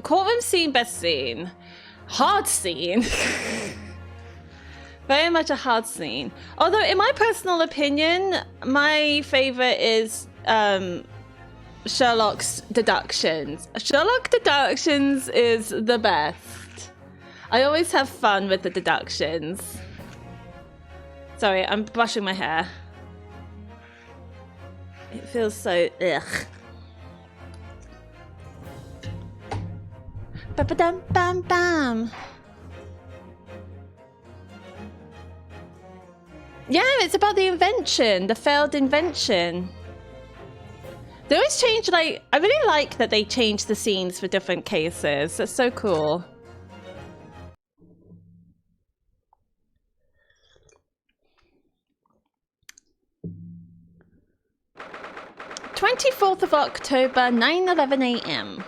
Courtroom scene, best scene. Hard scene. Very much a hard scene. Although, in my personal opinion, my favorite is Sherlock's deductions. Sherlock deductions is the best. I always have fun with the deductions. Sorry, I'm brushing my hair. It feels so ugh. Ba-ba-dum, bam, bam. Yeah, it's about the invention, the failed invention. They always change, like, I really like that they change the scenes for different cases. That's so cool. October, 9:11 a.m.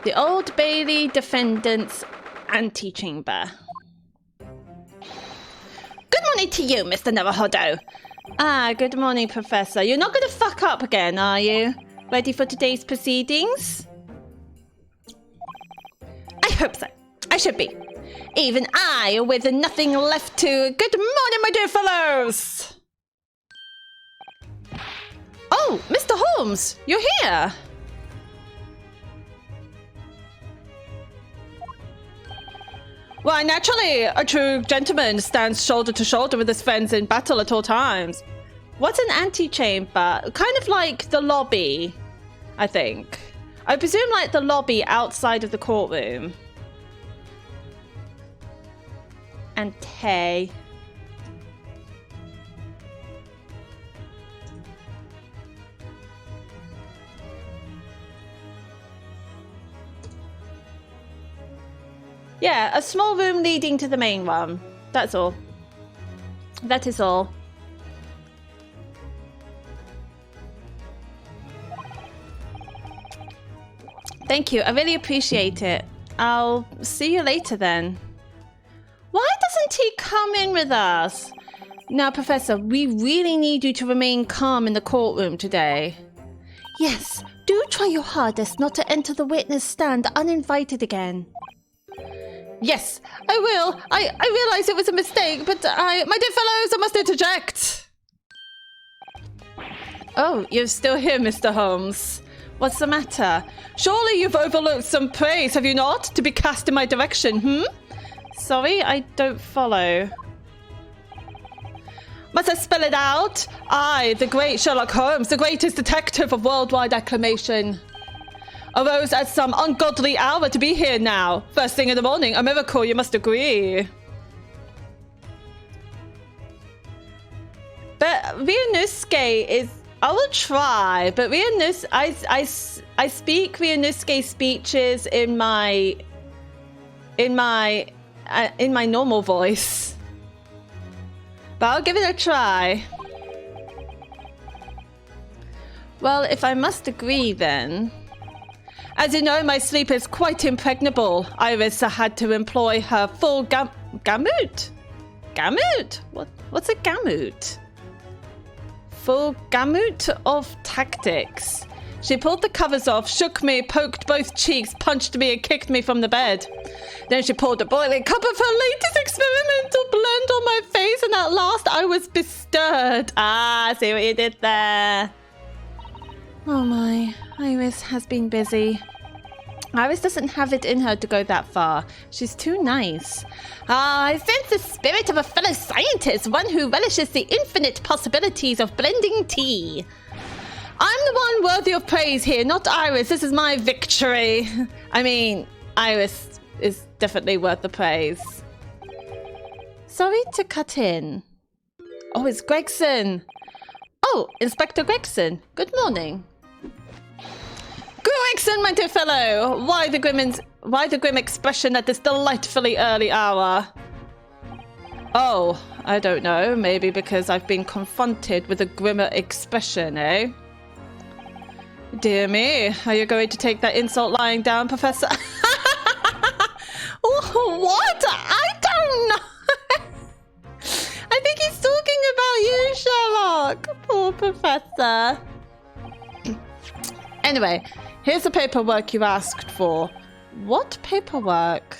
The Old Bailey Defendant's Antechamber. Good morning to you, Mr. Navajodo. Ah, good morning, Professor. You're not going to fuck up again, are you? Ready for today's proceedings? I hope so. I should be. Even I, with nothing left to... Good morning, my dear fellows! Oh, Mr. Holmes, you're here! Why, naturally, a true gentleman stands shoulder to shoulder with his friends in battle at all times. What's an antechamber? Kind of like the lobby, I think. I presume like the lobby outside of the courtroom. Ante. Yeah, a small room leading to the main one. That's all. That is all. Thank you. I really appreciate it. I'll see you later then. Why doesn't he come in with us? Now, Professor, we really need you to remain calm in the courtroom today. Yes, do try your hardest not to enter the witness stand uninvited again. Yes, I will. I realize it was a mistake, but my dear fellows, I must interject. Oh, you're still here, Mr. Holmes. What's the matter? Surely you've overlooked some praise, have you not, to be cast in my direction, Sorry, I don't follow. Must I spell it out? I, the great Sherlock Holmes, the greatest detective of worldwide acclamation, arose at some ungodly hour to be here now. First thing in the morning, a miracle, you must agree. But Ryunosuke is... I will try, but I speak Ryunosuke speeches in my normal voice. But I'll give it a try. Well, if I must agree then... As you know, my sleep is quite impregnable. Iris had to employ her full gamut? Gamut? What's a gamut? Full gamut of tactics. She pulled the covers off, shook me, poked both cheeks, punched me and kicked me from the bed. Then she poured a boiling cup of her latest experimental blend on my face, and at last I was bestirred. Ah, see what you did there. Oh my, Iris has been busy. Iris doesn't have it in her to go that far. She's too nice. Ah, I sense the spirit of a fellow scientist, one who relishes the infinite possibilities of blending tea. I'm the one worthy of praise here, not Iris. This is my victory. I mean, Iris is definitely worth the praise. Sorry to cut in. Oh, it's Gregson. Oh, Inspector Gregson. Good morning. Gregson, my dear fellow. Why the grim expression at this delightfully early hour? Oh, I don't know. Maybe because I've been confronted with a grimmer expression, eh? Dear me, are you going to take that insult lying down, Professor? What? I don't know. I think he's talking about you, Sherlock. Poor Professor. Anyway, here's the paperwork you asked for. What paperwork?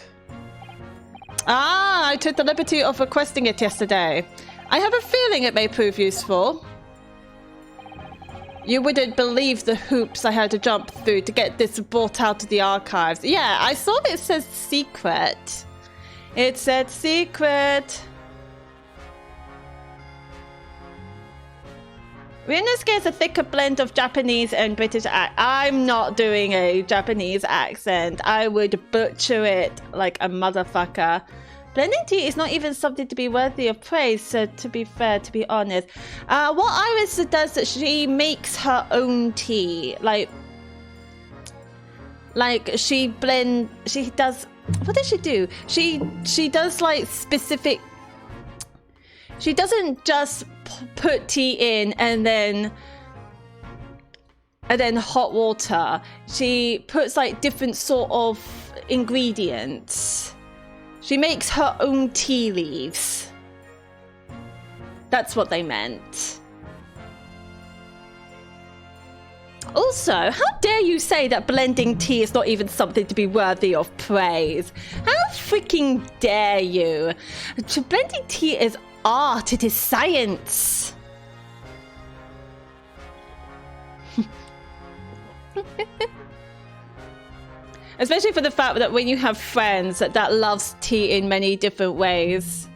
Ah, I took the liberty of requesting it yesterday. I have a feeling it may prove useful. You wouldn't believe the hoops I had to jump through to get this brought out of the archives. Yeah, I saw it says secret. It said secret. Ryunosuke is a thicker blend of Japanese and British I'm not doing a Japanese accent. I would butcher it like a motherfucker. Blending tea is not even something to be worthy of praise, so to be fair, to be honest. What Iris does is she makes her own tea. Like she does, what does she do? She does like specific, she doesn't just put tea in and then hot water. She puts like different sort of ingredients. She makes her own tea leaves. That's what they meant. Also, how dare you say that blending tea is not even something to be worthy of praise? How freaking dare you? Blending tea is art, it is science. Especially for the fact that when you have friends that loves tea in many different ways.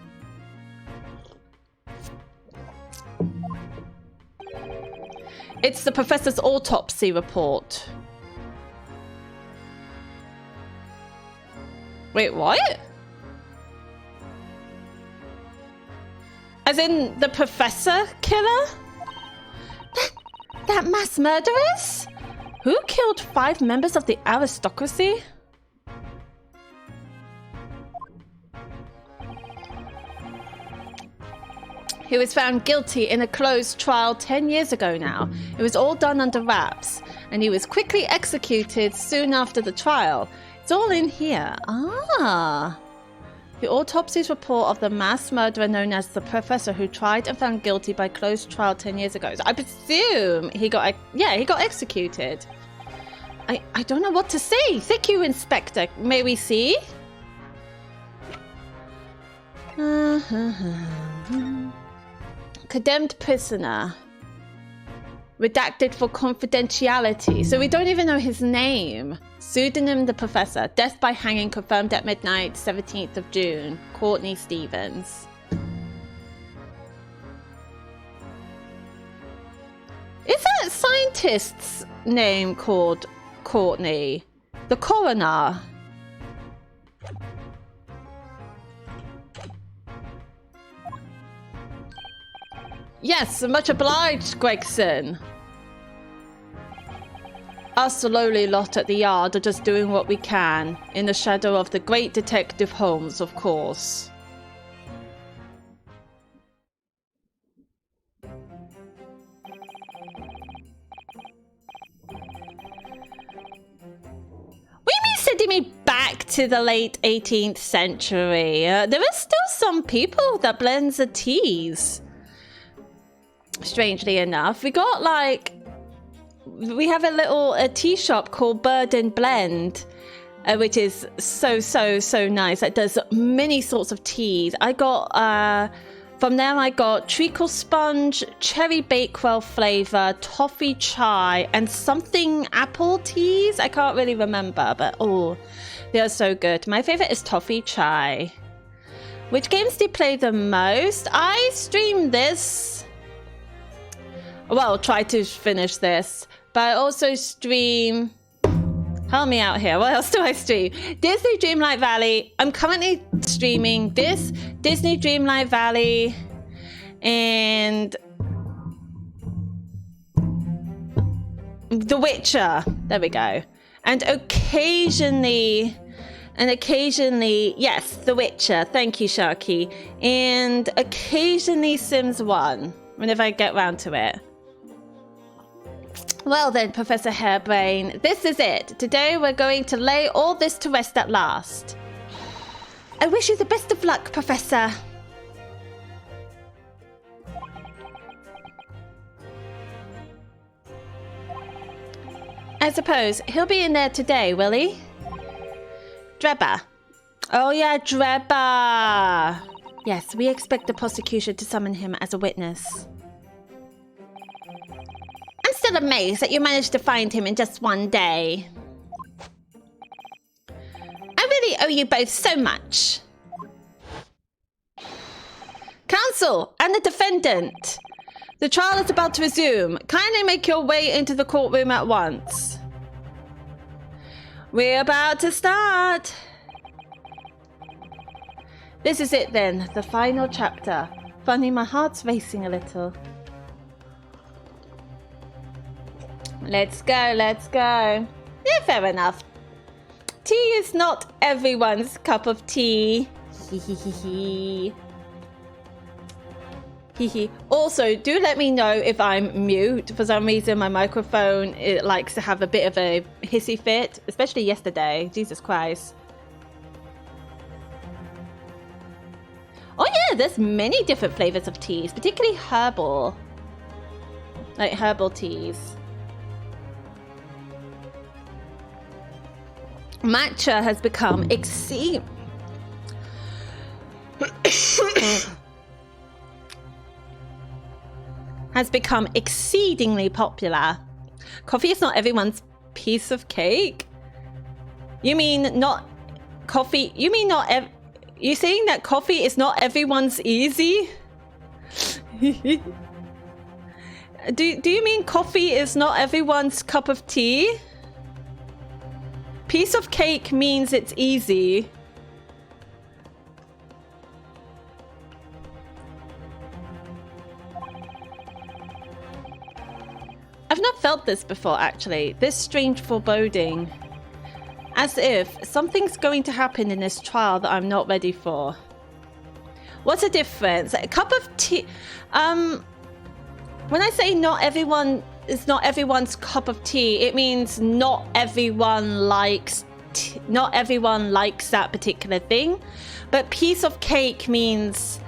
It's the professor's autopsy report. Wait, what? As in the professor killer? That mass murderess? Who killed 5 members of the aristocracy? He was found guilty in a closed trial 10 years ago now. It was all done under wraps, and he was quickly executed soon after the trial. It's all in here. Ah. The autopsy's report of the mass murderer known as the professor who tried and found guilty by closed trial 10 years ago. So I presume he got executed. I don't know what to say. Thank you, Inspector. May we see? Condemned prisoner. Redacted for confidentiality. So we don't even know his name. Pseudonym the professor. Death by hanging confirmed at midnight, 17th of June. Courtney Stevens. Is that scientist's name called Courtney? The coroner. Yes, much obliged, Gregson. Us, the lowly lot at the yard, are just doing what we can, in the shadow of the great Detective Holmes, of course. What do you mean sending me back to the late 18th century? There are still some people that blends the teas. Strangely enough, we have a little tea shop called Bird and Blend, which is so nice. It does many sorts of teas. I got from them I got treacle sponge, cherry bakewell flavor, toffee chai, and something apple teas. I can't really remember, but oh, they are so good. My favorite is toffee chai. Which games do you play the most? I stream this. Well, try to finish this. But I also stream... Help me out here. What else do I stream? Disney Dreamlight Valley. I'm currently streaming this, Disney Dreamlight Valley, and The Witcher. There we go. And occasionally, yes, The Witcher. Thank you, Sharky. And occasionally Sims 1, whenever I get round to it. Well then, Professor Hairbrain, this is it. Today we're going to lay all this to rest at last. I wish you the best of luck, Professor. I suppose he'll be in there today, will he? Drebber. Oh yeah, Drebber. Yes, we expect the prosecution to summon him as a witness. I'm still amazed that you managed to find him in just one day. I really owe you both so much. Counsel and the defendant. The trial is about to resume. Kindly make your way into the courtroom at once. We're about to start. This is it then, the final chapter. Funny, my heart's racing a little. Let's go, let's go. Yeah, fair enough. Tea is not everyone's cup of tea. Hee. Also, do let me know if I'm mute. For some reason, my microphone, it likes to have a bit of a hissy fit, especially yesterday. Jesus Christ. Oh yeah, there's many different flavors of teas, particularly herbal. Like herbal teas. Matcha has become exceedingly popular. Coffee is not everyone's piece of cake? You mean not coffee? You mean not you saying that coffee is not everyone's easy? Do you mean coffee is not everyone's cup of tea? Piece of cake means it's easy. I've not felt this before, actually. This strange foreboding. As if something's going to happen in this trial that I'm not ready for. What's the difference? A cup of tea... when I say not everyone... It's not everyone's cup of tea. It means not everyone likes that particular thing. But piece of cake means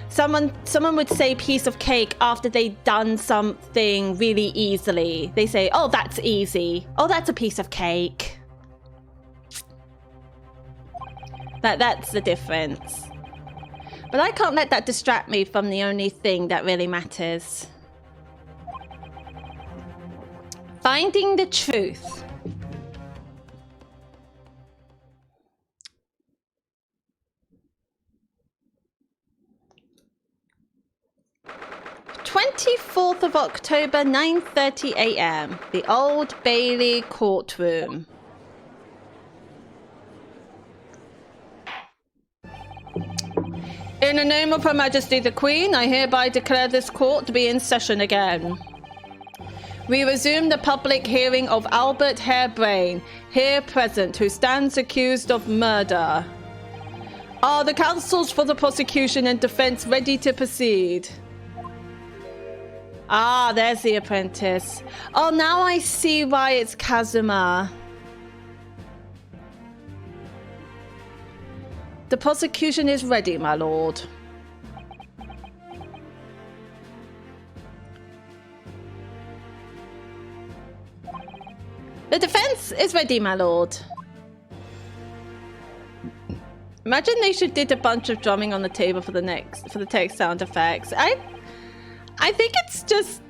someone would say piece of cake after they've done something really easily. They say, "Oh, that's easy. Oh, that's a piece of cake." That's the difference. But I can't let that distract me from the only thing that really matters. Finding the truth. "24th of October, 9:30 a.m. The Old Bailey courtroom. In the name of Her Majesty the Queen, I hereby declare this court to be in session again. We resume the public hearing of Albert Harebrain, here present, who stands accused of murder. Are the counsels for the prosecution and defense ready to proceed?" Ah, there's the apprentice. Oh, now I see why it's Kazuma. The prosecution is ready, my lord. The defense is ready, my lord. Imagine they should did a bunch of drumming on the table for the text sound effects. I think it's just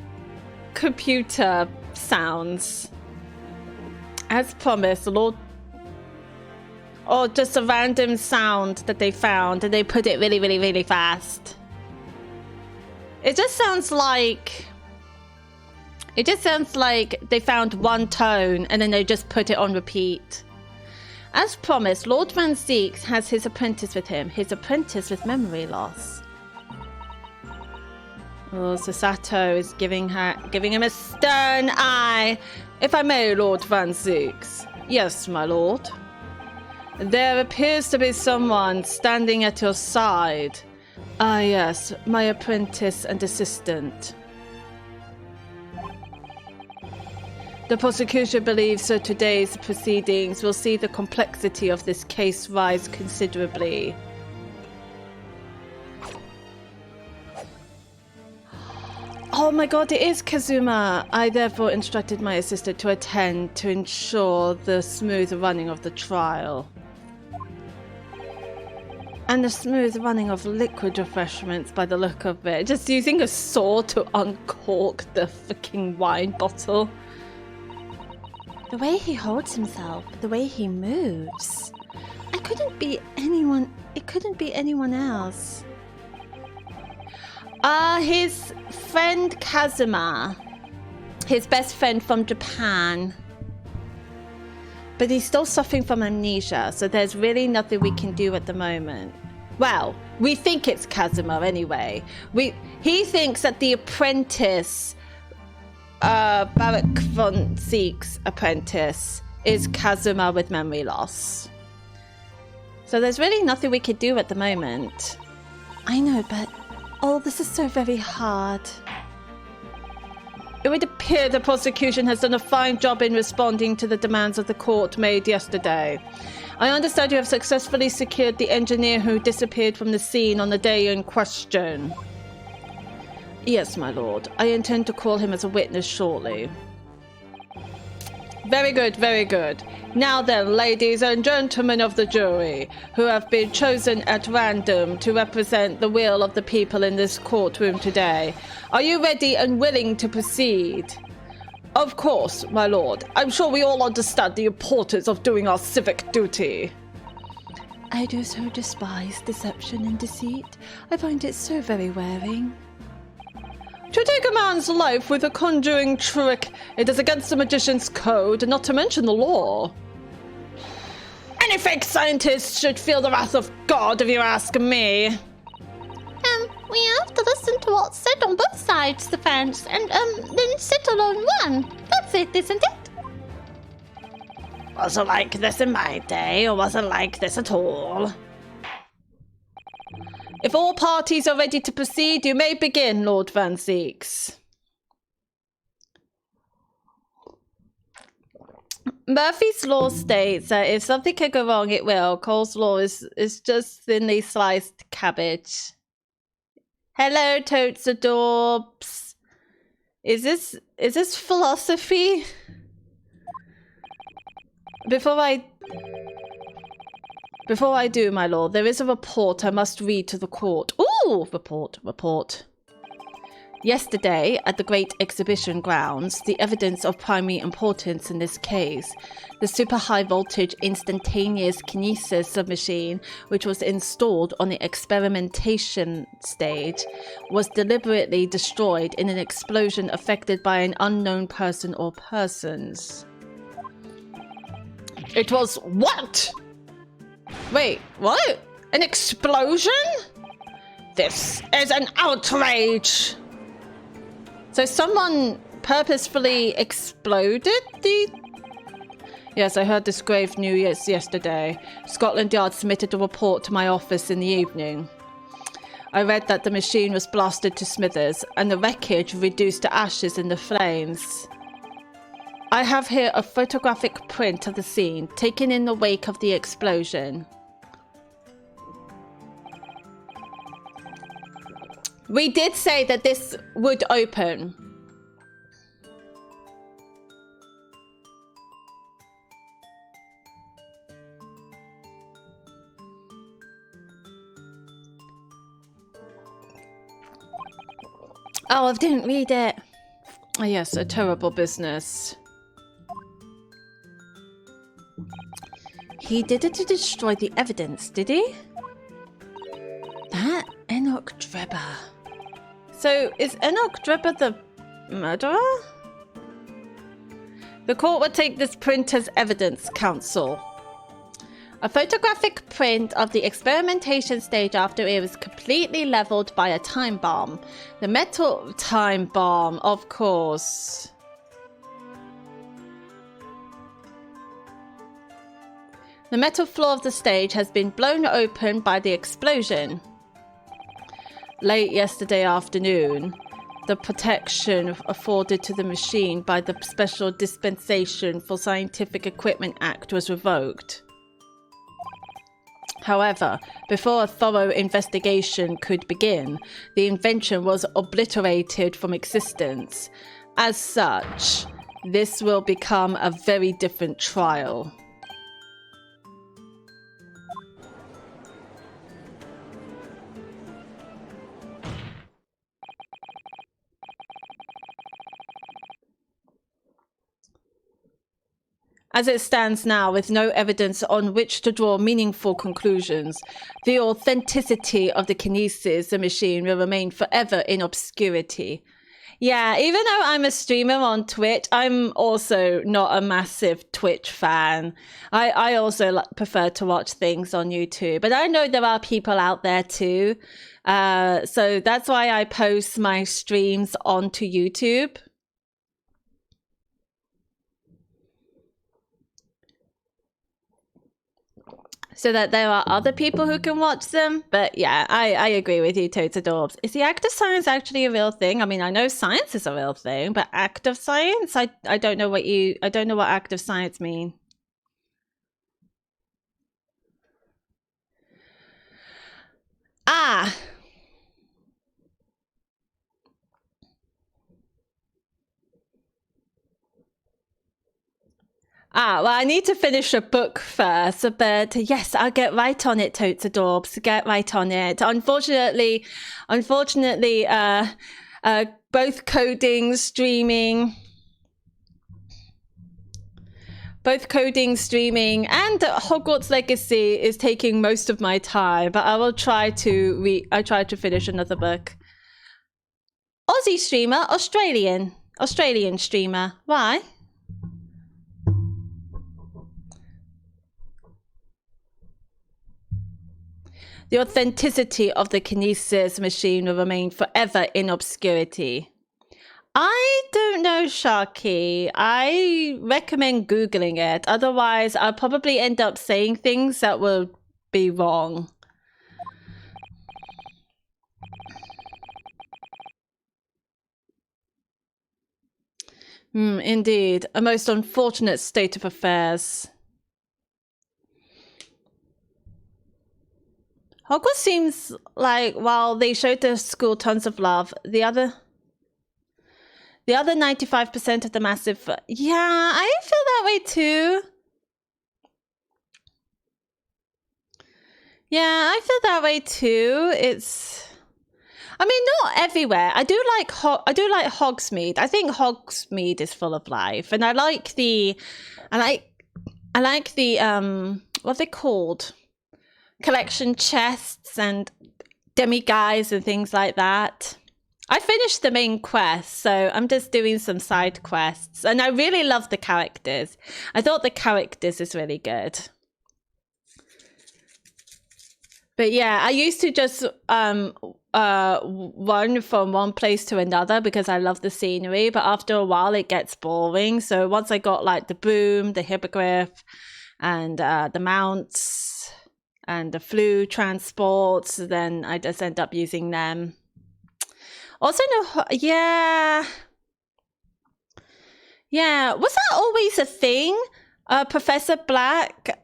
computer sounds. As promised, the Lord... Or just a random sound that they found and they put it really, really, really fast. It just sounds like... It just sounds like they found one tone and then they just put it on repeat. As promised, Lord Van Zeeks has his apprentice with him. His apprentice with memory loss. Oh, Sasato is giving him a stern eye. If I may, Lord Van Zeeks. Yes, my lord. There appears to be someone standing at your side. Ah, yes, my apprentice and assistant. The prosecution believes that today's proceedings will see the complexity of this case rise considerably. Oh my god, it is Kazuma! I therefore instructed my assistant to attend to ensure the smooth running of the trial. And the smooth running of liquid refreshments by the look of it. Just using a saw to uncork the fucking wine bottle. The way he holds himself, the way he moves. It couldn't be anyone else. His friend Kazuma. His best friend from Japan. But he's still suffering from amnesia, so there's really nothing we can do at the moment. Well, we think it's Kazuma anyway. He thinks that the apprentice, Barak von Zeke's apprentice, is Kazuma with memory loss. So there's really nothing we could do at the moment. I know, but this is so very hard. It would appear the prosecution has done a fine job in responding to the demands of the court made yesterday. I understand you have successfully secured the engineer who disappeared from the scene on the day in question. Yes, my lord. I intend to call him as a witness shortly. Very good, very good. Now then, ladies and gentlemen of the jury, who have been chosen at random to represent the will of the people in this courtroom today, are you ready and willing to proceed? Of course, my lord. I'm sure we all understand the importance of doing our civic duty. I do so despise deception and deceit. I find it so very wearing. To take a man's life with a conjuring trick, it is against the magician's code, not to mention the law. Any fake scientist should feel the wrath of God, if you ask me. We have to listen to what's said on both sides of the fence, and, then settle on one. That's it, isn't it? Wasn't like this in my day, or wasn't like this at all. If all parties are ready to proceed, you may begin, Lord Van Zeeks. Murphy's Law states that if something can go wrong, it will. Cole's Law is just thinly sliced cabbage. Hello, totes adorbs. Is this philosophy? Before I do, my lord, there is a report I must read to the court. Ooh, report. Yesterday, at the Great Exhibition Grounds, the evidence of primary importance in this case, the super high voltage instantaneous kinesis submachine, which was installed on the experimentation stage, was deliberately destroyed in an explosion affected by an unknown person or persons. It was what? Wait, what? An explosion? This is an outrage! So someone purposefully exploded the... Yes, I heard this grave news yesterday. Scotland Yard submitted a report to my office in the evening. I read that the machine was blasted to smithers and the wreckage reduced to ashes in the flames. I have here a photographic print of the scene taken in the wake of the explosion. We did say that this would open. Oh, I didn't read it. Oh, yes, a terrible business. He did it to destroy the evidence, did he? That Enoch Drebber. So, is Enoch Drebber the murderer? The court will take this print as evidence, counsel. A photographic print of the experimentation stage after it was completely leveled by a time bomb. The metal time bomb, of course. The metal floor of the stage has been blown open by the explosion. Late yesterday afternoon, the protection afforded to the machine by the Special Dispensation for Scientific Equipment Act was revoked. However, before a thorough investigation could begin, the invention was obliterated from existence. As such, this will become a very different trial. As it stands now, with no evidence on which to draw meaningful conclusions, the authenticity of the kinesis machine will remain forever in obscurity. Yeah, even though I'm a streamer on Twitch, I'm also not a massive Twitch fan. I also prefer to watch things on YouTube. But I know there are people out there too. So that's why I post my streams onto YouTube. So that there are other people who can watch them. But yeah, I agree with you, Totes Adorbs. Is the act of science actually a real thing? I mean, I know science is a real thing, but act of science? I don't know what act of science mean. Well, I need to finish a book first, but yes, I'll get right on it, Totes Adorbs. Get right on it. Unfortunately, both coding, streaming, and Hogwarts Legacy is taking most of my time, but I will try to finish another book. Aussie streamer, Australian streamer. Why? The authenticity of the kinesis machine will remain forever in obscurity. I don't know, Sharky. I recommend Googling it. Otherwise, I'll probably end up saying things that will be wrong. Indeed. A most unfortunate state of affairs. Hogwarts seems like, while they showed the school tons of love, the other 95% of the massive... Yeah, I feel that way too. Yeah, I feel that way too. I mean, not everywhere. I do like Hogsmeade. I think Hogsmeade is full of life, and I like the what are they called? Collection chests and demi-guises and things like that. I finished the main quest, so I'm just doing some side quests, and I really love the characters. I thought the characters is really good. But yeah, I used to just run from one place to another because I love the scenery, but after a while it gets boring. So once I got like the broom, the hippogriff, and the mounts and the flu transports, then I just end up using them. Also, no, yeah. Was that always a thing? Professor Black,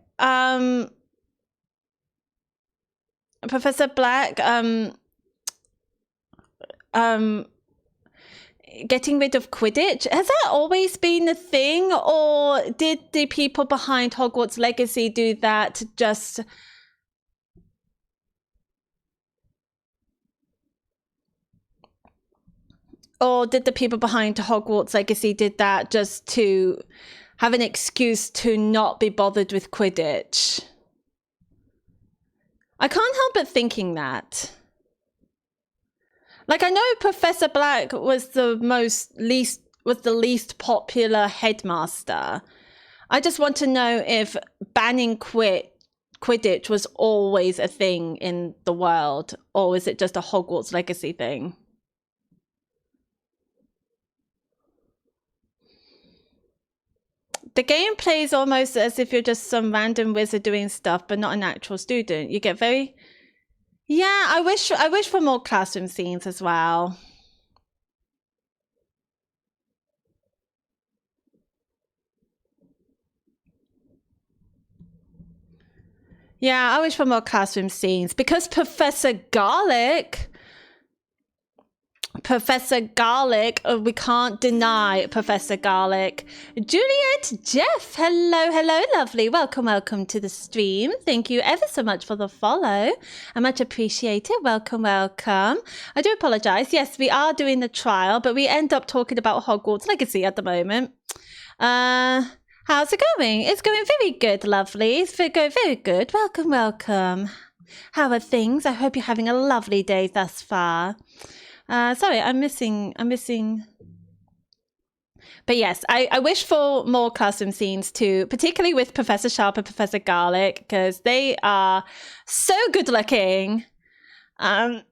getting rid of Quidditch, has that always been a thing, or did the people behind Hogwarts Legacy do that just... Or did the people behind Hogwarts Legacy did that just to have an excuse to not be bothered with Quidditch? I can't help but thinking that. Like, I know Professor Black was the least popular headmaster. I just want to know if banning Quidditch was always a thing in the world, or is it just a Hogwarts Legacy thing? The game plays almost as if you're just some random wizard doing stuff, but not an actual student. You get very... Yeah, I wish for more classroom scenes as well. Yeah, I wish for more classroom scenes because Professor Garlick, we can't deny Professor Garlick. Juliet Jeff, hello, lovely. Welcome to the stream. Thank you ever so much for the follow. I much appreciate it. Welcome. I do apologize. Yes, we are doing the trial, but we end up talking about Hogwarts Legacy at the moment. How How's it going? It's going very good, lovely. It's going very good. Welcome, welcome. How are things? I hope you're having a lovely day thus far. Sorry, I'm missing. But yes, I wish for more classroom scenes too, particularly with Professor Sharp and Professor Garlic, because they are so good looking. Depends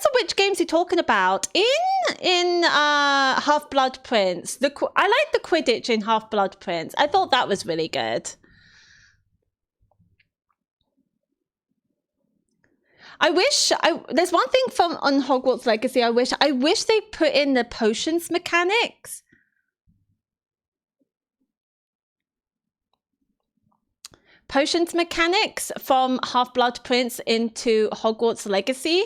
on which games you're talking about. In Half-Blood Prince, I like the Quidditch in Half-Blood Prince. I thought that was really good. There's one thing on Hogwarts Legacy. I wish they put in the potions mechanics. Potions mechanics from Half-Blood Prince into Hogwarts Legacy.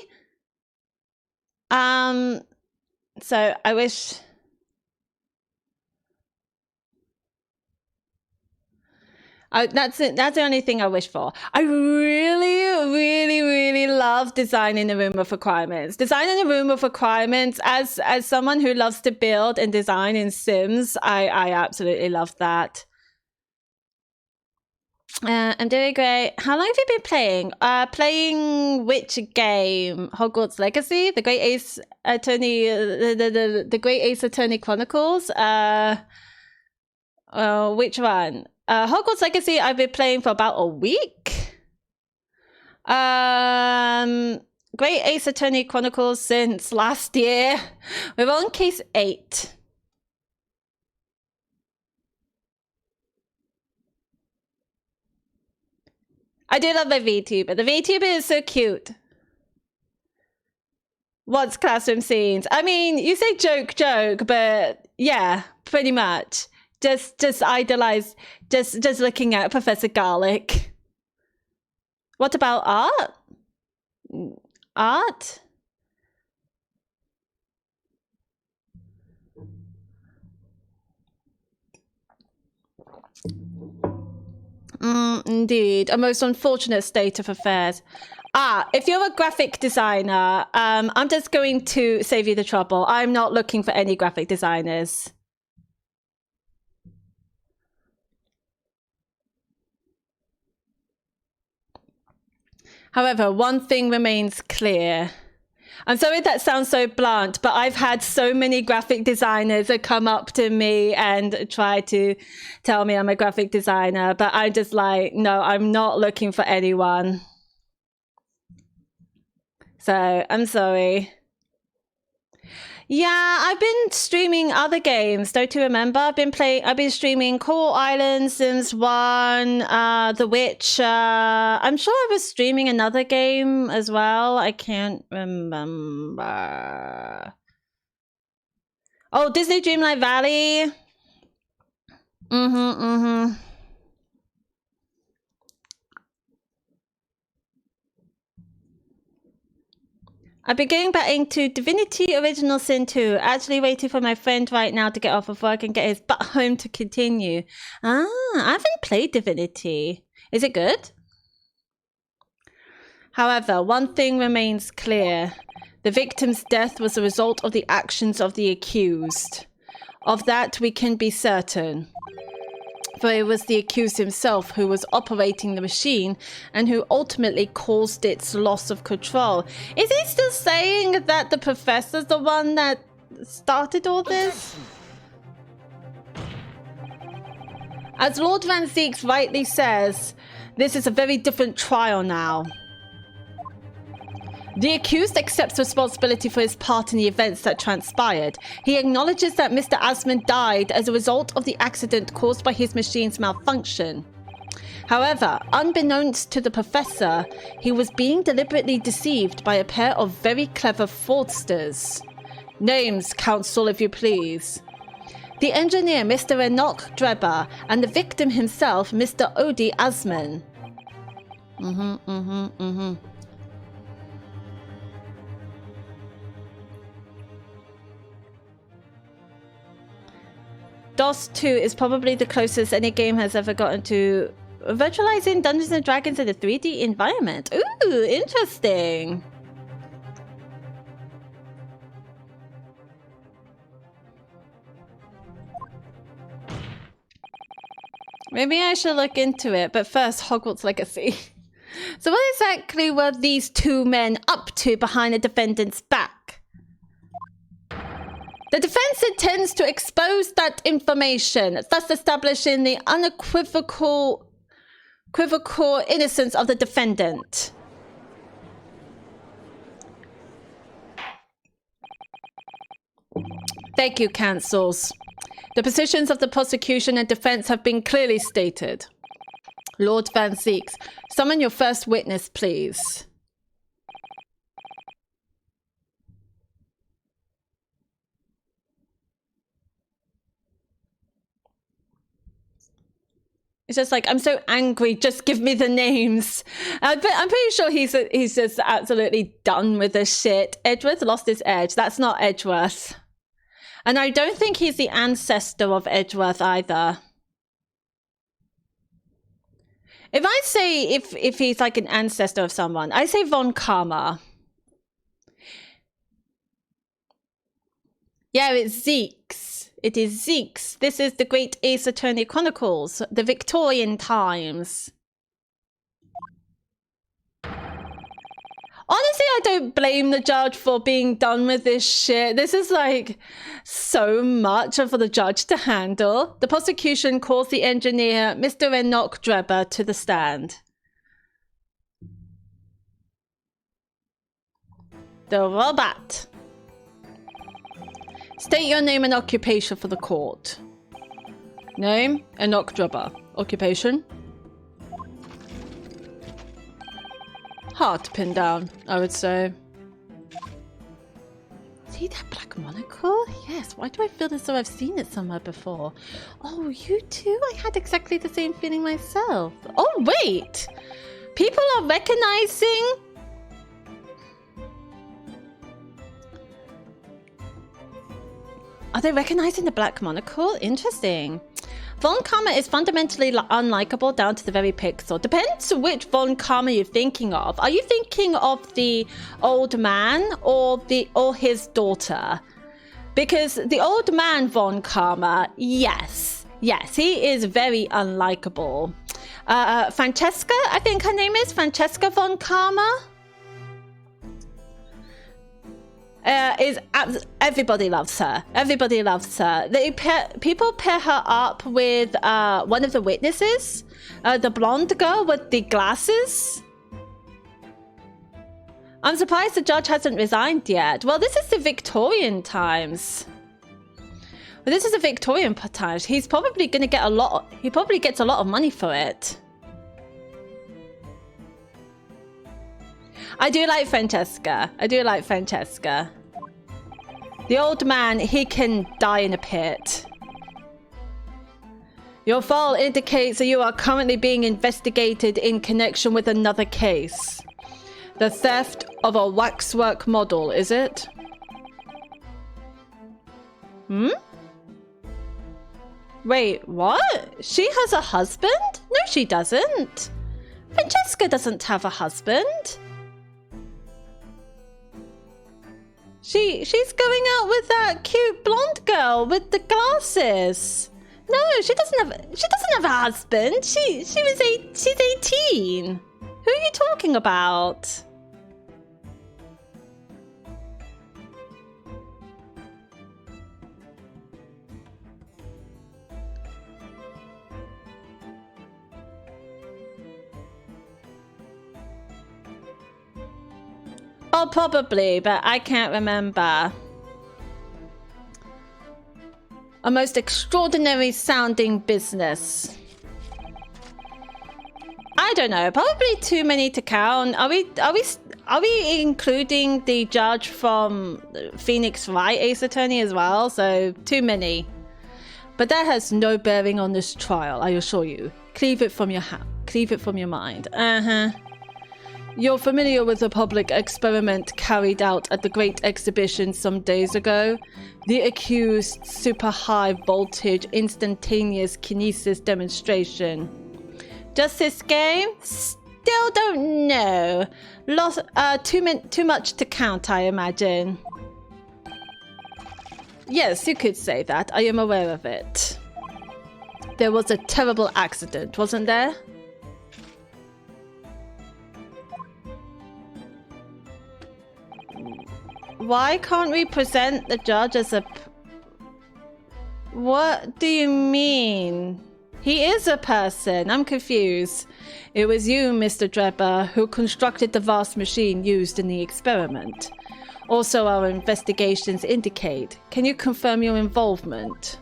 So I wish. That's it. That's the only thing I wish for. I really love designing a room of requirements. Designing a room of requirements as someone who loves to build and design in Sims, I absolutely love that. I'm doing great. How long have you been playing? Playing which game? Hogwarts Legacy, the Great Ace Attorney, the Great Ace Attorney Chronicles. Which one? Hogwarts Legacy. I've been playing for about a week. Great Ace Attorney Chronicles since last year. We're on case 8. I do love my VTuber. The VTuber is so cute. What's classroom scenes? I mean, you say joke, but yeah, pretty much. Just idolize, just looking at Professor Garlic. What about art? Art? Indeed, a most unfortunate state of affairs. If you're a graphic designer, I'm just going to save you the trouble. I'm not looking for any graphic designers. However, one thing remains clear. I'm sorry that sounds so blunt, but I've had so many graphic designers that come up to me and try to tell me I'm a graphic designer, but I'm just like, no, I'm not looking for anyone. So I'm sorry. Yeah, I've been streaming other games. Don't you remember? I've been streaming Coral Island, Sims 1, The Witcher. I'm sure I was streaming another game as well. I can't remember. Oh, Disney Dreamlight Valley. I've been going back into Divinity Original Sin 2. Actually waiting for my friend right now to get off of work and get his butt home to continue. I haven't played Divinity. Is it good? However, one thing remains clear. The victim's death was a result of the actions of the accused. Of that we can be certain. For it was the accused himself who was operating the machine and who ultimately caused its loss of control. Is he still saying that the professor's the one that started all this? As Lord Van Zieks rightly says, this is a very different trial now. The accused accepts responsibility for his part in the events that transpired. He acknowledges that Mr. Asmund died as a result of the accident caused by his machine's malfunction. However, unbeknownst to the professor, he was being deliberately deceived by a pair of very clever fraudsters. Names, counsel, if you please. The engineer, Mr. Enoch Drebber, and the victim himself, Mr. Odie Asman. DOS 2 is probably the closest any game has ever gotten to virtualizing Dungeons and Dragons in a 3D environment. Ooh, interesting. Maybe I should look into it, but first, Hogwarts Legacy. So what exactly were these two men up to behind the defendant's back? The defense intends to expose that information, thus establishing the unequivocal innocence of the defendant. Thank you, counsels. The positions of the prosecution and defense have been clearly stated. Lord Van Zeeks, summon your first witness, please. It's just like, I'm so angry, just give me the names. But I'm pretty sure he's just absolutely done with this shit. Edgeworth lost his edge. That's not Edgeworth. And I don't think he's the ancestor of Edgeworth either. If I say if he's like an ancestor of someone, I say Von Karma. Yeah, it's Zeeks. It is Zeeks. This is the Great Ace Attorney Chronicles, the Victorian times. Honestly, I don't blame the judge for being done with this shit. This is like so much for the judge to handle. The prosecution calls the engineer, Mr. Enoch Drebber, to the stand. The robot. State your name and occupation for the court. Name, Enoch Drebber. Occupation? Hard to pin down, I would say. See that black monocle? Yes, why do I feel as though I've seen it somewhere before? Oh, you too? I had exactly the same feeling myself. Oh, wait! People are recognizing... Are they recognizing the black monocle? Interesting. Von Karma is fundamentally unlikable down to the very pixel. Depends which Von Karma you're thinking of. Are you thinking of the old man or his daughter? Because the old man Von Karma, yes, he is very unlikable. Francesca, I think her name is Francesca Von Karma. Everybody loves her. Everybody loves her. People pair her up with one of the witnesses, the blonde girl with the glasses. I'm surprised the judge hasn't resigned yet. Well, this is the Victorian times. Well, this is the Victorian times. He's probably going to get he probably gets a lot of money for it. I do like Francesca. The old man, he can die in a pit. Your file indicates that you are currently being investigated in connection with another case. The theft of a waxwork model, is it? Wait, what? She has a husband? No, she doesn't. Francesca doesn't have a husband. She's going out with that cute blonde girl with the glasses. No, she doesn't have a husband. She's 18. Who are you talking about? Oh, probably, but I can't remember. A most extraordinary sounding business. I don't know, probably too many to count. Are we including the judge from Phoenix Wright Ace Attorney as well? So too many. But that has no bearing on this trial, I assure you. Cleave it from your mind. You're familiar with the public experiment carried out at the Great Exhibition some days ago? The accused super high voltage instantaneous kinesis demonstration. Just this game? Still don't know. Too much to count, I imagine. Yes, you could say that. I am aware of it. There was a terrible accident, wasn't there? Why can't we present the judge as a... What do you mean? He is a person. I'm confused. It was you, Mr. Drebber, who constructed the vast machine used in the experiment. Also, our investigations indicate. Can you confirm your involvement?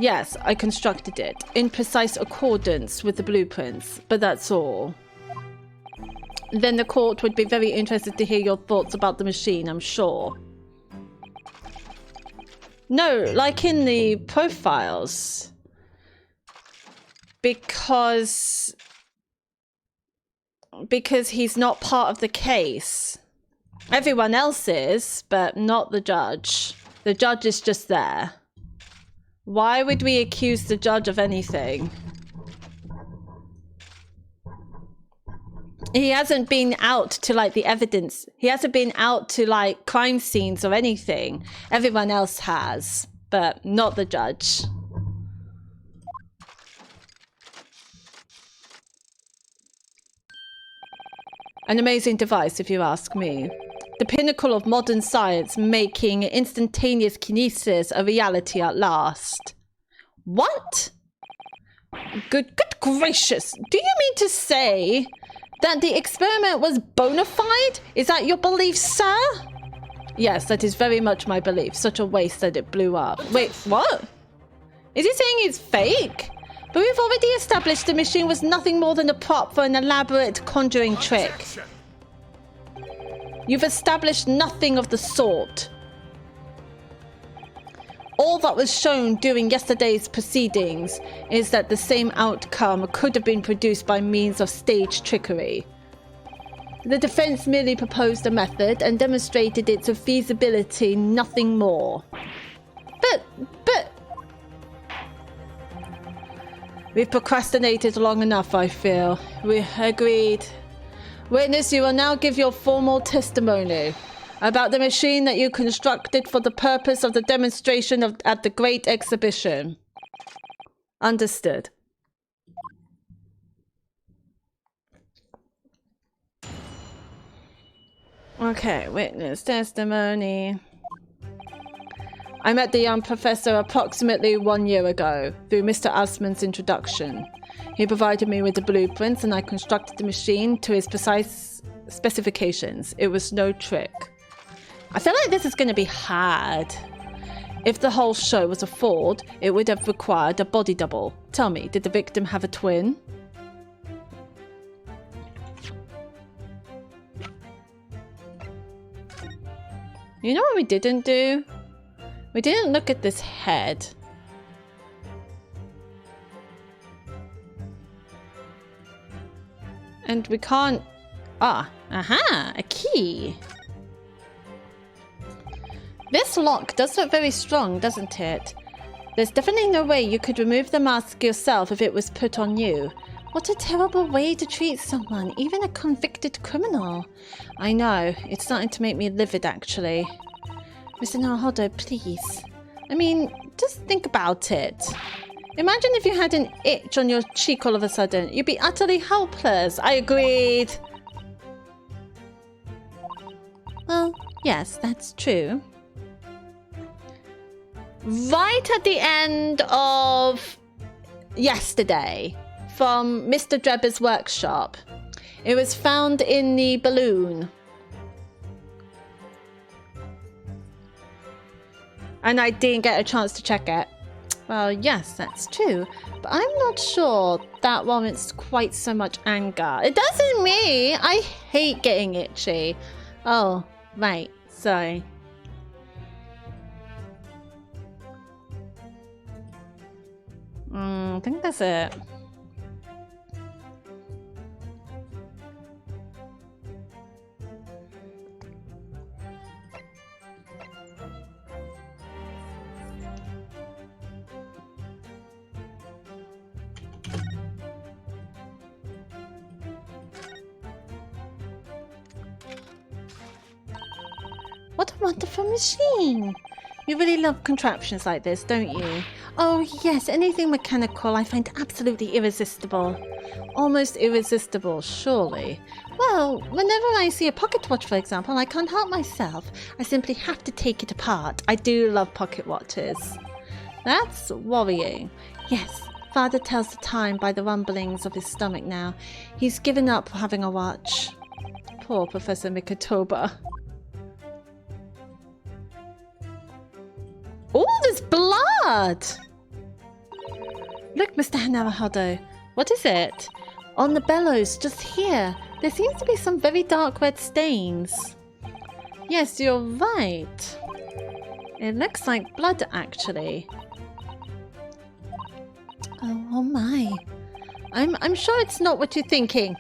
Yes, I constructed it, in precise accordance with the blueprints, but that's all. Then the court would be very interested to hear your thoughts about the machine, I'm sure. No, like in the profiles. Because he's not part of the case. Everyone else is, but not the judge. The judge is just there. Why would we accuse the judge of anything? He hasn't been out to, like, the evidence. He hasn't been out to, like, crime scenes or anything. Everyone else has, but not the judge. An amazing device, if you ask me. The pinnacle of modern science, making instantaneous kinesis a reality at last. What? Good gracious. Do you mean to say that the experiment was bona fide? Is that your belief, sir? Yes, that is very much my belief. Such a waste that it blew up. Wait, what? Is he saying it's fake? But we've already established the machine was nothing more than a prop for an elaborate conjuring trick. You've established nothing of the sort. All that was shown during yesterday's proceedings is that the same outcome could have been produced by means of staged trickery. The defense merely proposed a method and demonstrated its feasibility, nothing more. But... We've procrastinated long enough, I feel. We agreed. Witness, you will now give your formal testimony about the machine that you constructed for the purpose of the demonstration at the Great Exhibition. Understood. Okay, witness testimony. I met the young professor approximately 1 year ago through Mr. Asman's introduction. He provided me with the blueprints and I constructed the machine to his precise specifications. It was no trick. I feel like this is going to be hard. If the whole show was a fraud, it would have required a body double. Tell me, did the victim have a twin? You know what we didn't do? We didn't look at this head. And we can't... aha! A key! This lock does look very strong, doesn't it? There's definitely no way you could remove the mask yourself if it was put on you. What a terrible way to treat someone, even a convicted criminal. I know, it's starting to make me livid, actually. Mr. Naruhodo, please. I mean, just think about it. Imagine if you had an itch on your cheek all of a sudden. You'd be utterly helpless. I agreed. Well, yes, that's true. Right at the end of yesterday, from Mr. Drebber's workshop, it was found in the balloon. And I didn't get a chance to check it. Well, yes, that's true. But I'm not sure that warrants quite so much anger. It doesn't me. I hate getting itchy. Oh, right. Sorry. I think that's it. What a wonderful machine! You really love contraptions like this, don't you? Oh yes, anything mechanical I find absolutely irresistible. Almost irresistible, surely. Well, whenever I see a pocket watch, for example, I can't help myself. I simply have to take it apart. I do love pocket watches. That's worrying. Yes, Father tells the time by the rumblings of his stomach now. He's given up having a watch. Poor Professor Mikotoba. Oh, there's blood! Look, Mr. Hanaruhodo. What is it? On the bellows, just here. There seems to be some very dark red stains. Yes, you're right. It looks like blood, actually. Oh my. I'm sure it's not what you're thinking.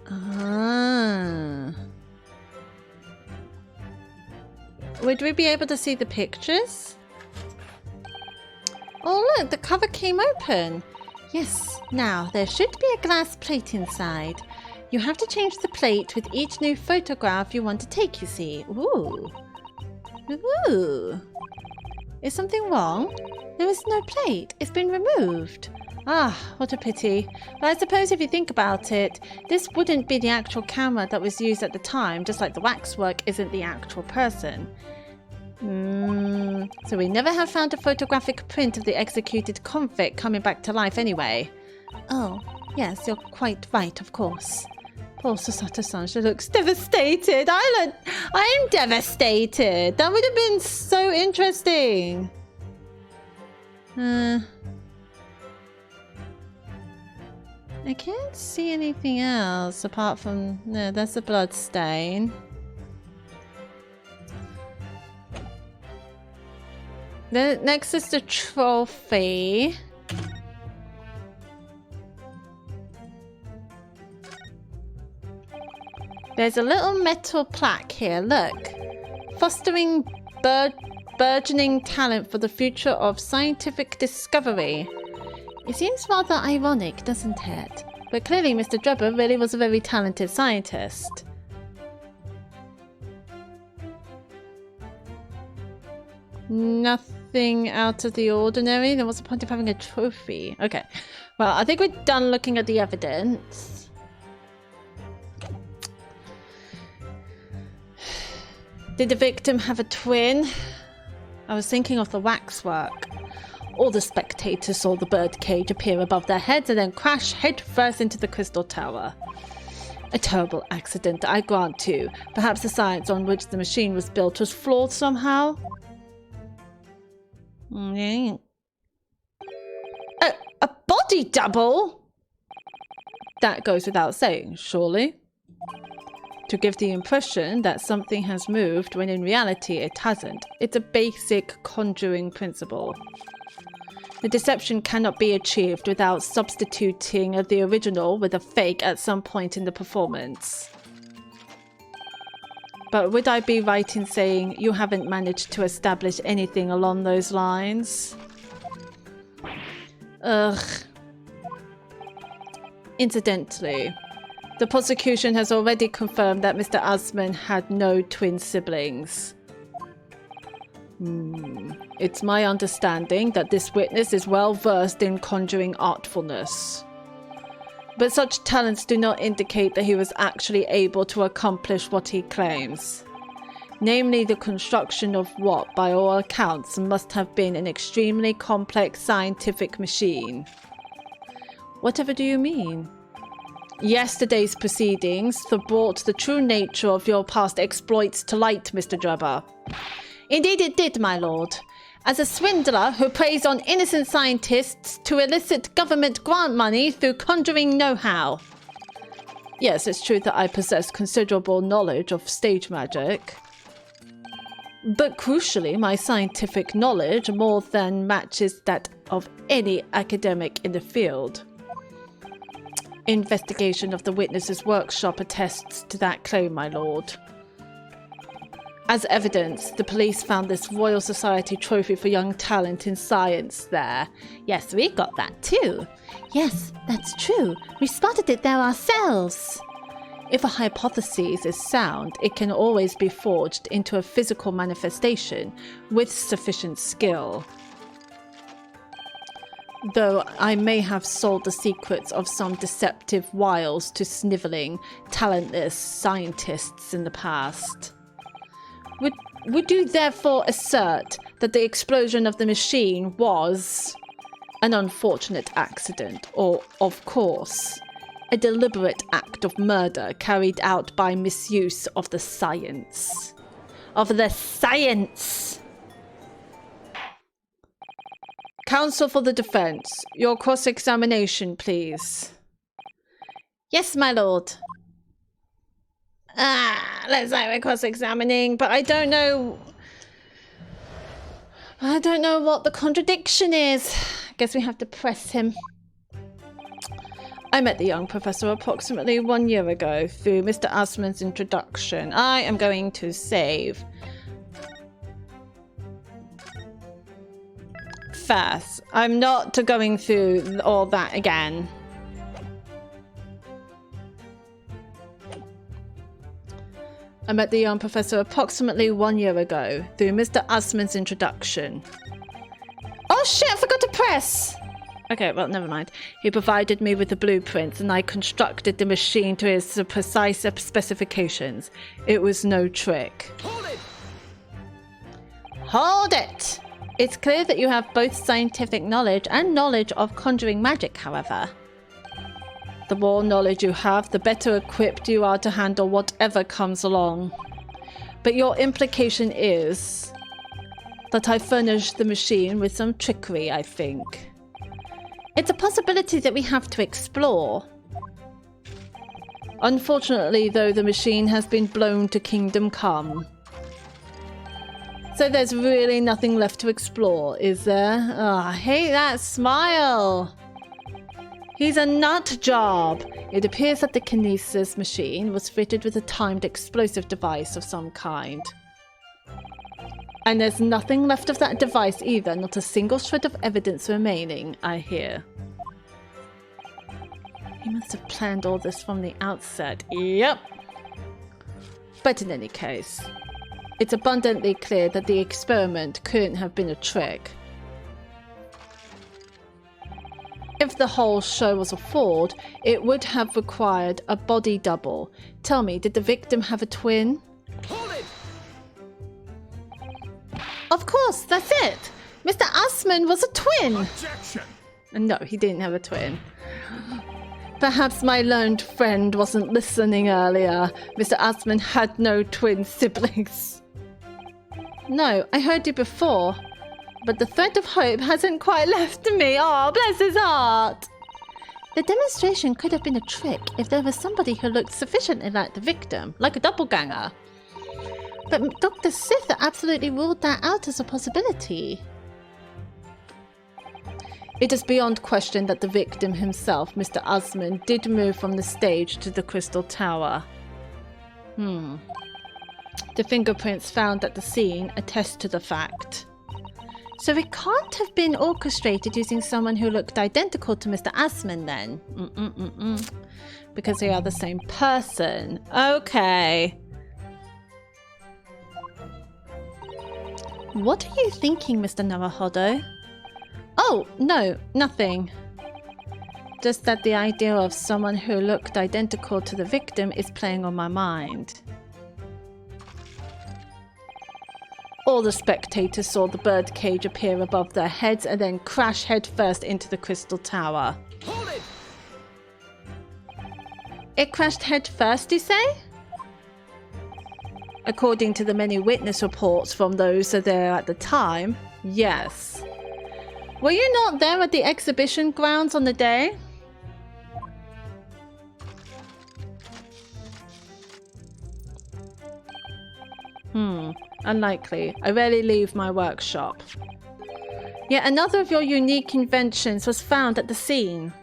Ah. Would we be able to see the pictures? Oh look, the cover came open. Yes, now there should be a glass plate inside. You have to change the plate with each new photograph you want to take, you see. Ooh. Ooh. Is something wrong? There is no plate. It's been removed. Ah, what a pity. But I suppose if you think about it, this wouldn't be the actual camera that was used at the time, just like the waxwork isn't the actual person. So we never have found a photographic print of the executed convict coming back to life anyway. Oh, yes, you're quite right, of course. Poor Susato-san, she looks devastated. I'm devastated. That would have been so interesting. I can't see anything else apart from... No, that's a blood stain. Next is the trophy. There's a little metal plaque here, look. Fostering burgeoning talent for the future of scientific discovery. It seems rather ironic, doesn't it? But clearly Mr. Drebber really was a very talented scientist. Nothing out of the ordinary. Then what's the point of having a trophy? Okay. Well, I think we're done looking at the evidence. Did the victim have a twin? I was thinking of the waxwork. All the spectators saw the birdcage appear above their heads and then crash headfirst into the crystal tower. A terrible accident, I grant you. Perhaps the science on which the machine was built was flawed somehow? A body double? That goes without saying, surely. To give the impression that something has moved when in reality it hasn't. It's a basic conjuring principle. The deception cannot be achieved without substituting the original with a fake at some point in the performance. But would I be right in saying you haven't managed to establish anything along those lines? Ugh. Incidentally, the prosecution has already confirmed that Mr. Asman had no twin siblings. It's my understanding that this witness is well versed in conjuring artfulness. But such talents do not indicate that he was actually able to accomplish what he claims. Namely, the construction of what, by all accounts, must have been an extremely complex scientific machine. Whatever do you mean? Yesterday's proceedings brought the true nature of your past exploits to light, Mr. Drebber. Indeed it did, my lord. As a swindler who preys on innocent scientists to elicit government grant money through conjuring know-how. Yes, it's true that I possess considerable knowledge of stage magic. But crucially, my scientific knowledge more than matches that of any academic in the field. Investigation of the witness's workshop attests to that claim, my lord. As evidence, the police found this Royal Society trophy for young talent in science there. Yes, we got that too. Yes, that's true. We spotted it there ourselves. If a hypothesis is sound, it can always be forged into a physical manifestation with sufficient skill. Though I may have sold the secrets of some deceptive wiles to snivelling, talentless scientists in the past. Would you therefore assert that the explosion of the machine was an unfortunate accident, or, of course, a deliberate act of murder carried out by misuse of the science? Of the science! Counsel for the defense, your cross-examination, please. Yes, my lord. Let's say we're cross-examining, but I don't know what the contradiction is. Guess we have to press him. I met the young professor approximately 1 year ago through Mr. Asman's introduction. I am going to save. First, I'm not going through all that again. I met the young professor approximately 1 year ago through Mr. Asman's introduction. Oh shit, I forgot to press! Okay, well, never mind. He provided me with the blueprints and I constructed the machine to his precise specifications. It was no trick. Hold it! Hold it! It's clear that you have both scientific knowledge and knowledge of conjuring magic, however. The more knowledge you have, the better equipped you are to handle whatever comes along. But your implication is that I furnished the machine with some trickery, I think. It's a possibility that we have to explore. Unfortunately, though, the machine has been blown to Kingdom Come. So there's really nothing left to explore, is there? Oh, I hate that smile. He's a nut job. It appears that the kinesis machine was fitted with a timed explosive device of some kind. And there's nothing left of that device either, not a single shred of evidence remaining, I hear. He must have planned all this from the outset. Yep. But in any case, it's abundantly clear that the experiment couldn't have been a trick. If the whole show was a fraud, it would have required a body double. Tell me, did the victim have a twin? Hold it! Of course, that's it! Mr. Asman was a twin! Objection! No, he didn't have a twin. Perhaps my learned friend wasn't listening earlier. Mr. Asman had no twin siblings. No, I heard you before. But the thread of hope hasn't quite left me. Oh, bless his heart. The demonstration could have been a trick if there was somebody who looked sufficiently like the victim, like a doppelganger. But Dr. Sith absolutely ruled that out as a possibility. It is beyond question that the victim himself, Mr. Asman, did move from the stage to the Crystal Tower. The fingerprints found at the scene attest to the fact. So it can't have been orchestrated using someone who looked identical to Mr. Asman then. Because they are the same person. Okay. What are you thinking, Mr. Naruhodo? Oh, no, nothing. Just that the idea of someone who looked identical to the victim is playing on my mind. All the spectators saw the birdcage appear above their heads and then crash headfirst into the Crystal Tower. Hold it! It crashed headfirst, you say? According to the many witness reports from those there at the time, yes. Were you not there at the exhibition grounds on the day? Unlikely. I rarely leave my workshop. Yet another of your unique inventions was found at the scene.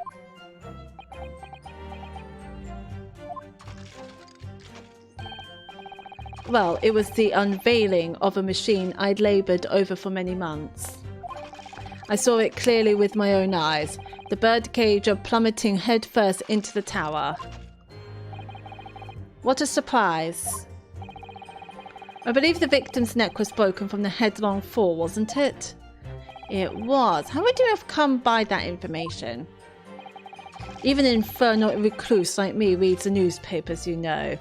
Well, it was the unveiling of a machine I'd laboured over for many months. I saw it clearly with my own eyes, the birdcage plummeting headfirst into the tower. What a surprise. I believe the victim's neck was broken from the headlong fall, wasn't it? It was. How would you have come by that information? Even an infernal recluse like me reads the newspapers, you know.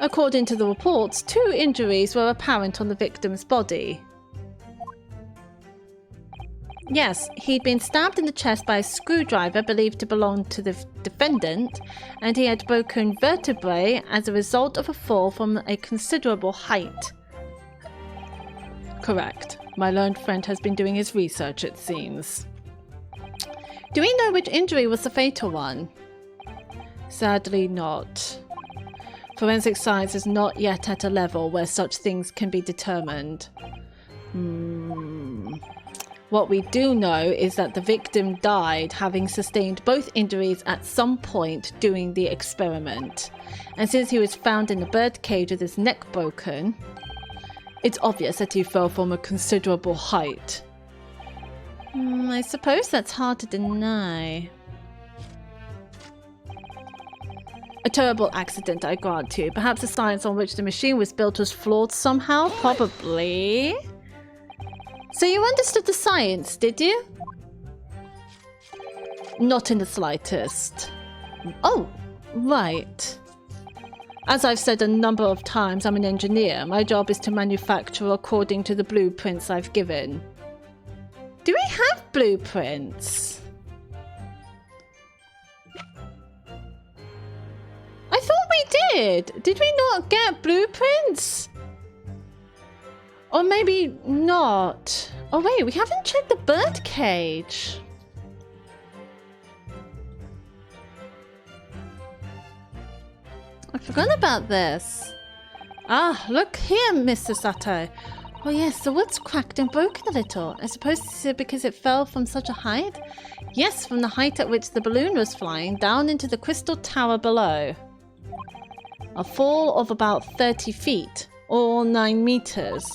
According to the reports, 2 injuries were apparent on the victim's body. Yes, he'd been stabbed in the chest by a screwdriver believed to belong to the defendant, and he had broken vertebrae as a result of a fall from a considerable height. Correct. My learned friend has been doing his research, it seems. Do we know which injury was the fatal one? Sadly not. Forensic science is not yet at a level where such things can be determined. What we do know is that the victim died having sustained both injuries at some point during the experiment. And since he was found in the birdcage with his neck broken, it's obvious that he fell from a considerable height. I suppose that's hard to deny. A terrible accident, I grant you. Perhaps the science on which the machine was built was flawed somehow? Probably. So you understood the science, did you? Not in the slightest. Oh, right. As I've said a number of times, I'm an engineer. My job is to manufacture according to the blueprints I've given. Do we have blueprints? I thought we did. Did we not get blueprints? Or maybe not. Oh wait, we haven't checked the birdcage. I forgot about this. Ah, look here, Mr. Sato. Oh yes, the wood's cracked and broken a little. I suppose this is because it fell from such a height? Yes, from the height at which the balloon was flying down into the crystal tower below. A fall of about 30 feet, or 9 meters,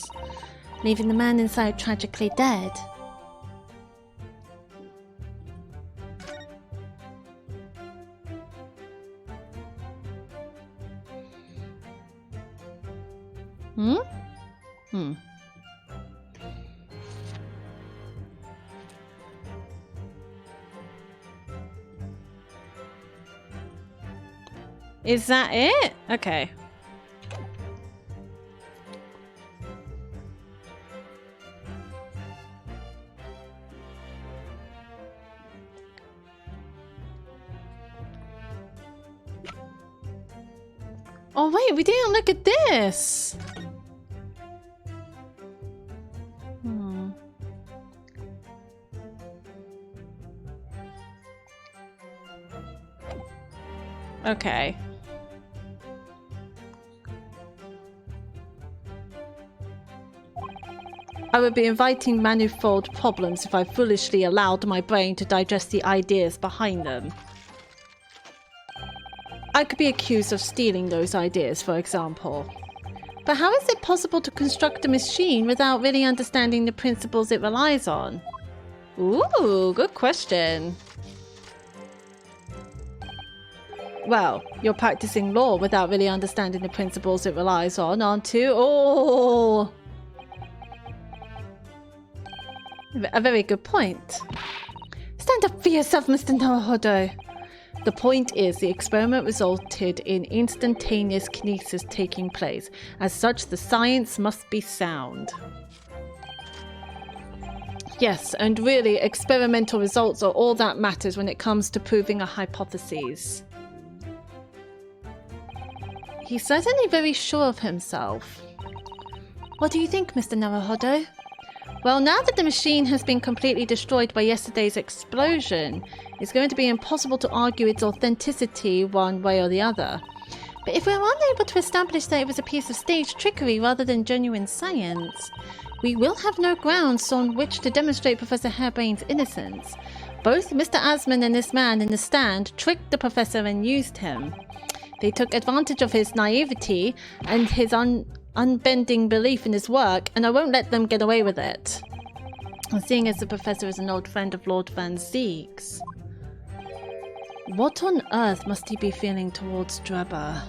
leaving the man inside tragically dead. Is that it? Okay. Oh wait, we didn't look at this. Okay. I would be inviting manifold problems if I foolishly allowed my brain to digest the ideas behind them. I could be accused of stealing those ideas, for example. But how is it possible to construct a machine without really understanding the principles it relies on? Ooh, good question. Well, you're practicing law without really understanding the principles it relies on, aren't you? Oh! A very good point. Stand up for yourself, Mr. Naruhodo. The point is, the experiment resulted in instantaneous kinesis taking place. As such, the science must be sound. Yes, and really, experimental results are all that matters when it comes to proving a hypothesis. He's certainly very sure of himself. What do you think, Mr. Naruhodo? Well, now that the machine has been completely destroyed by yesterday's explosion, it's going to be impossible to argue its authenticity one way or the other. But if we're unable to establish that it was a piece of staged trickery rather than genuine science, we will have no grounds on which to demonstrate Professor Harebrain's innocence. Both Mr. Asman and this man in the stand tricked the professor and used him. They took advantage of his naivety and his unbending belief in his work, and I won't let them get away with it. Seeing as the professor is an old friend of Lord Van Zieg's. What on earth must he be feeling towards Drebber?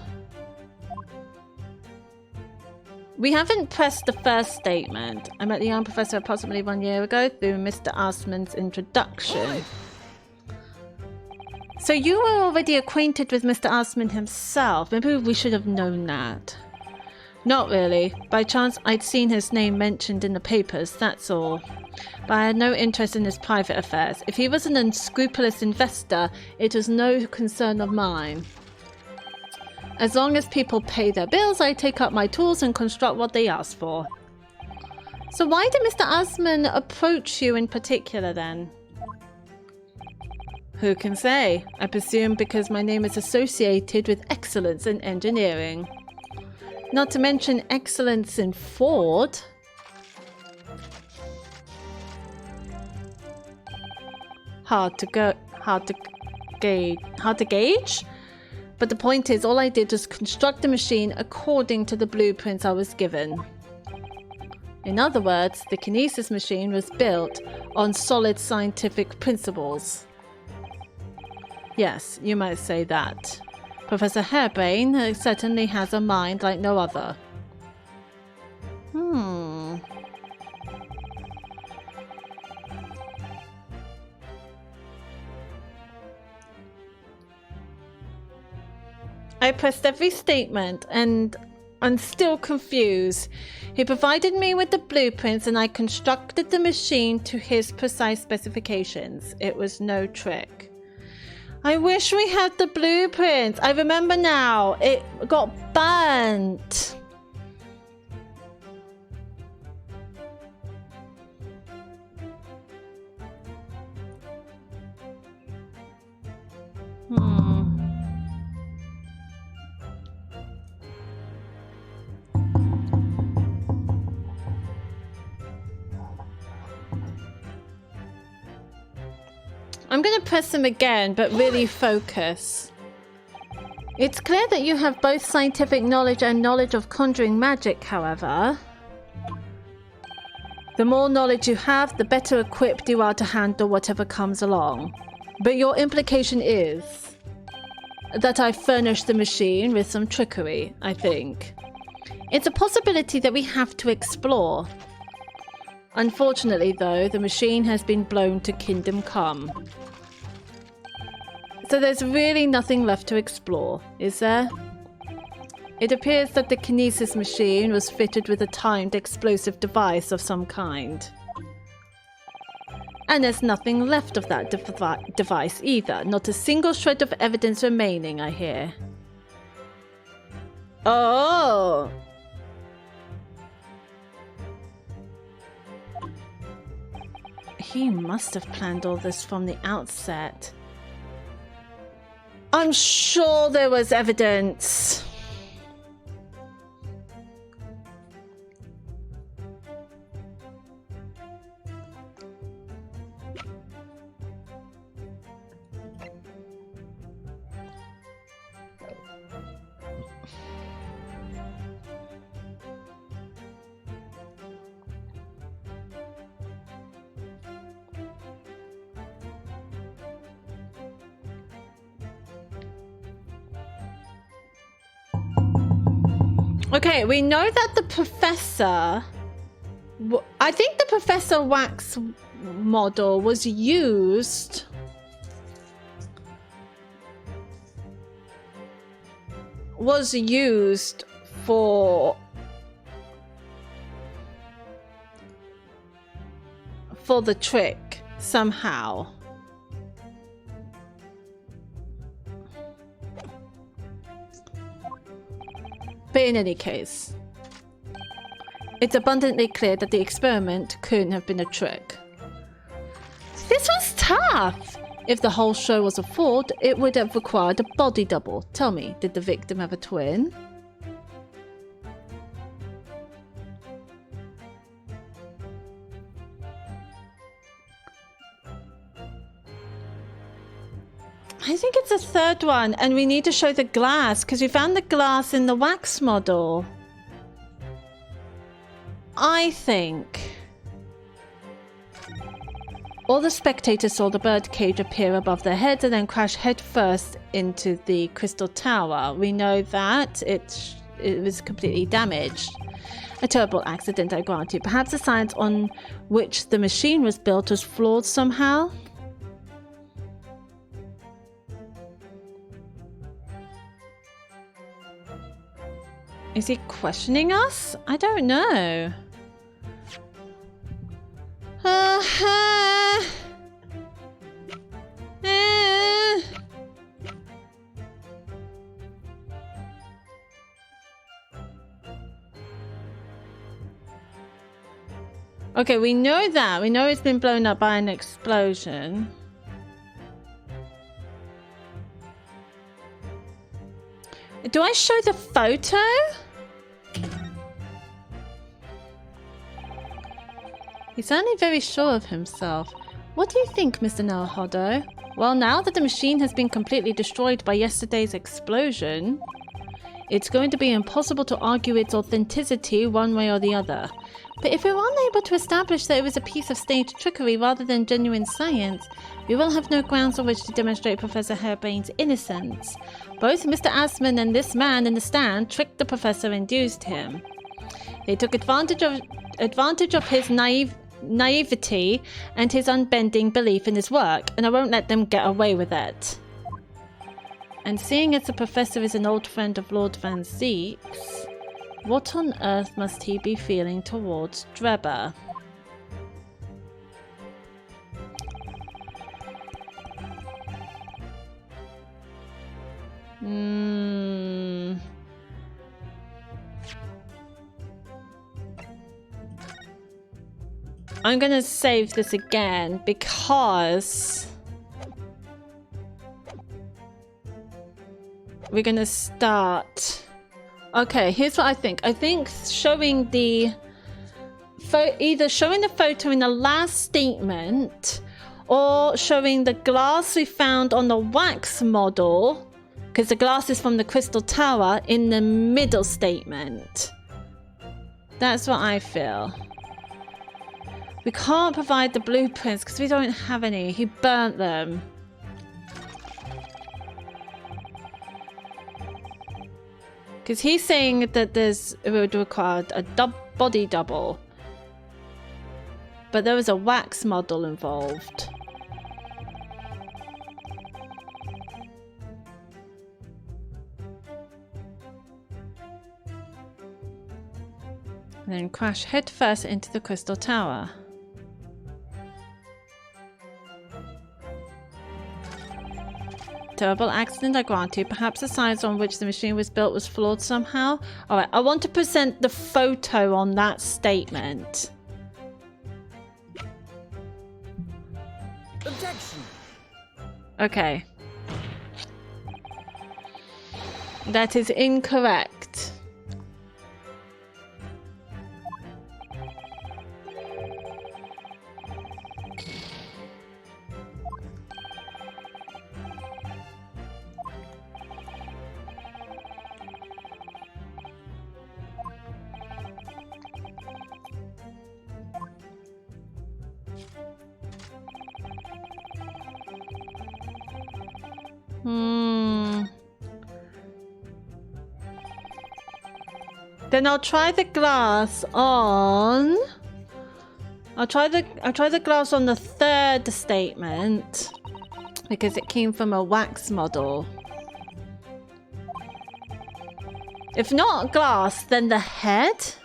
We haven't pressed the first statement. I met the young professor approximately 1 year ago through Mr. Asman's introduction. So you were already acquainted with Mr. Asman himself. Maybe we should have known that. Not really. By chance, I'd seen his name mentioned in the papers, that's all. But I had no interest in his private affairs. If he was an unscrupulous investor, it was no concern of mine. As long as people pay their bills, I take up my tools and construct what they ask for. So why did Mr. Asman approach you in particular then? Who can say? I presume because my name is associated with excellence in engineering. Not to mention excellence in Ford. Hard to gauge? But the point is, all I did was construct the machine according to the blueprints I was given. In other words, the kinesis machine was built on solid scientific principles. Yes, you might say that. Professor Hairbrain certainly has a mind like no other. I pressed every statement and I'm still confused. He provided me with the blueprints and I constructed the machine to his precise specifications. It was no trick. I wish we had the blueprints. I remember now. It got burnt. I'm going to press them again, but really focus. It's clear that you have both scientific knowledge and knowledge of conjuring magic, however. The more knowledge you have, the better equipped you are to handle whatever comes along. But your implication is that I furnished the machine with some trickery, I think. It's a possibility that we have to explore. Unfortunately, though, the machine has been blown to Kingdom Come. So there's really nothing left to explore, is there? It appears that the kinesis machine was fitted with a timed explosive device of some kind. And there's nothing left of that device either. Not a single shred of evidence remaining, I hear. Oh! He must have planned all this from the outset. I'm sure there was evidence. Okay, we know that the professor... I think the Professor Wax model was used... for the trick, somehow. But in any case, it's abundantly clear that the experiment couldn't have been a trick. This was tough! If the whole show was a fraud, it would have required a body double. Tell me, did the victim have a twin? I think it's a third one, and we need to show the glass, because we found the glass in the wax model. I think. All the spectators saw the bird cage appear above their heads and then crash headfirst into the crystal tower. We know that it was completely damaged. A terrible accident, I grant you. Perhaps the science on which the machine was built was flawed somehow? Is he questioning us? I don't know. Okay, we know that. We know it's been blown up by an explosion. Do I show the photo? He's certainly very sure of himself. What do you think, Mr. Naruhodo? Well, now that the machine has been completely destroyed by yesterday's explosion, it's going to be impossible to argue its authenticity one way or the other. But if we're unable to establish that it was a piece of staged trickery rather than genuine science, we will have no grounds on which to demonstrate Professor Hairbrain's innocence. Both Mr. Assman and this man in the stand tricked the professor and used him. They took advantage of his naivety and his unbending belief in his work, and I won't let them get away with it. And seeing as the professor is an old friend of Lord Van Zeek's, what on earth must he be feeling towards Drebber? I'm gonna save this again because we're gonna start. Okay, here's what I think. I think showing the either showing the photo in the last statement or showing the glass we found on the wax model, because the glass is from the crystal tower, in the middle statement. That's what I feel. We can't provide the blueprints because we don't have any. He burnt them. Because he's saying that it would require a body double. But there was a wax model involved. And then crash headfirst into the crystal tower. Terrible accident, I grant you. Perhaps the science on which the machine was built was flawed somehow. Alright, I want to present the photo on that statement. Objection. Okay. That is incorrect. Then I'll try the glass on. I'll try the glass on the third statement because it came from a wax model. If not glass, then the head.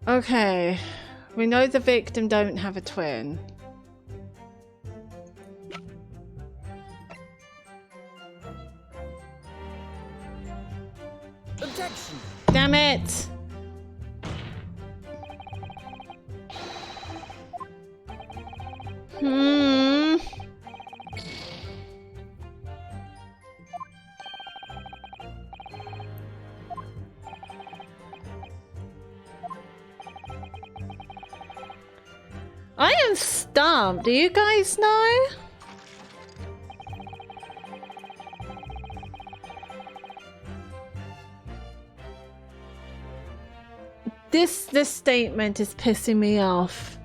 Okay, we know the victim don't have a twin. Objection. Damn it! I am stumped. Do you guys know? This statement is pissing me off.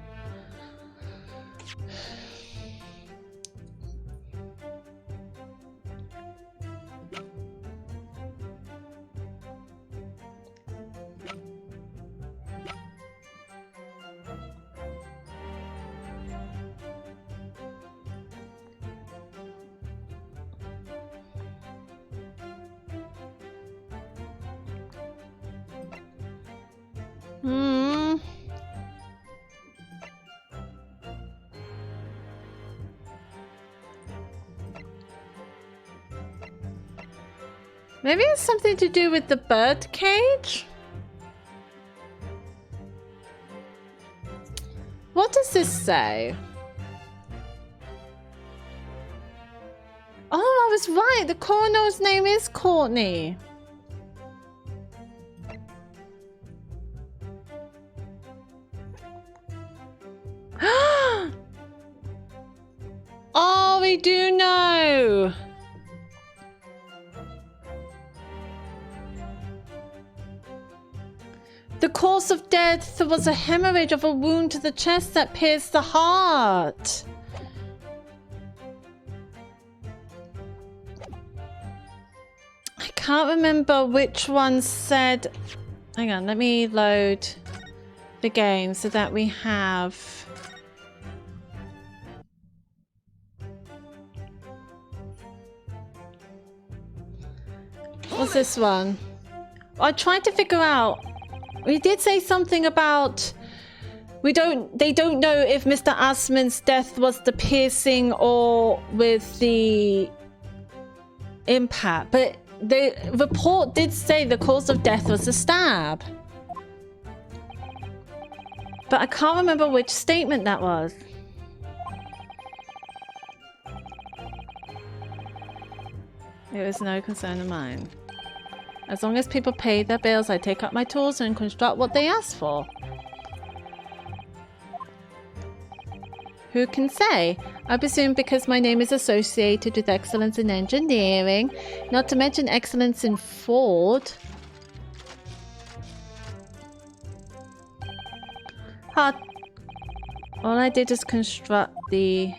Maybe it's something to do with the bird cage? What does this say? Oh, I was right. The coroner's name is Courtney. Oh, we do know. The cause of death was a hemorrhage of a wound to the chest that pierced the heart. I can't remember which one said... Hang on, let me load the game so that we have... What's this one? I tried to figure out... We did say something about they don't know if Mr. Asman's death was the piercing or with the impact, but the report did say the cause of death was a stab. But I can't remember which statement that was. It was no concern of mine. As long as people pay their bills, I take up my tools and construct what they ask for. Who can say? I presume because my name is associated with excellence in engineering, not to mention excellence in Ford. All I did is construct the...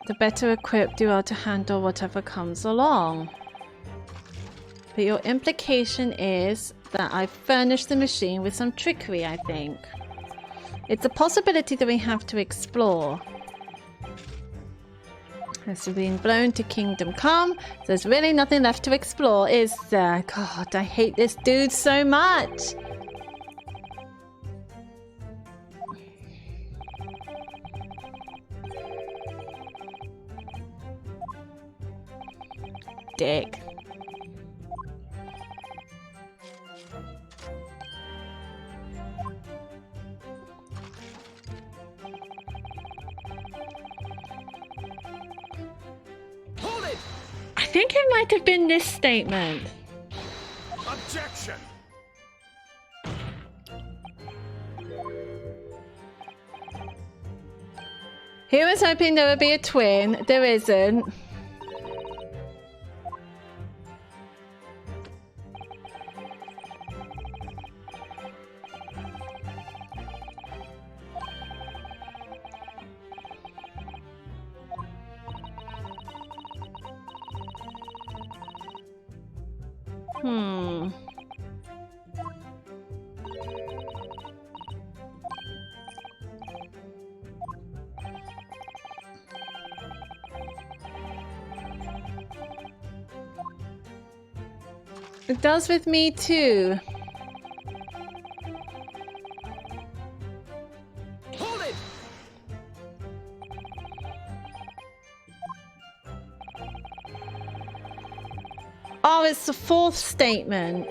The better equipped you are to handle whatever comes along. But your implication is that I've furnished the machine with some trickery, I think. It's a possibility that we have to explore. As we've been blown to Kingdom Come, there's really nothing left to explore, is there? God, I hate this dude so much! Dick. Hold it! I think it might have been this statement. Objection! He was hoping there would be a twin. There isn't. It does with me too. Hold it! Oh, it's the fourth statement.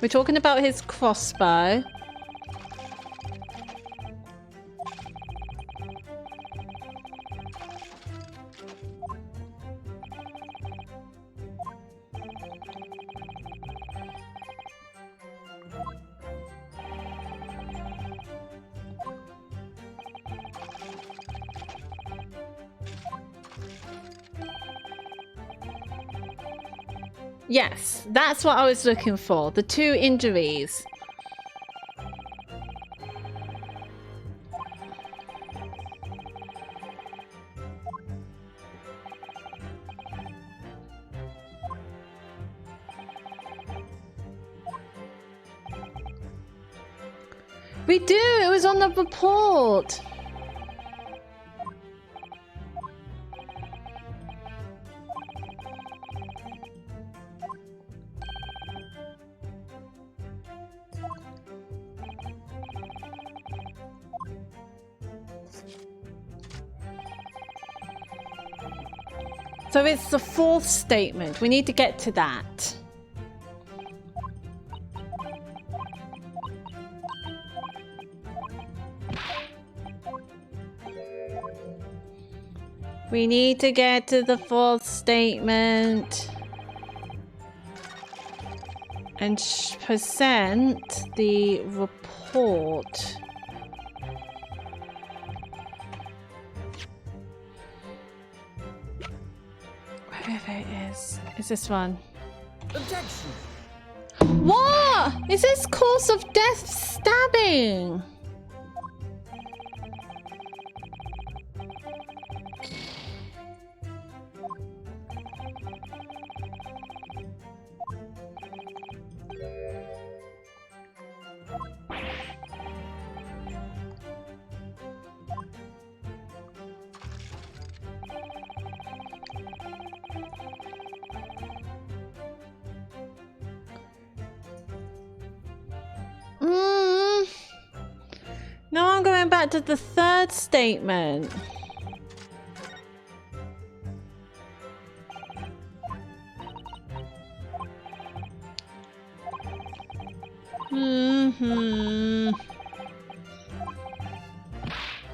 We're talking about his crossbow. Yes, that's what I was looking for. The 2 injuries. We do! It was on the report! So it's the 4th statement. We need to get to that. We need to get to the 4th statement. And present the report. Wherever it is. Is this one? Objection! What? Is this cause of death stabbing? Now I'm going back to the 3rd statement.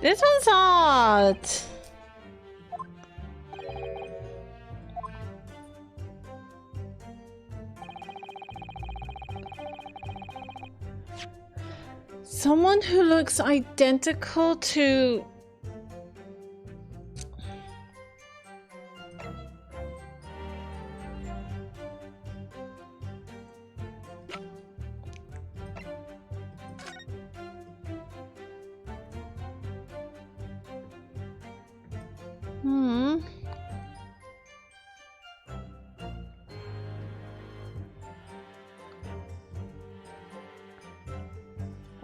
This one's hard. Someone who looks identical to...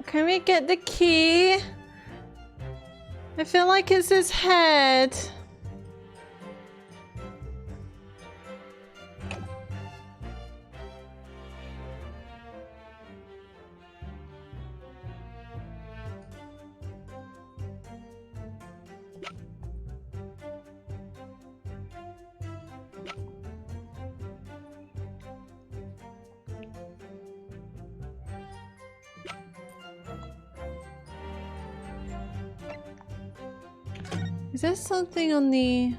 Can we get the key? I feel like it's his head. Is there something on the...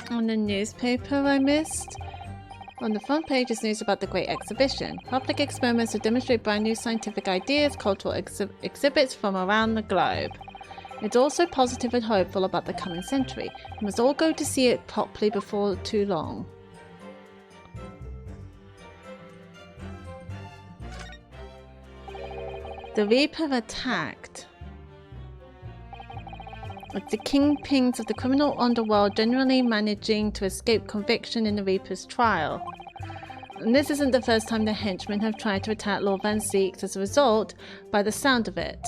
newspaper I missed? On the front page is news about the Great Exhibition. Public experiments to demonstrate brand new scientific ideas, cultural exhibits from around the globe. It's also positive and hopeful about the coming century. We must all go to see it properly before too long. The Reaper attacked. It's the kingpins of the criminal underworld generally managing to escape conviction in the Reaper's trial. And this isn't the first time the henchmen have tried to attack Lord Van Zeeks as a result, by the sound of it.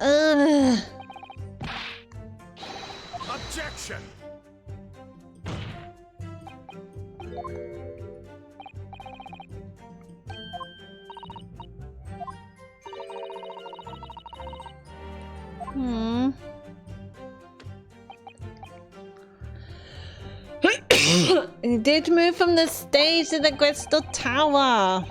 Ugh. Objection! Hmm. He did move from the stage to the crystal tower.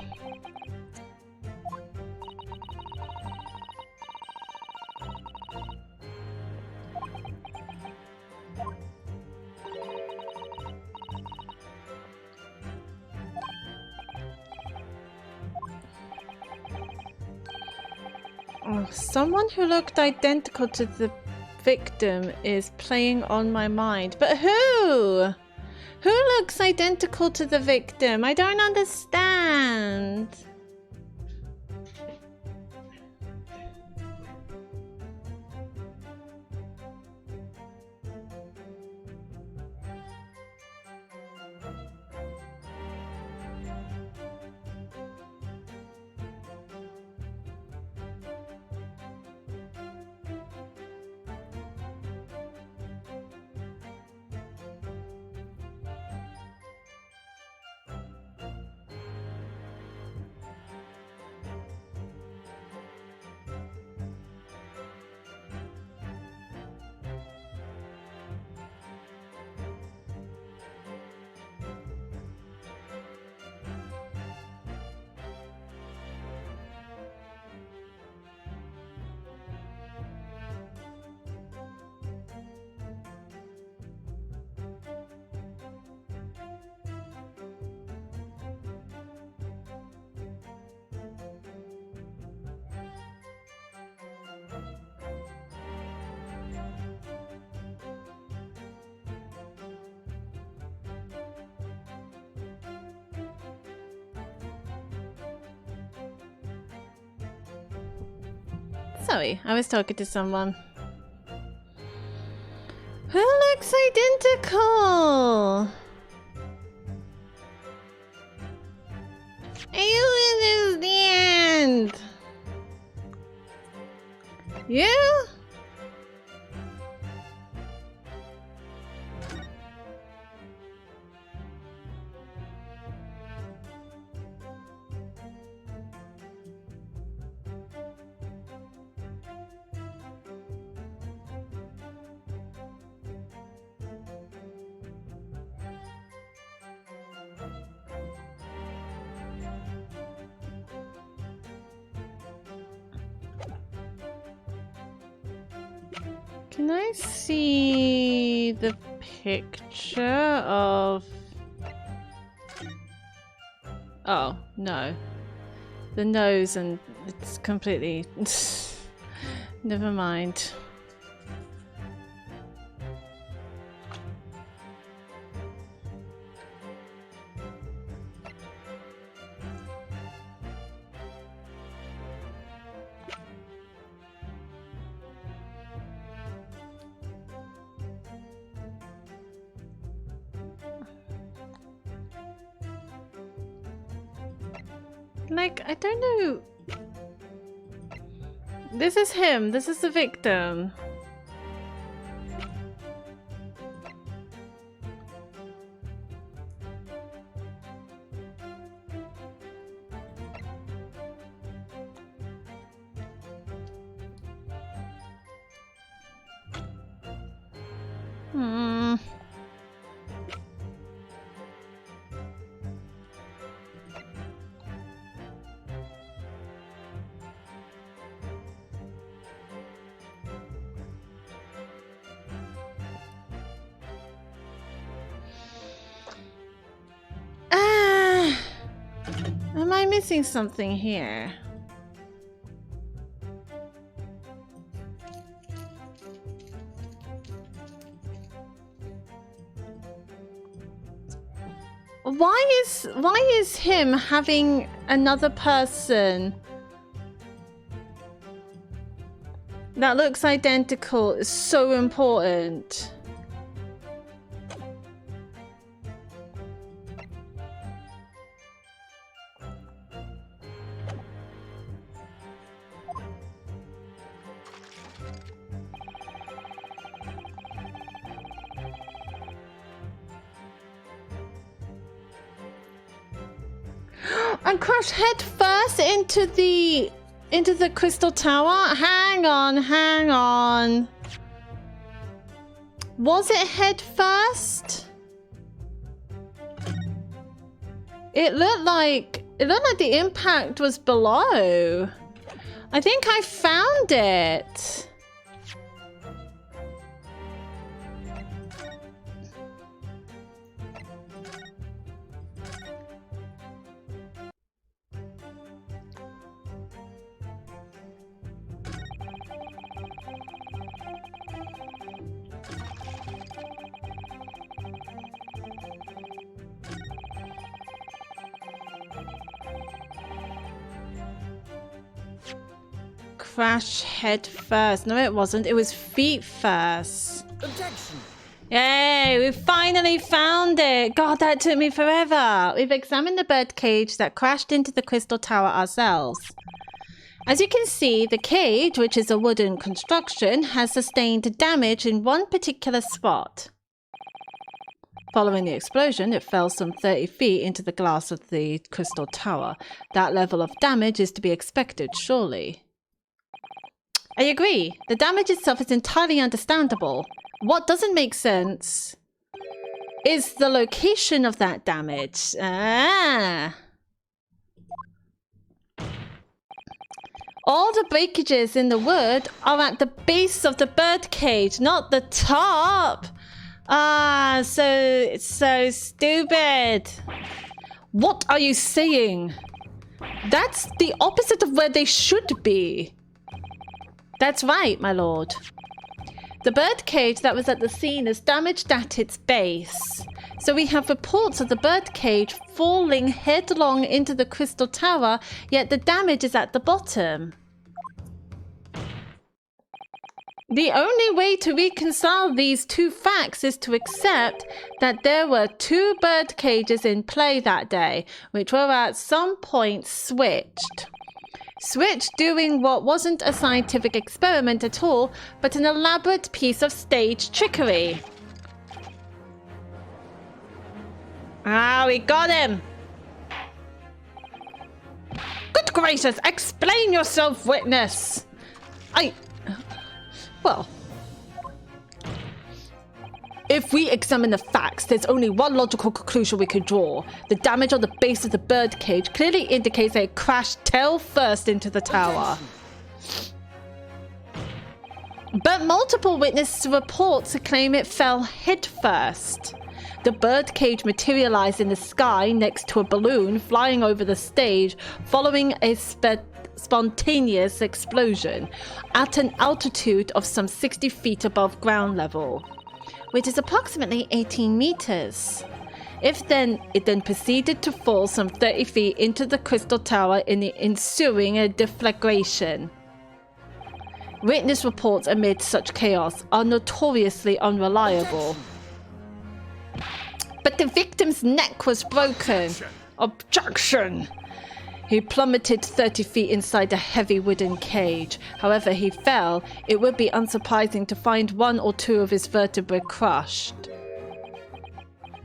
Oh, someone who looked identical to the victim is playing on my mind. But who? Who looks identical to the victim? I don't understand. Sorry, I was talking to someone. Who looks identical? I don't understand. You? Can I see the picture of... Oh, no. The nose and it's completely... Never mind. Like, I don't know. This is him. This is the victim. Hmm. Am I missing something here? Why is him having another person that looks identical is so important? And crash head first into the crystal tower? Hang on. Was it head first? It looked like the impact was below. I think I found it. Crash head first. No, it wasn't. It was feet first. Objection. Yay, we finally found it. God, that took me forever. We've examined the bird cage that crashed into the crystal tower ourselves. As you can see, the cage, which is a wooden construction, has sustained damage in one particular spot. Following the explosion, it fell some 30 feet into the glass of the crystal tower. That level of damage is to be expected, surely. I agree. The damage itself is entirely understandable. What doesn't make sense is the location of that damage. All the breakages in the wood are at the base of the bird cage, not the top. So stupid. What are you saying? That's the opposite of where they should be. That's right, my lord. The bird cage that was at the scene is damaged at its base. So we have reports of the bird cage falling headlong into the crystal tower, yet the damage is at the bottom. The only way to reconcile these two facts is to accept that there were two bird cages in play that day, which were at some point switched. Switch doing what wasn't a scientific experiment at all, but an elaborate piece of stage trickery. We got him! Good gracious, explain yourself, witness! Well, if we examine the facts, there's only one logical conclusion we could draw. The damage on the base of the bird cage clearly indicates that it crashed tail first into the tower. But multiple witness reports claim it fell head first. The bird cage materialized in the sky next to a balloon flying over the stage following a spontaneous explosion at an altitude of some 60 feet above ground level, which is approximately 18 meters. It then proceeded to fall some 30 feet into the crystal tower in the ensuing deflagration. Witness reports amid such chaos are notoriously unreliable. But the victim's neck was broken. Objection! He plummeted 30 feet inside a heavy wooden cage. However he fell, it would be unsurprising to find one or two of his vertebrae crushed.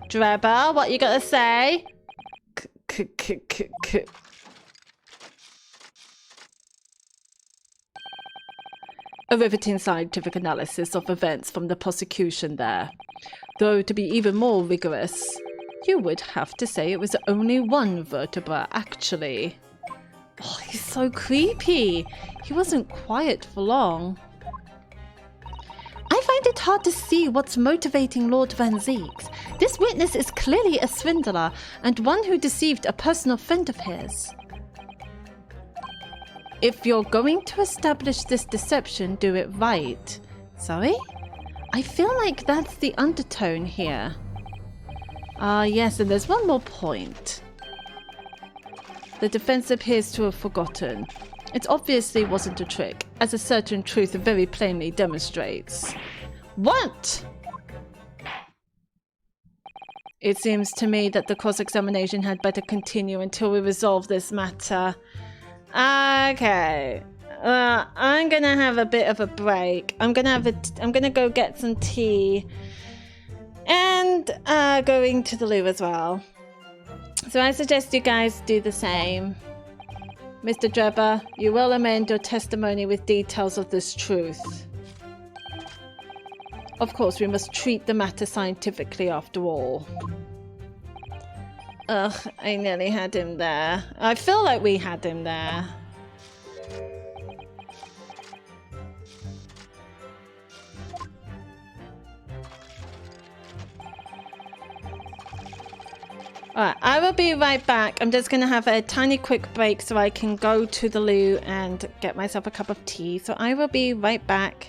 Drebber, what you gotta say? A riveting scientific analysis of events from the prosecution there. Though to be even more rigorous, you would have to say it was only one vertebra, actually. Oh, he's so creepy. He wasn't quiet for long. I find it hard to see what's motivating Lord Van Zeeks. This witness is clearly a swindler and one who deceived a personal friend of his. If you're going to establish this deception, do it right. Sorry? I feel like that's the undertone here. Yes, and there's one more point. The defense appears to have forgotten. It obviously wasn't a trick, as a certain truth very plainly demonstrates. What? It seems to me that the cross-examination had better continue until we resolve this matter. Okay. I'm gonna have a bit of a break. I'm gonna go get some tea. And going to the loo as well. So I suggest you guys do the same. Mr. Drebber, you will amend your testimony with details of this truth. Of course, we must treat the matter scientifically after all. Ugh, I nearly had him there. I feel like we had him there. Alright, I will be right back. I'm just going to have a tiny quick break so I can go to the loo and get myself a cup of tea. So I will be right back.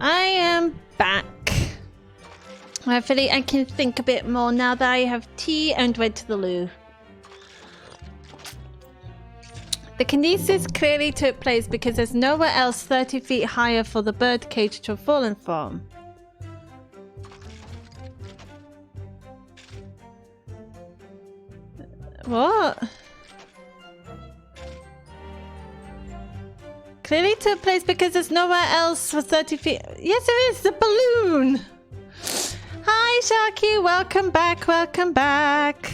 I am back. Hopefully I can think a bit more now that I have tea and went to the loo. The kinesis clearly took place because there's nowhere else 30 feet higher for the bird cage to have fallen from. What? Clearly took place because there's nowhere else for 30 feet. Yes, there is. The balloon. Hi, Sharky. Welcome back. Welcome back.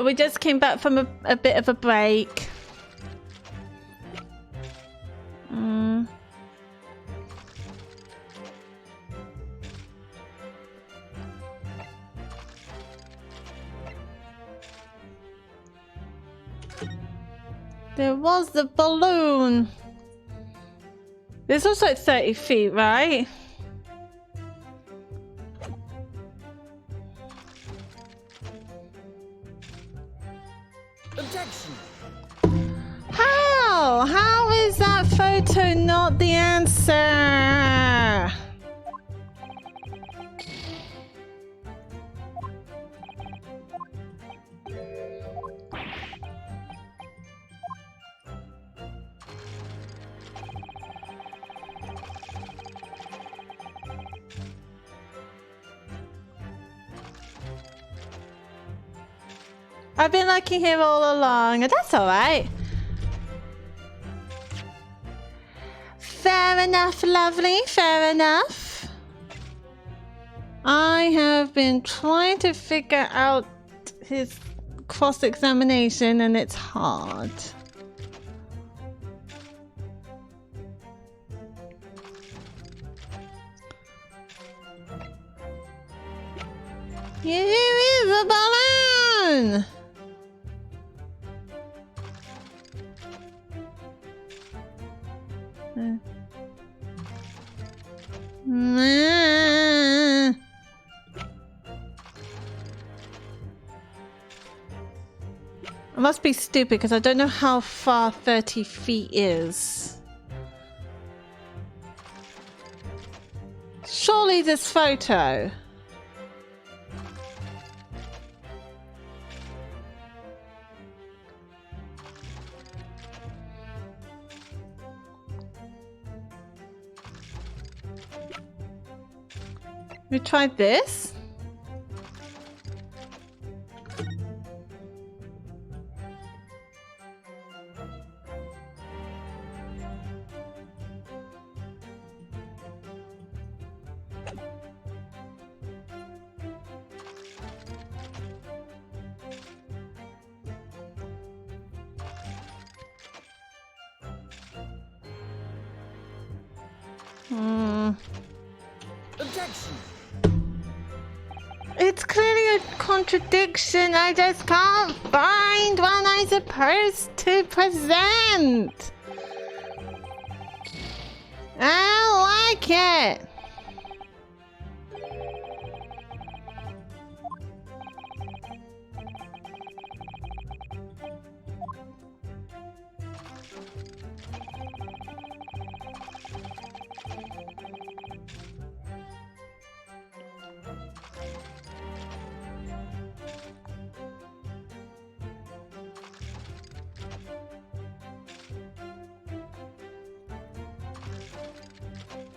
We just came back from a bit of a break. There was the balloon. This was like 30 feet, right? Objection! How? How is that photo not the answer? I've been looking here all along, and that's alright. Fair enough, lovely, fair enough. I have been trying to figure out his cross-examination, and it's hard. Here is a balloon! I must be stupid because I don't know how far 30 feet is. Surely this photo. We tried this. Objection! It's clearly a contradiction. I just can't find what I'm supposed to present. I don't like it.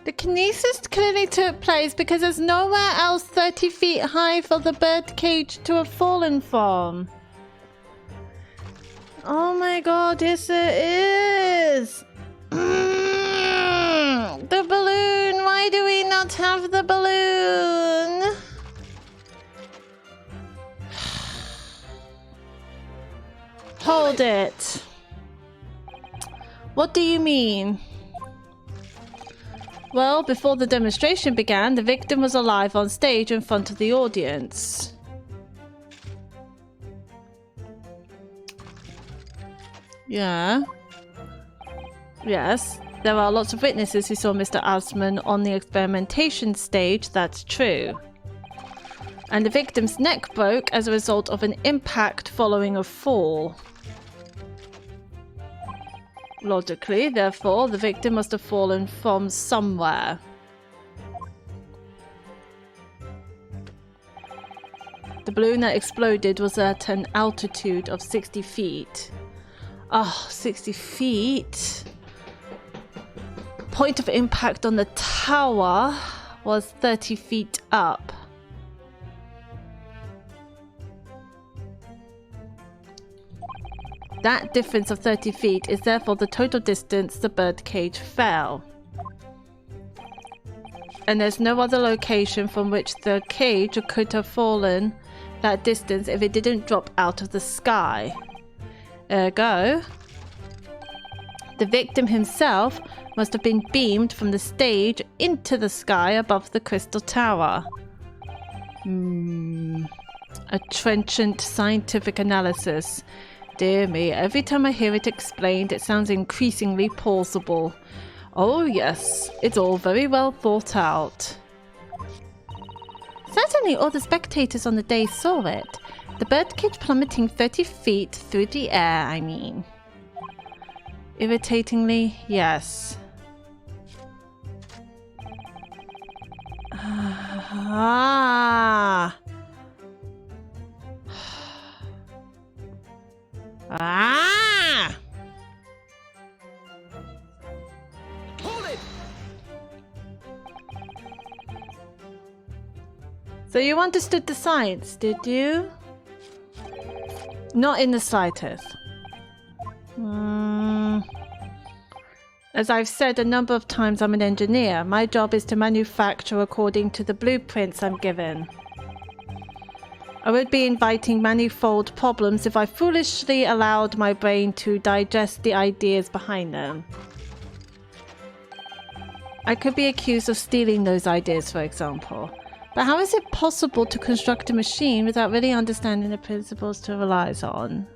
The kinesis clearly took place because there's nowhere else 30 feet high for the bird cage to have fallen from. Oh my god, yes it is! The balloon, why do Hold it. What do you mean? Well, before the demonstration began, the victim was alive on stage in front of the audience. Yeah. Yes, there are lots of witnesses who saw Mr. Asman on the experimentation stage, that's true. And the victim's neck broke as a result of an impact following a fall. Logically, therefore, the victim must have fallen from somewhere. The balloon that exploded was at an altitude of 60 feet. Oh, 60 feet. Point of impact on the tower was 30 feet up. That difference of 30 feet is therefore the total distance the birdcage fell. And there's no other location from which the cage could have fallen that distance if it didn't drop out of the sky. Ergo, the victim himself must have been beamed from the stage into the sky above the crystal tower. A trenchant scientific analysis. Dear me, every time I hear it explained, it sounds increasingly plausible. Oh yes, it's all very well thought out. Certainly all the spectators on the day saw it. The birdcage plummeting 30 feet through the air, I mean. Irritatingly, yes. Ah. Ah! Hold it! So you understood the science, did you? Not in the slightest. As I've said a number of times, I'm an engineer. My job is to manufacture according to the blueprints I'm given. I would be inviting manifold problems if I foolishly allowed my brain to digest the ideas behind them. I could be accused of stealing those ideas, for example. But how is it possible to construct a machine without really understanding the principles to rely on?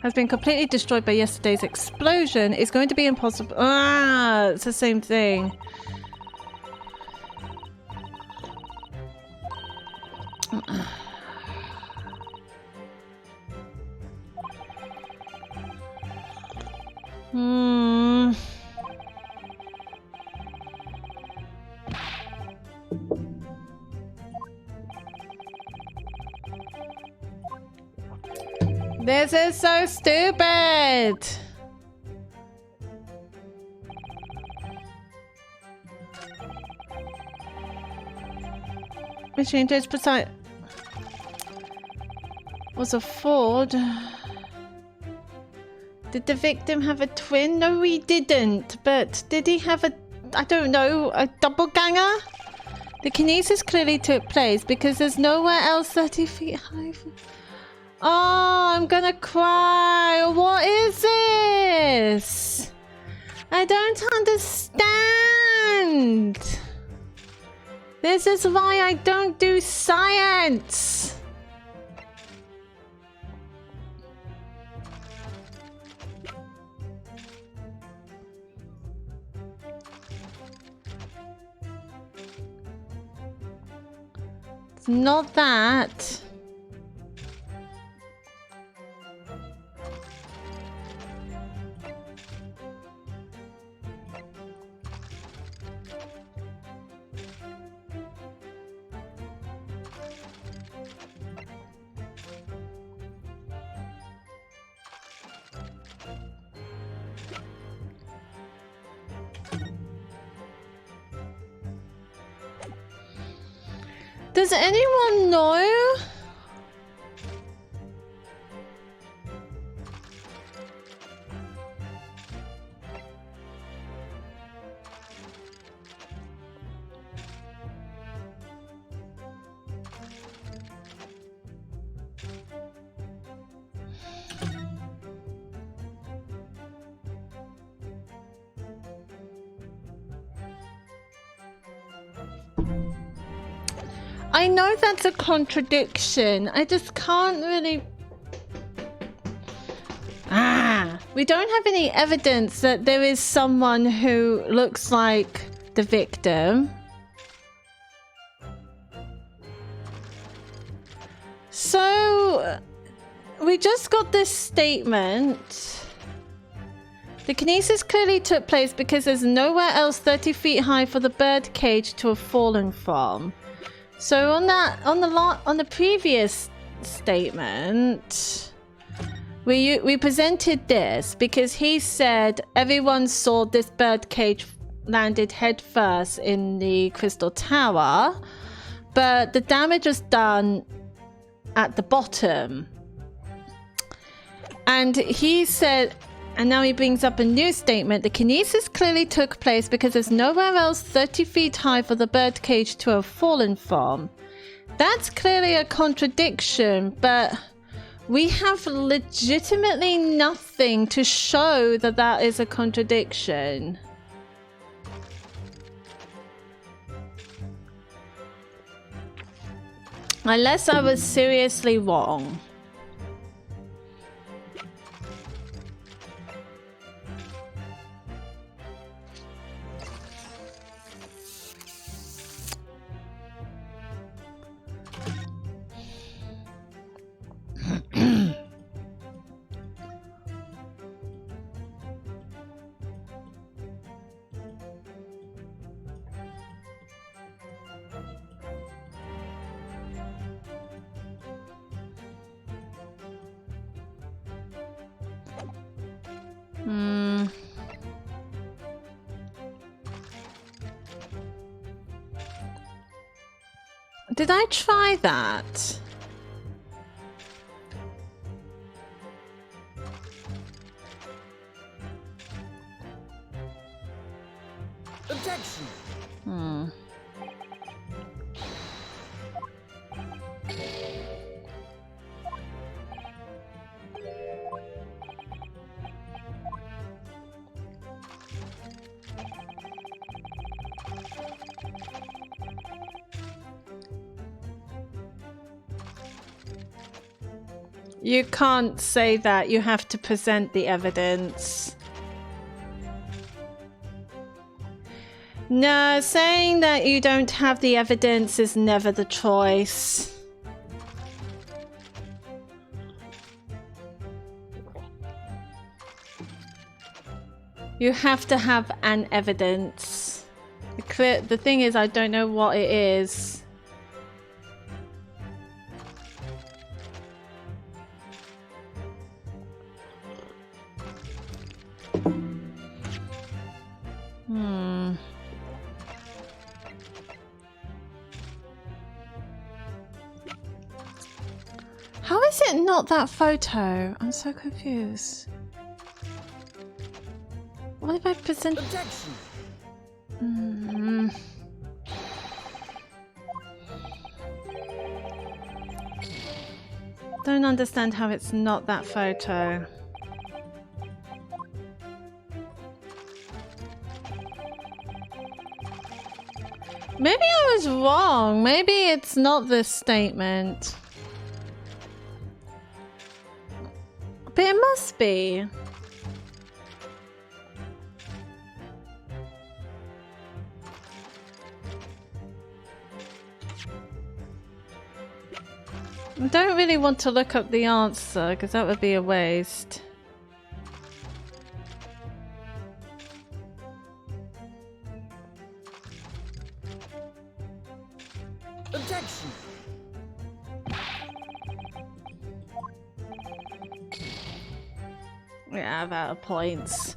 Has been completely destroyed by yesterday's explosion. It's going to be impossible. Ah, it's the same thing. This is so stupid. Machine to its precise was a Ford. Did the victim have a twin? No, he didn't. But did he have a, I don't know, a doppelganger? The kinesis clearly took place because there's nowhere else 30 feet high. Oh, I'm gonna cry. What is this? I don't understand. This is why I don't do science. It's not that. Does anyone know? I know that's a contradiction. I just can't really... We don't have any evidence that there is someone who looks like the victim. So, we just got this statement. The kinesis clearly took place because there's nowhere else 30 feet high for the bird cage to have fallen from. So on the previous statement, we presented this because he said everyone saw this bird cage landed head first in the crystal tower, but the damage was done at the bottom. And he said, and now he brings up a new statement. The kinesis clearly took place because there's nowhere else 30 feet high for the bird cage to have fallen from. That's clearly a contradiction, but we have legitimately nothing to show that that is a contradiction. Unless I was seriously wrong. Did I try that? Objection. You can't say that. You have to present the evidence. No, saying that you don't have the evidence is never the choice. You have to have an evidence. The thing is, I don't know what it is. How is it not that photo? I'm so confused. What if I present? Objection. Don't understand how it's not that photo. Maybe I was wrong. Maybe it's not this statement. But it must be. I don't really want to look up the answer because that would be a waste. Objection. Yeah, I'm out of points.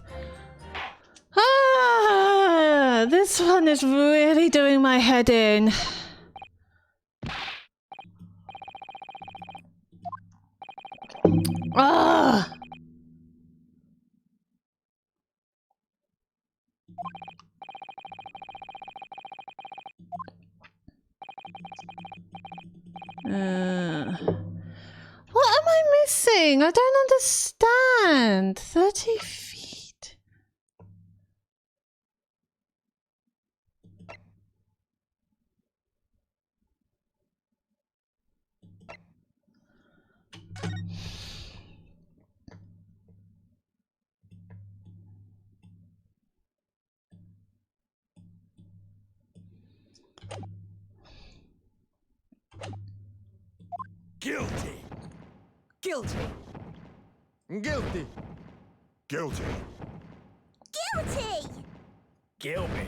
This one is really doing my head in. Ugh. What am I missing? I don't understand. 30 feet. Guilty. Guilty. Guilty. Guilty. Guilty! Kill me.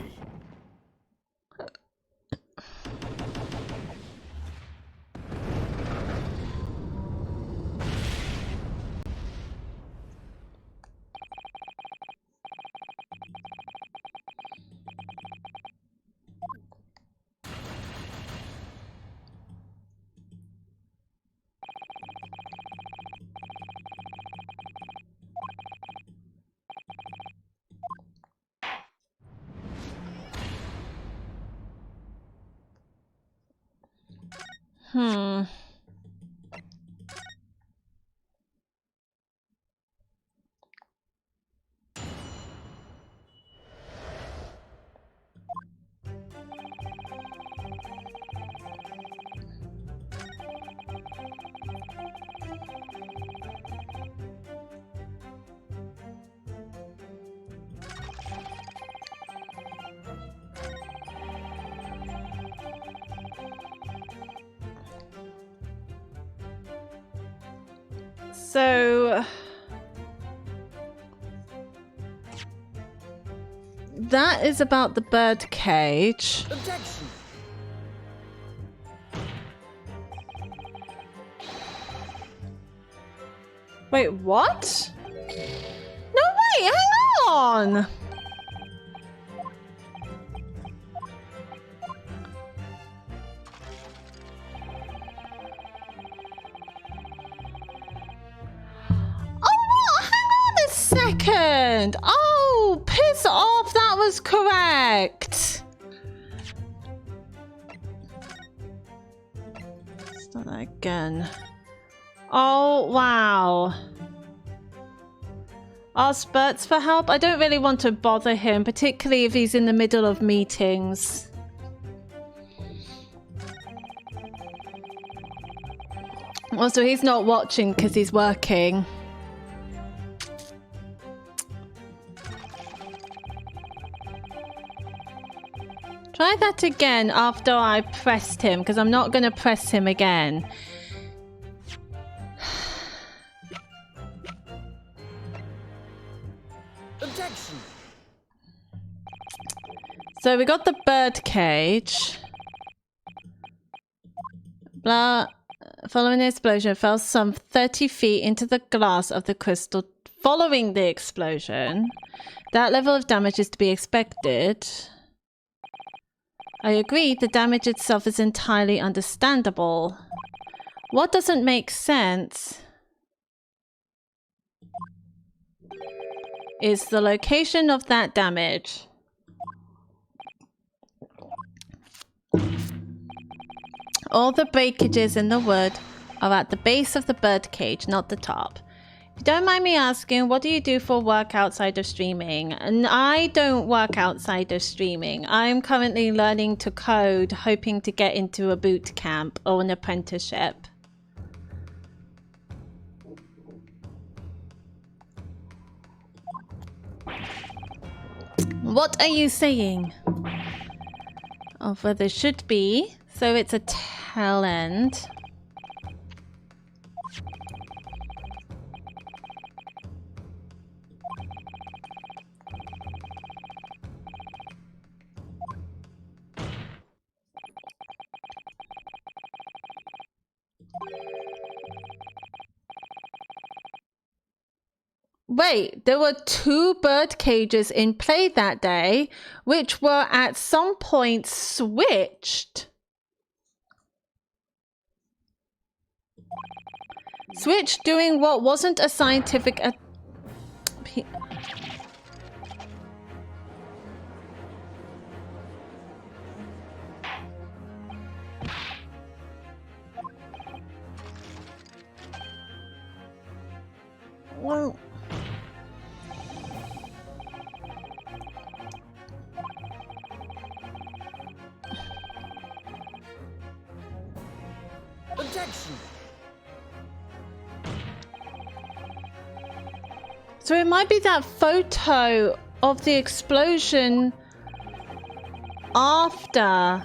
Hmm. So that is about the bird cage. Objection. Wait, what? No, wait, hang on. Oh, hang on a second. Oh, piss off. That was correct. Start that again. Oh, wow. Ask Bert's for help? I don't really want to bother him, particularly if he's in the middle of meetings. Also, he's not watching because he's working. Try that again after I pressed him, because I'm not going to press him again. Objection. So we got the bird cage. Blah. Following the explosion, it fell some 30 feet into the glass of the crystal. Following the explosion, that level of damage is to be expected. I agree, the damage itself is entirely understandable. What doesn't make sense is the location of that damage. All the breakages in the wood are at the base of the bird cage, not the top. If you don't mind me asking, what do you do for work outside of streaming? And I don't work outside of streaming. I'm currently learning to code, hoping to get into a boot camp or an apprenticeship. What are you saying? Oh, well, there should be. So it's a tail end. Wait, there were 2 bird cages in play that day, which were at some point switched. Switch doing what wasn't a scientific... Well... Objection! So it might be that photo of the explosion after.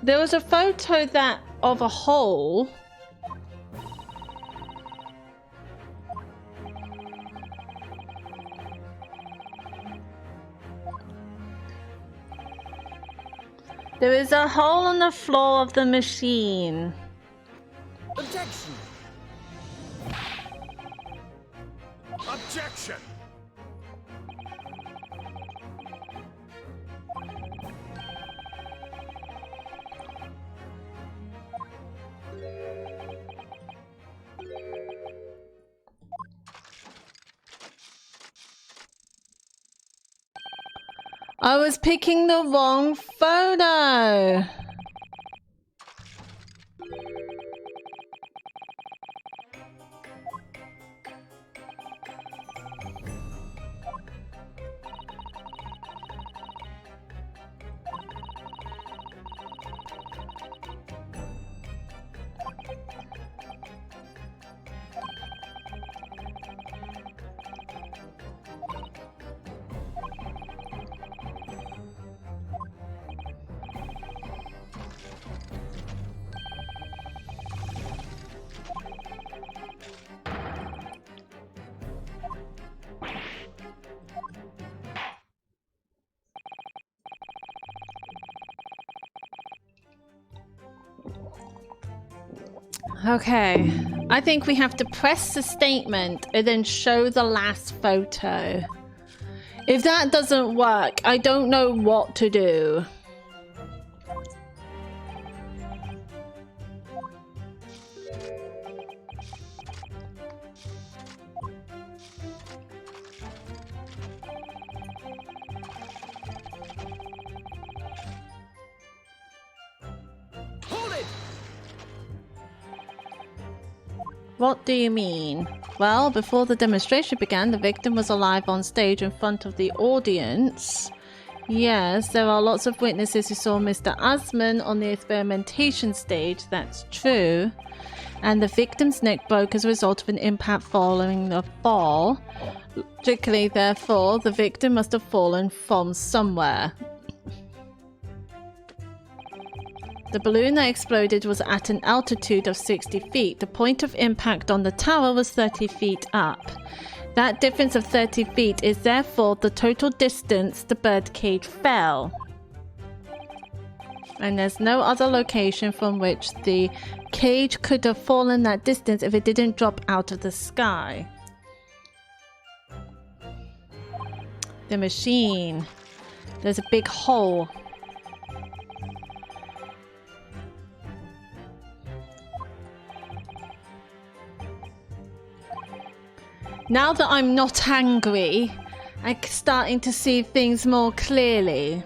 There was a photo that of a hole. There is a hole on the floor of the machine. Objection! Objection! I was picking the wrong photo. Okay, I think we have to press the statement and then show the last photo. If that doesn't work, I don't know what to do. What do you mean? Well, before the demonstration began, the victim was alive on stage in front of the audience. Yes, there are lots of witnesses who saw Mr. Asman on the experimentation stage, that's true. And the victim's neck broke as a result of an impact following the fall. Logically, therefore, the victim must have fallen from somewhere. The balloon that exploded was at an altitude of 60 feet. The point of impact on the tower was 30 feet up. That difference of 30 feet is therefore the total distance the birdcage fell. And there's no other location from which the cage could have fallen that distance if it didn't drop out of the sky. The machine. There's a big hole. Now that I'm not angry, I'm starting to see things more clearly.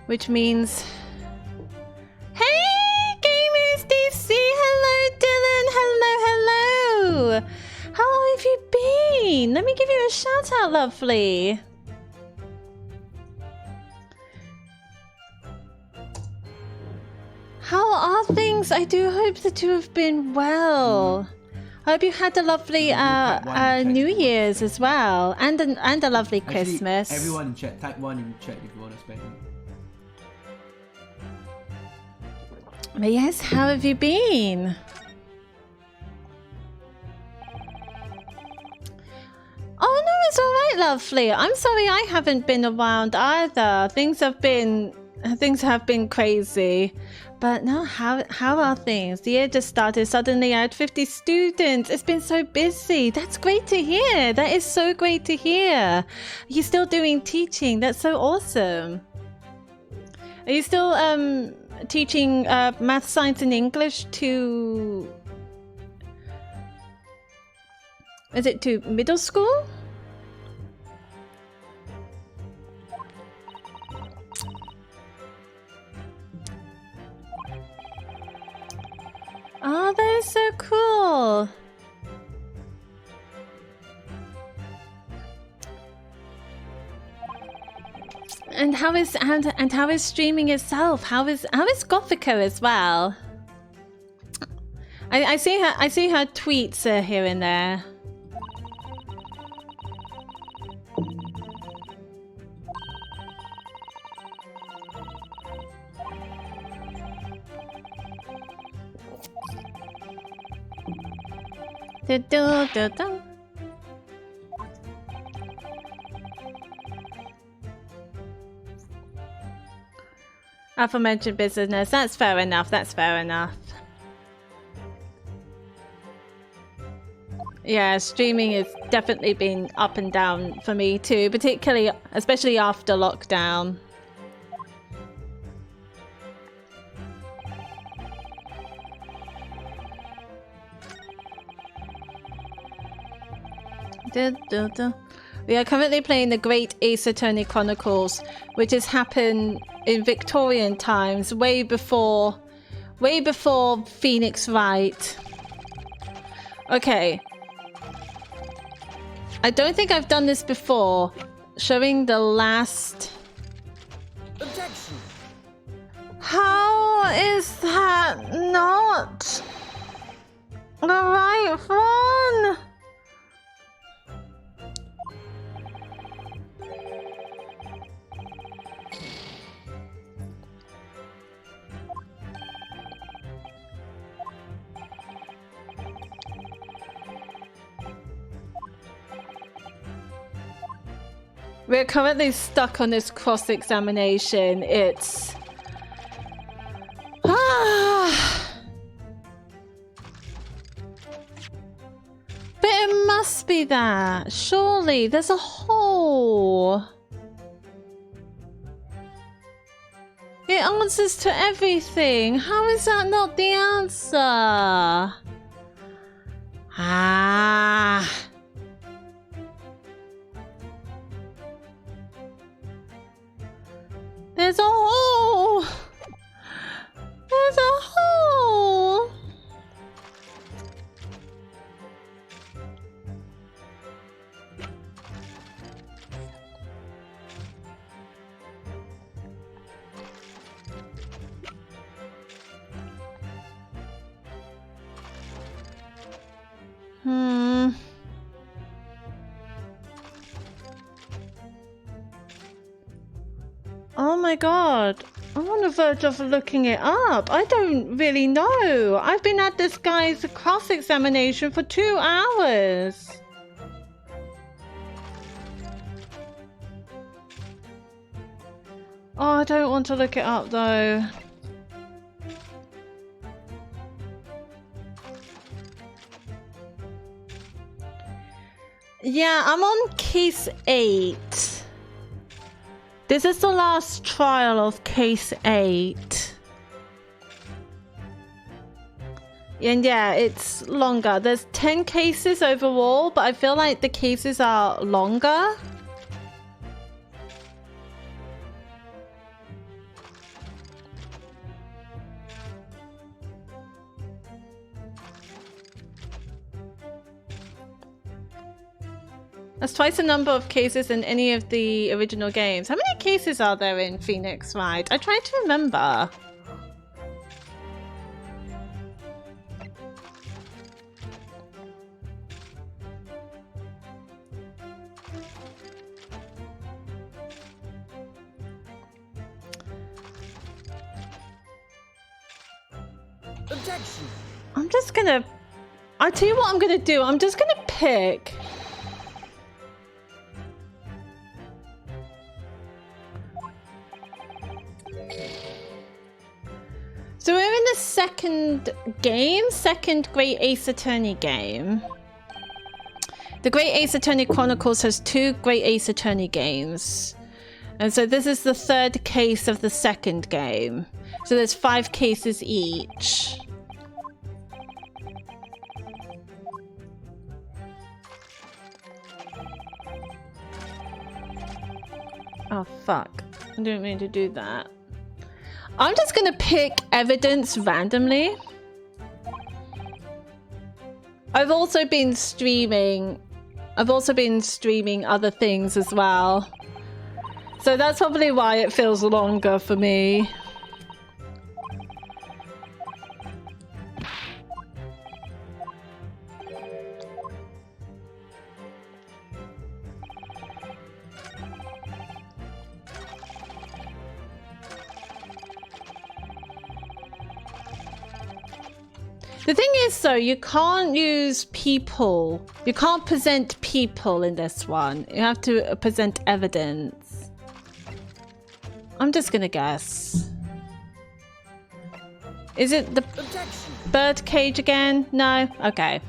Which means... Hey, Gamers DC! Hello, Dylan! Hello! How have you been? Let me give you a shout out, lovely. How are things? I do hope that you have been well. I hope you had a lovely New Year's as well, and a lovely Christmas. Actually, everyone in chat, type 1 in chat if you want to spend it. But yes, how have you been? Oh no, it's alright, lovely. I'm sorry I haven't been around either. Things have been crazy. But no, how are things? The year just started. Suddenly I had 50 students. It's been so busy. That's great to hear. That is so great to hear. You're still doing teaching. That's so awesome. Are you still teaching math, science, and English to... Is it to middle school? Oh, that is so cool. And how is streaming itself? How is Gothica as well? I see her tweets here and there. Aforementioned business. That's fair enough. That's fair enough. Yeah, streaming has definitely been up and down for me too, especially after lockdown. We are currently playing the Great Ace Attorney Chronicles, which has happened in Victorian times, way before Phoenix Wright. Okay. I don't think I've done this before. Showing the last... Objection! How is that not the right one? We're currently stuck on this cross-examination. It's... But it must be that. Surely, there's a hole. It answers to everything. How is that not the answer? There's a hole! There's a hole! Oh my god. I'm on the verge of looking it up. I don't really know. I've been at this guy's cross-examination for 2 hours. Oh, I don't want to look it up though. Yeah, I'm on case 8. This is the last trial of case 8. And yeah, it's longer. There's 10 cases overall, but I feel like the cases are longer. That's twice the number of cases in any of the original games. How many cases are there in Phoenix Wright? I tried to remember. Objection! I'm just gonna... I'll tell you what I'm gonna do. I'm just gonna pick... So we're in the second game, second Great Ace Attorney game. The Great Ace Attorney Chronicles has 2 Great Ace Attorney games. And so this is the 3rd case of the second game. So there's 5 cases each. Oh fuck, I didn't mean to do that. I'm just gonna pick evidence randomly. I've also been streaming other things as well. So that's probably why it feels longer for me. The thing is, though, you can't use people. You can't present people in this one. You have to present evidence. I'm just gonna guess. Is it the bird cage again? No? Okay.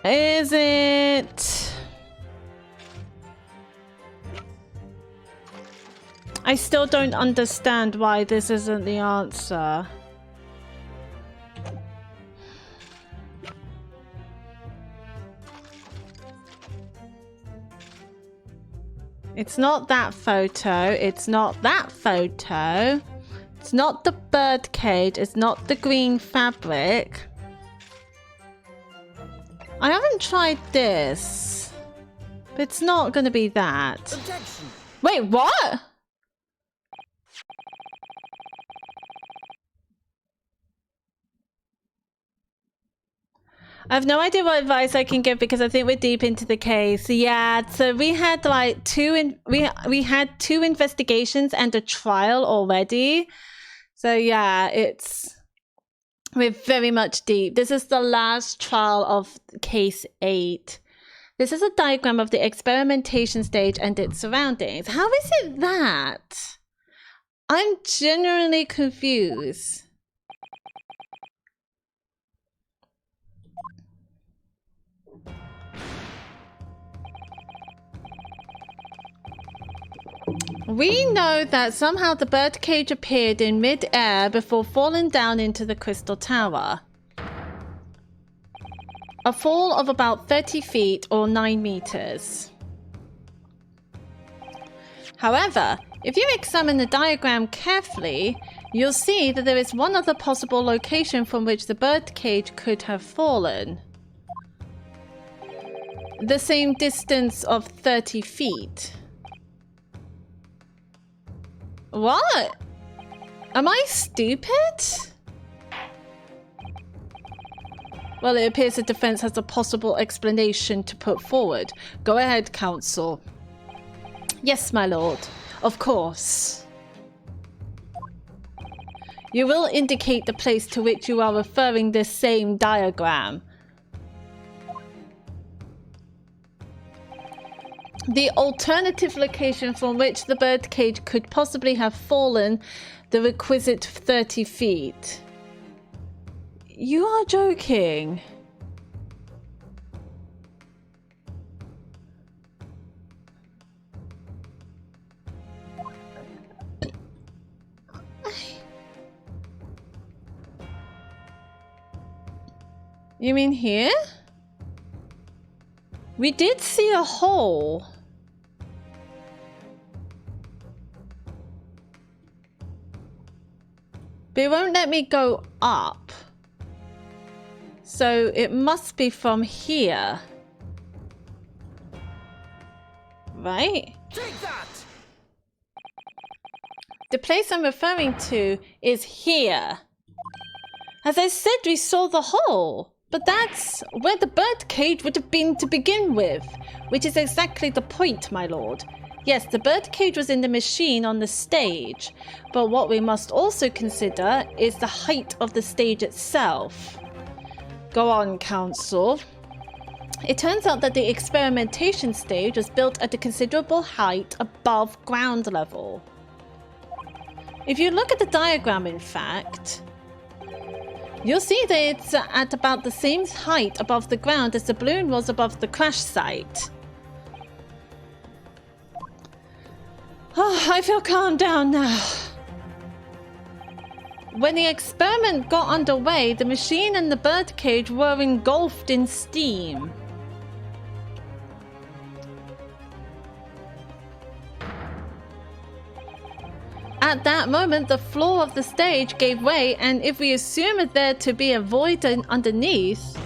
Is it... I still don't understand why this isn't the answer. It's not that photo. It's not that photo. It's not the bird cage. It's not the green fabric. I haven't tried this, but it's not going to be that. Objection! Wait, what? I have no idea what advice I can give because I think we're deep into the case. Yeah, so we had like we had 2 investigations and a trial already. So yeah, we're very much deep. This is the last trial of case 8. This is a diagram of the experimentation stage and its surroundings. How is it that? I'm genuinely confused. We know that somehow the bird cage appeared in mid-air before falling down into the crystal tower. A fall of about 30 feet or 9 meters. However, if you examine the diagram carefully, you'll see that there is one other possible location from which the bird cage could have fallen. The same distance of 30 feet. What? Am I stupid? Well, it appears the defense has a possible explanation to put forward. Go ahead, counsel. Yes, my lord. Of course. You will indicate the place to which you are referring this same diagram. The alternative location from which the bird cage could possibly have fallen the requisite 30 feet. You are joking. You mean here? We did see a hole. But it won't let me go up. So it must be from here. Right? Take that! The place I'm referring to is here. As I said, we saw the hole. But that's where the birdcage would have been to begin with, which is exactly the point, my lord. Yes, the birdcage was in the machine on the stage, but what we must also consider is the height of the stage itself. Go on, Counsel. It turns out that the experimentation stage was built at a considerable height above ground level. If you look at the diagram, in fact, you'll see that it's at about the same height above the ground as the balloon was above the crash site. Oh, I feel calmed down now. When the experiment got underway, the machine and the birdcage were engulfed in steam. At that moment, the floor of the stage gave way, and if we assume it there to be a void underneath,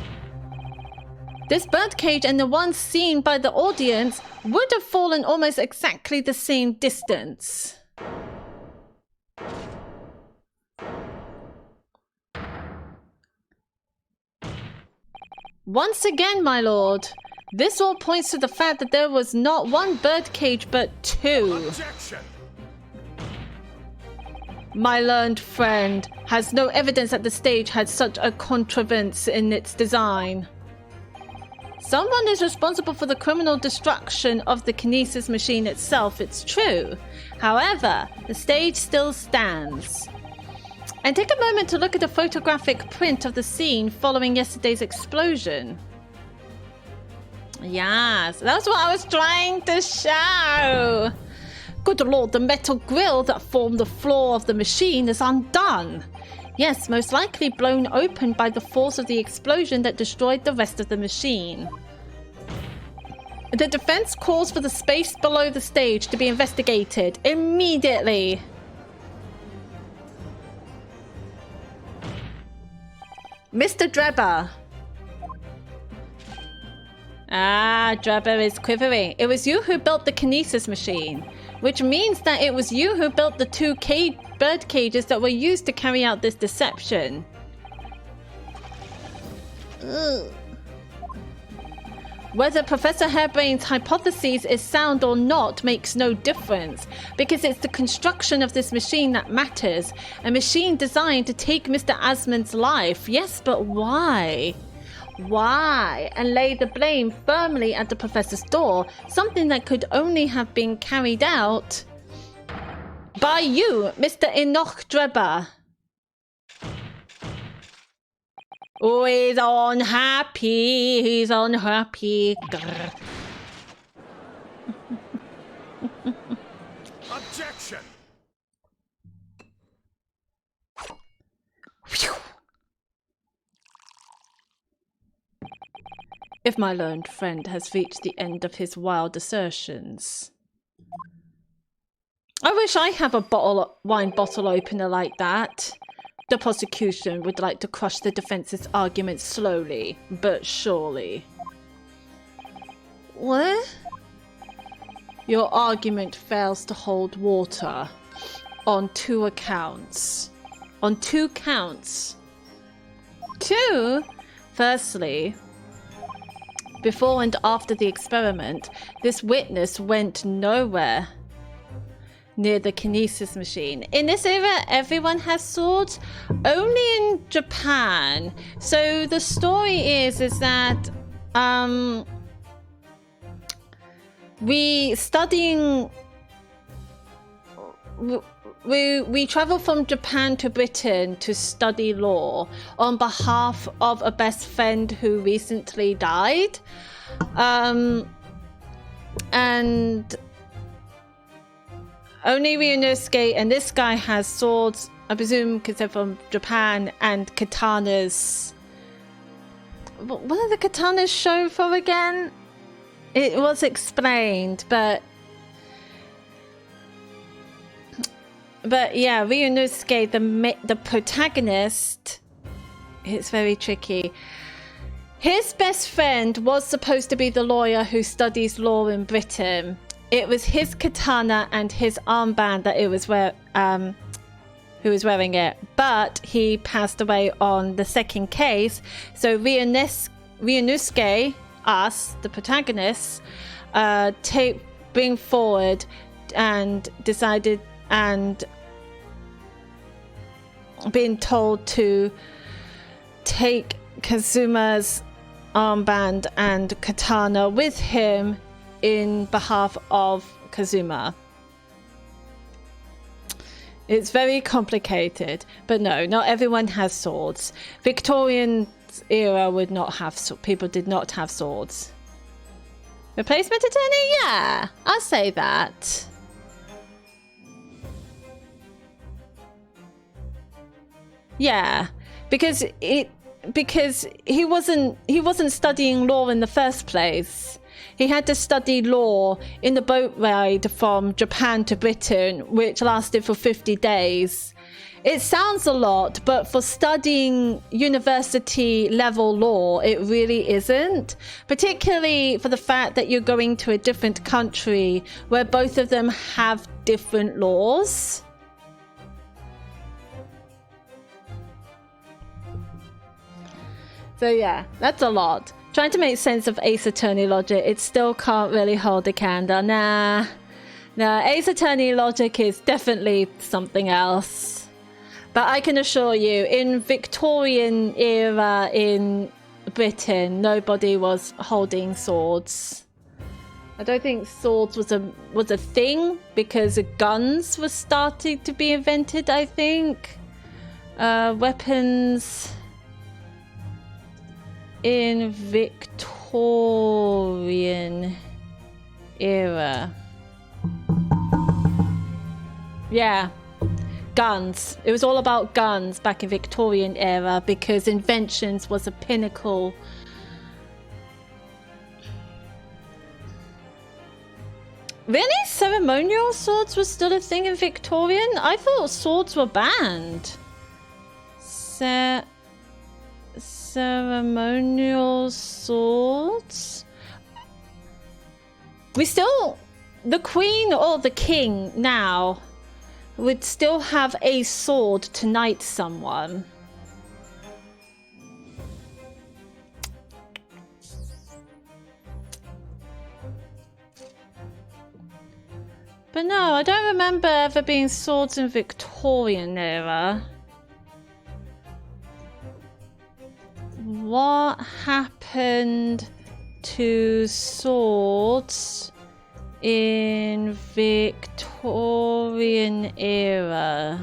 this birdcage and the one seen by the audience would have fallen almost exactly the same distance. Once again, my lord, this all points to the fact that there was not one birdcage but two. Objection! My learned friend has no evidence that the stage had such a contrivance in its design. Someone is responsible for the criminal destruction of the kinesis machine itself, it's true. However, the stage still stands. And take a moment to look at a photographic print of the scene following yesterday's explosion. Yes, that's what I was trying to show. Good lord, the metal grill that formed the floor of the machine is undone. Yes, most likely blown open by the force of the explosion that destroyed the rest of the machine. The defense calls for the space below the stage to be investigated immediately. Mr. Drebber. Ah, Drebber is quivering. It was you who built the kinesis machine, which means that it was you who built the two bird cages that were used to carry out this deception. Ugh. Whether Professor Hairbrain's hypothesis is sound or not makes no difference, because it's the construction of this machine that matters. A machine designed to take Mr. Asmund's life. Yes, but why? Why? And lay the blame firmly at the professor's door, something that could only have been carried out by you, Mr. Enoch Drebber. Oh, he's unhappy. He's unhappy. Grr. Objection! If my learned friend has reached the end of his wild assertions. I wish I have a wine bottle opener like that. The prosecution would like to crush the defense's argument slowly, but surely. What? Your argument fails to hold water on two accounts. On two counts. Two? Firstly, before and after the experiment, this witness went nowhere near the kinesis machine. In this era, everyone has swords, only in Japan. So the story is that we travel from Japan to Britain to study law on behalf of a best friend who recently died. And only Ryunosuke and this guy has swords, I presume because they're from Japan, and katanas. What are the katanas shown for again? It was explained, but yeah, Ryunosuke, the protagonist, it's very tricky. His best friend was supposed to be the lawyer who studies law in Britain. it was his katana and his armband that it was who was wearing it, but he passed away on the second case. So Ryunosuke, us, the protagonists, bring forward and decided and being told to take Kazuma's armband and katana with him in behalf of Kazuma. It's very complicated, but no, not everyone has swords. Victorian era would not have people did not have swords. Replacement attorney? Yeah, I'll say that. Yeah, because he wasn't studying law in the first place. He had to study law in the boat ride from Japan to Britain, which lasted for 50 days. It sounds a lot, but for studying university level law, it really isn't. Particularly for the fact that you're going to a different country where both of them have different laws. So yeah, that's a lot. Trying to make sense of Ace Attorney logic, it still can't really hold a candle. Nah, Ace Attorney logic is definitely something else. But I can assure you, in Victorian era in Britain, nobody was holding swords. I don't think swords was a thing because guns were starting to be invented, I think. Weapons in Victorian era. Yeah, guns. It was all about guns back in Victorian era because inventions was a pinnacle. Really? Ceremonial swords was still a thing in Victorian? I thought swords were banned. Ceremonial swords? The Queen or the King now would still have a sword to knight someone. But no, I don't remember ever being swords in Victorian era. What happened to swords in Victorian era?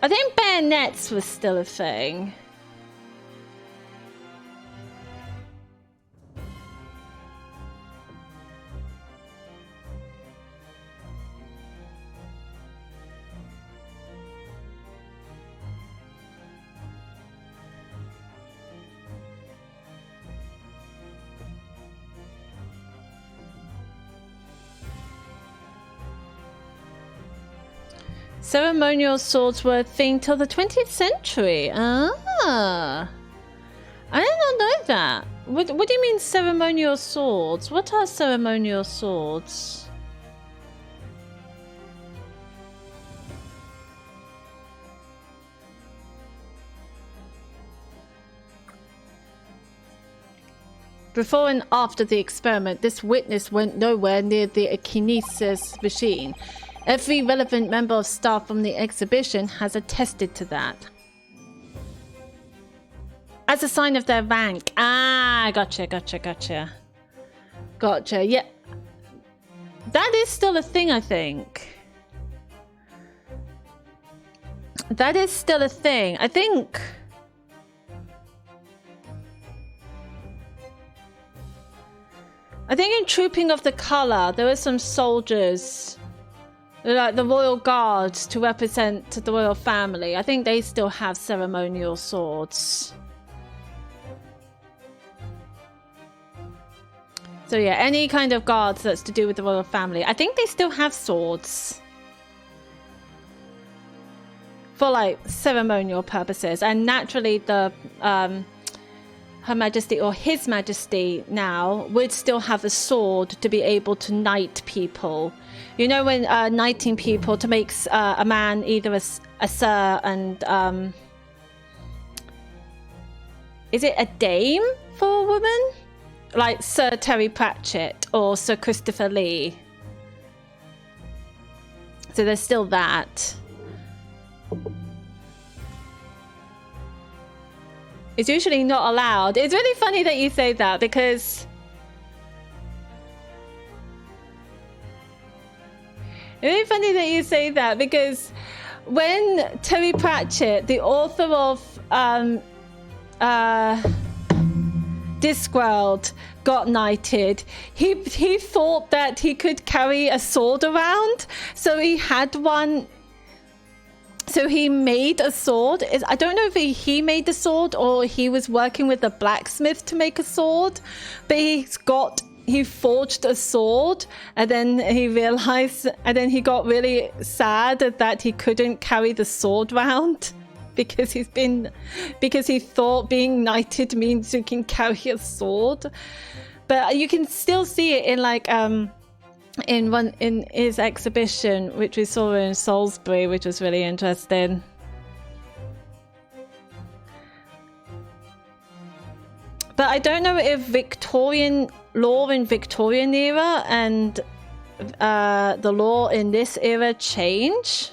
I think bayonets was still a thing. Ceremonial swords were a thing till the 20th century. Ah. I did not know that. What do you mean ceremonial swords? What are ceremonial swords? Before and after the experiment, this witness went nowhere near the kinesis machine. Every relevant member of staff from the exhibition has attested to that. As a sign of their rank. Ah, gotcha. Gotcha, yeah. That is still a thing, I think. That is still a thing. I think in Trooping of the Colour, there were some soldiers like the royal guards to represent the royal family. I think they still have ceremonial swords. So yeah, any kind of guards that's to do with the royal family, I think they still have swords. For like ceremonial purposes. And naturally the Her Majesty or His Majesty now would still have a sword to be able to knight people. You know, when knighting people to make a man either a sir and is it a dame for a woman? Like Sir Terry Pratchett or Sir Christopher Lee. So there's still that. It's usually not allowed. It's really funny that you say that because when Terry Pratchett, the author of Discworld, got knighted, he thought that he could carry a sword around, so he had one. So he made a sword. I don't know if he made the sword or he was working with a blacksmith to make a sword, but he forged a sword, and then he realized, and then he got really sad that he couldn't carry the sword round because he thought being knighted means you can carry a sword. But you can still see it in like in his exhibition, which we saw in Salisbury, which was really interesting. But I don't know if Victorian law in Victorian era and the law in this era change.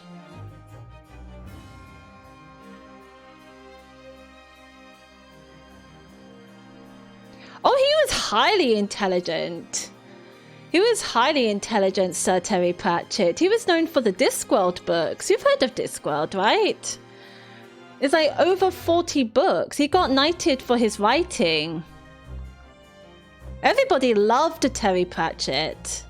Oh, he was highly intelligent. He was highly intelligent, Sir Terry Pratchett. He was known for the Discworld books. You've heard of Discworld, right? It's like over 40 books. He got knighted for his writing. Everybody loved Terry Pratchett.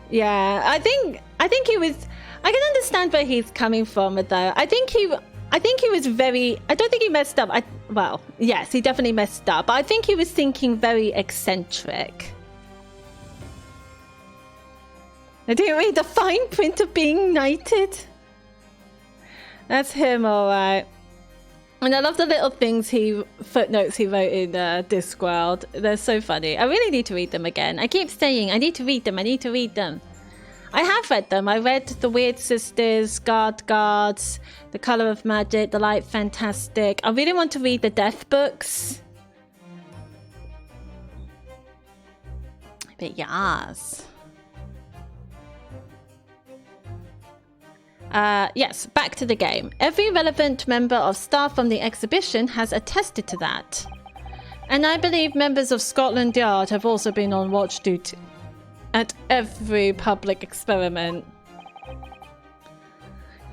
Yeah, I think he was. I can understand where he's coming from, though. I think he was very. I don't think he messed up. Well, yes, he definitely messed up. But I think he was thinking very eccentric. I didn't read the fine print of being knighted. That's him, all right. And I love the little footnotes he wrote in Discworld. They're so funny. I really need to read them again. I keep saying, I need to read them. I have read them. I read The Weird Sisters, Guards, The Colour of Magic, The Light Fantastic. I really want to read the Death books. But yes. Yes, back to the game. Every relevant member of staff from the exhibition has attested to that. And I believe members of Scotland Yard have also been on watch duty at every public experiment.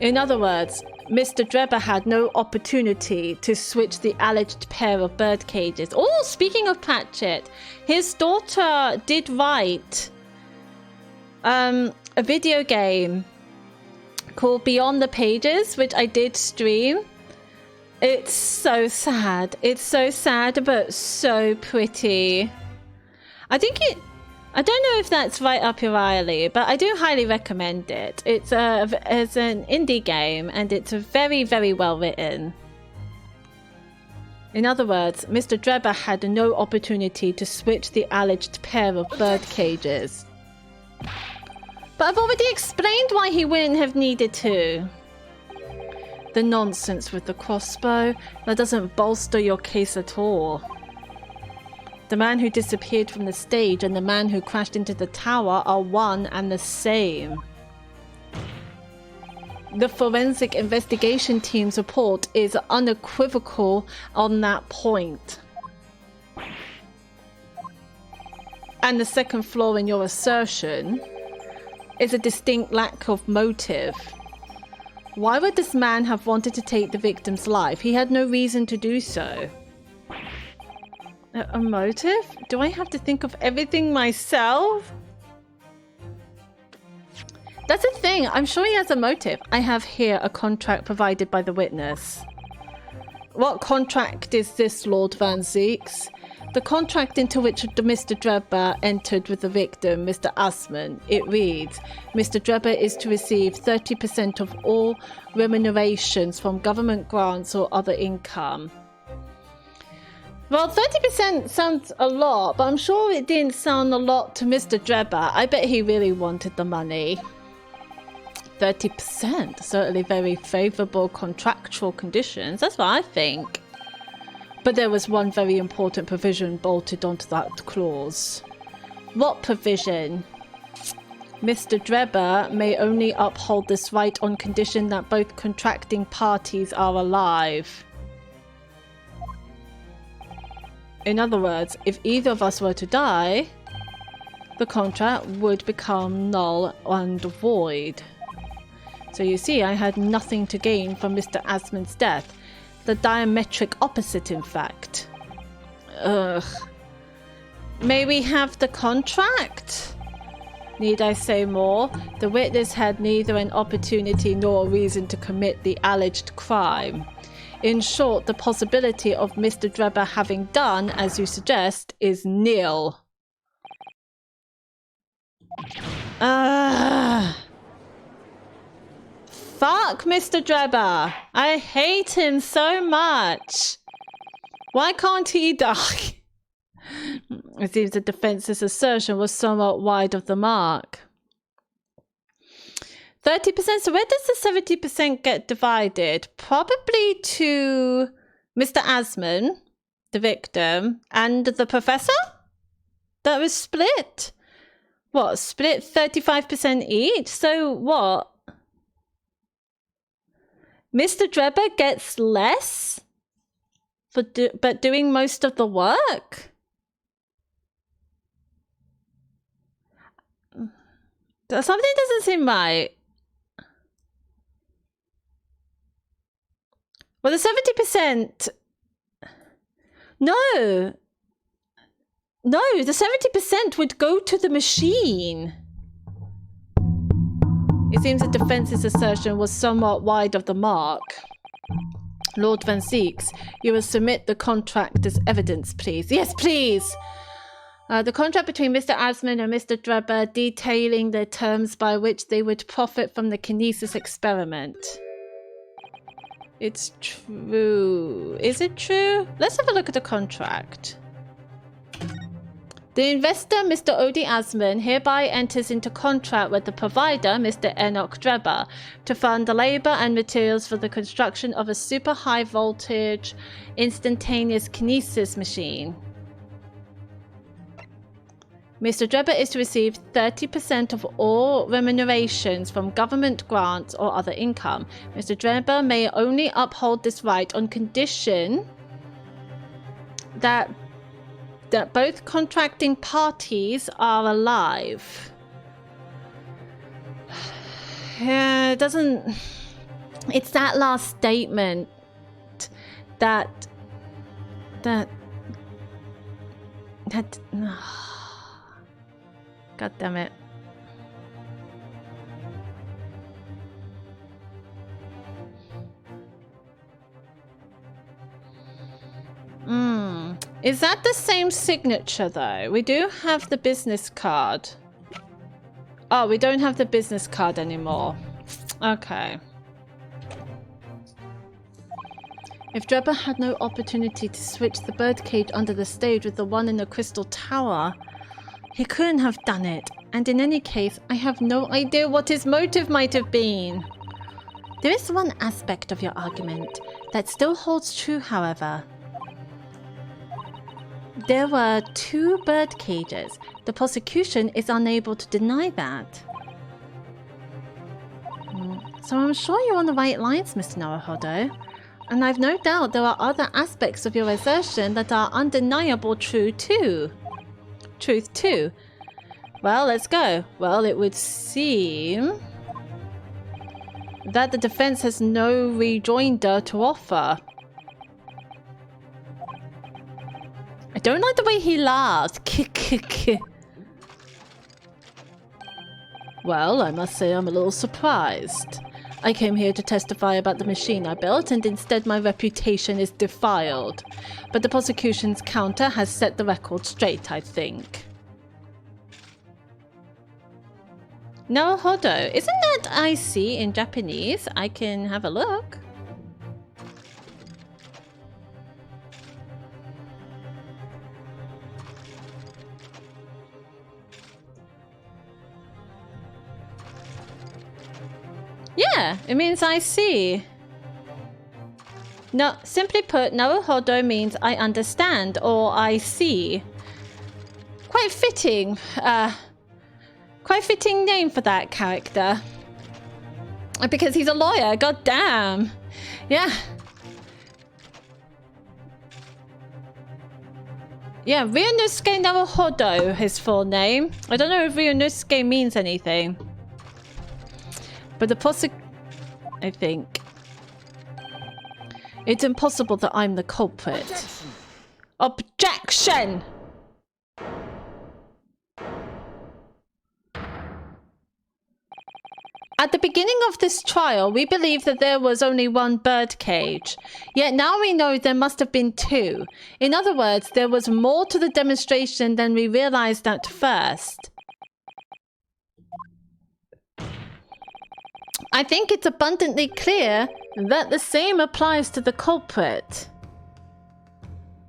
In other words, Mr. Drebber had no opportunity to switch the alleged pair of bird cages. Oh, speaking of Pratchett, his daughter did write a video game called Beyond the Pages, which I did stream. It's so sad. It's so sad, but so pretty. I don't know if that's right up your alley, but I do highly recommend it. It's an indie game, and it's very, very well written. In other words, Mr. Drebber had no opportunity to switch the alleged pair of bird cages. But I've already explained why he wouldn't have needed to. The nonsense with the crossbow, that doesn't bolster your case at all. The man who disappeared from the stage and the man who crashed into the tower are one and the same. The forensic investigation team's report is unequivocal on that point. And the second flaw in your assertion, is a distinct lack of motive. Why would this man have wanted to take the victim's life? He had no reason to do so. A motive? Do I have to think of everything myself? That's the thing. I'm sure he has a motive. I have here a contract provided by the witness. What contract is this, Lord Van Zeeks? The contract into which Mr. Drebber entered with the victim, Mr. Assman. It reads, Mr. Drebber is to receive 30% of all remunerations from government grants or other income. Well, 30% sounds a lot, but I'm sure it didn't sound a lot to Mr. Drebber. I bet he really wanted the money. 30%, certainly very favourable contractual conditions. That's what I think. But there was one very important provision bolted onto that clause. What provision? Mr. Drebber may only uphold this right on condition that both contracting parties are alive. In other words, if either of us were to die, the contract would become null and void. So you see, I had nothing to gain from Mr. Assman's death. The diametric opposite, in fact. Ugh. May we have the contract? Need I say more? The witness had neither an opportunity nor a reason to commit the alleged crime. In short, the possibility of Mr. Drebber having done, as you suggest, is nil. Fuck Mr. Drebber. I hate him so much. Why can't he die? It seems the defense's assertion was somewhat wide of the mark. 30%. So where does the 70% get divided? Probably to Mr. Assman, the victim, and the professor? That was split. What? Split 35% each? So what? Mr. Drebber gets less for but doing most of the work? Something doesn't seem right. Well, the 70%... No, the 70% would go to the machine. It seems the defense's assertion was somewhat wide of the mark. Lord Van Zeeks, you will submit the contract as evidence, please. Yes, please! The contract between Mr. Assman and Mr. Drebber detailing the terms by which they would profit from the kinesis experiment. It's true. Is it true? Let's have a look at the contract. The investor, Mr. Odie Assman, hereby enters into contract with the provider, Mr. Enoch Drebber, to fund the labour and materials for the construction of a super high voltage instantaneous kinesis machine. Mr. Drebber is to receive 30% of all remunerations from government grants or other income. Mr. Drebber may only uphold this right on condition that both contracting parties are alive. Yeah, it doesn't... It's that last statement that... God damn it. Is that the same signature though? We do have the business card. Oh, we don't have the business card anymore. Okay. If Drebber had no opportunity to switch the birdcage under the stage with the one in the crystal tower, he couldn't have done it. And in any case, I have no idea what his motive might have been. There is one aspect of your argument that still holds true, however. There were 2 bird cages. The prosecution is unable to deny that. So I'm sure you're on the right lines, Mr. Naruhodo. And I've no doubt there are other aspects of your assertion that are undeniable truth too. Well, let's go. Well, it would seem that the defense has no rejoinder to offer. I don't like the way he laughs. Well, I must say I'm a little surprised. I came here to testify about the machine I built, and instead my reputation is defiled. But the prosecution's counter has set the record straight, I think. No, Hodo. Isn't that I see in Japanese? I can have a look. Yeah, it means I see. No, simply put, Naruhodo means I understand or I see. Quite fitting. Quite fitting name for that character. Because he's a lawyer, god damn. Yeah. Yeah, Ryunosuke Naruhodo, his full name. I don't know if Ryunosuke means anything. But the I think it's impossible that I'm the culprit. Objection! At the beginning of this trial, we believed that there was only one birdcage. Yet now we know there must have been two. In other words, there was more to the demonstration than we realized at first. I think it's abundantly clear that the same applies to the culprit.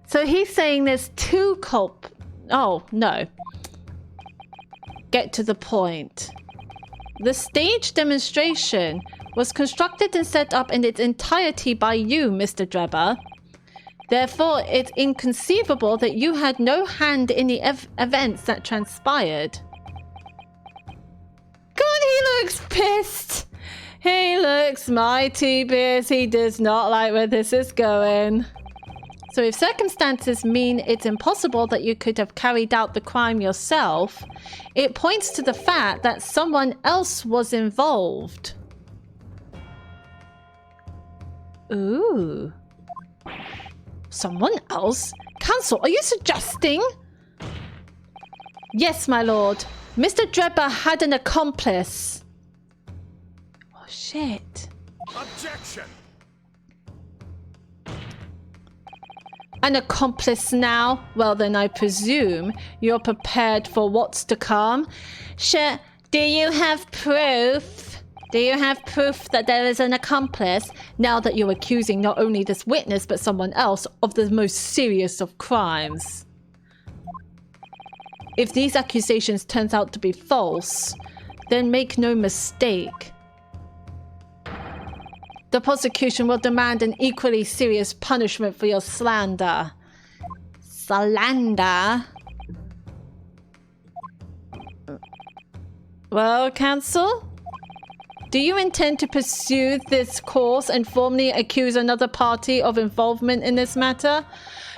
So he's saying there's two Oh, no. Get to the point. The stage demonstration was constructed and set up in its entirety by you, Mr. Drebber. Therefore, it's inconceivable that you had no hand in the events that transpired. God, he looks pissed. He looks mighty pissed. He does not like where this is going. So if circumstances mean it's impossible that you could have carried out the crime yourself, it points to the fact that someone else was involved. Ooh. Someone else? Counsel, are you suggesting? Yes, my lord. Mr. Drebber had an accomplice. Oh, shit. Objection! An accomplice now? Well, then I presume you're prepared for what's to come. Sure. Do you have proof? Do you have proof that there is an accomplice? Now that you're accusing not only this witness, but someone else of the most serious of crimes. If these accusations turns out to be false, then make no mistake. The prosecution will demand an equally serious punishment for your slander. Slander? Well, counsel? Do you intend to pursue this course and formally accuse another party of involvement in this matter?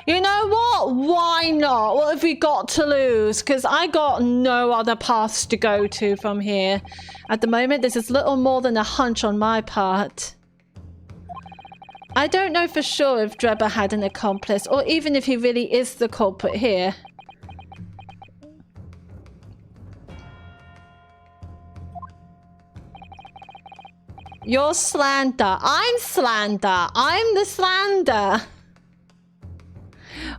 You know what? Why not? What have we got to lose? Because I got no other paths to go to from here. At the moment, this is little more than a hunch on my part. I don't know for sure if Drebber had an accomplice, or even if he really is the culprit here. You're slander. I'm slander. I'm the slander.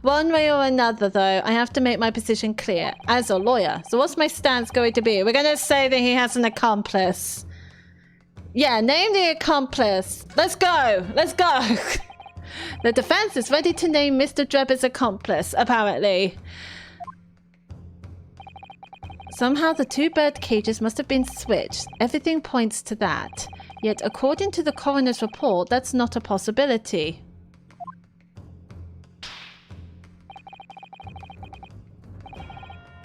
One way or another, though, I have to make my position clear as a lawyer. So what's my stance going to be? We're going to say that he has an accomplice. Yeah, name the accomplice. Let's go. Let's go. The defense is ready to name Mr. Drebber's accomplice, apparently. Somehow the two bird cages must have been switched. Everything points to that. Yet, according to the coroner's report, that's not a possibility.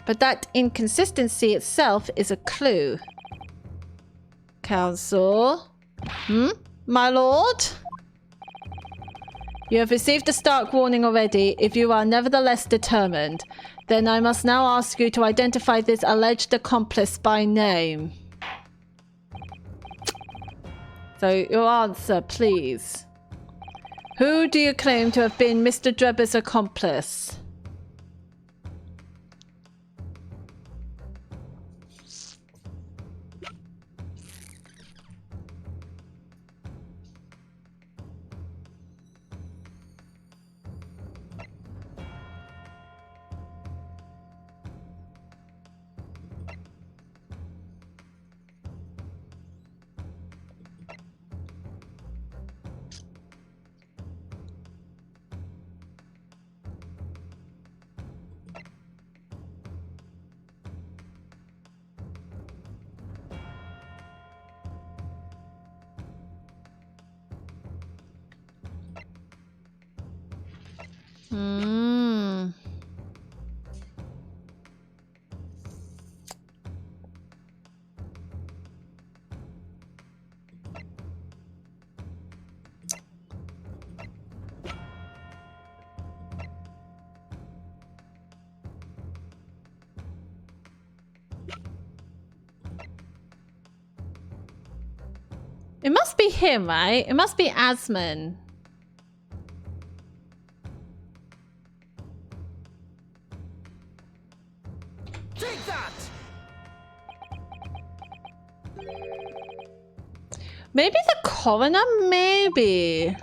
But that inconsistency itself is a clue. Counsel? My lord? You have received a stark warning already. If you are nevertheless determined, Then I must now ask you to identify this alleged accomplice by name. So your answer, please. Who do you claim to have been Mr. Drebber's accomplice? It must be him, right? It must be Asman. Take that! Maybe the coroner? Maybe.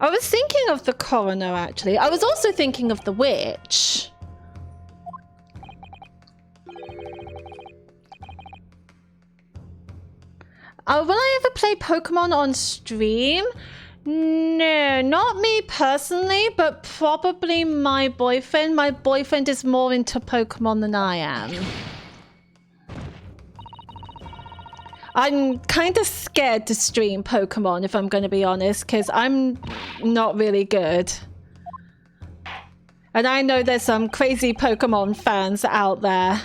I was thinking of the coroner, actually. I was also thinking of the witch. Will I ever play Pokemon on stream? No, not me personally, but probably my boyfriend. My boyfriend is more into Pokemon than I am. I'm kind of scared to stream Pokemon, if I'm going to be honest, because I'm not really good. And I know there's some crazy Pokemon fans out there.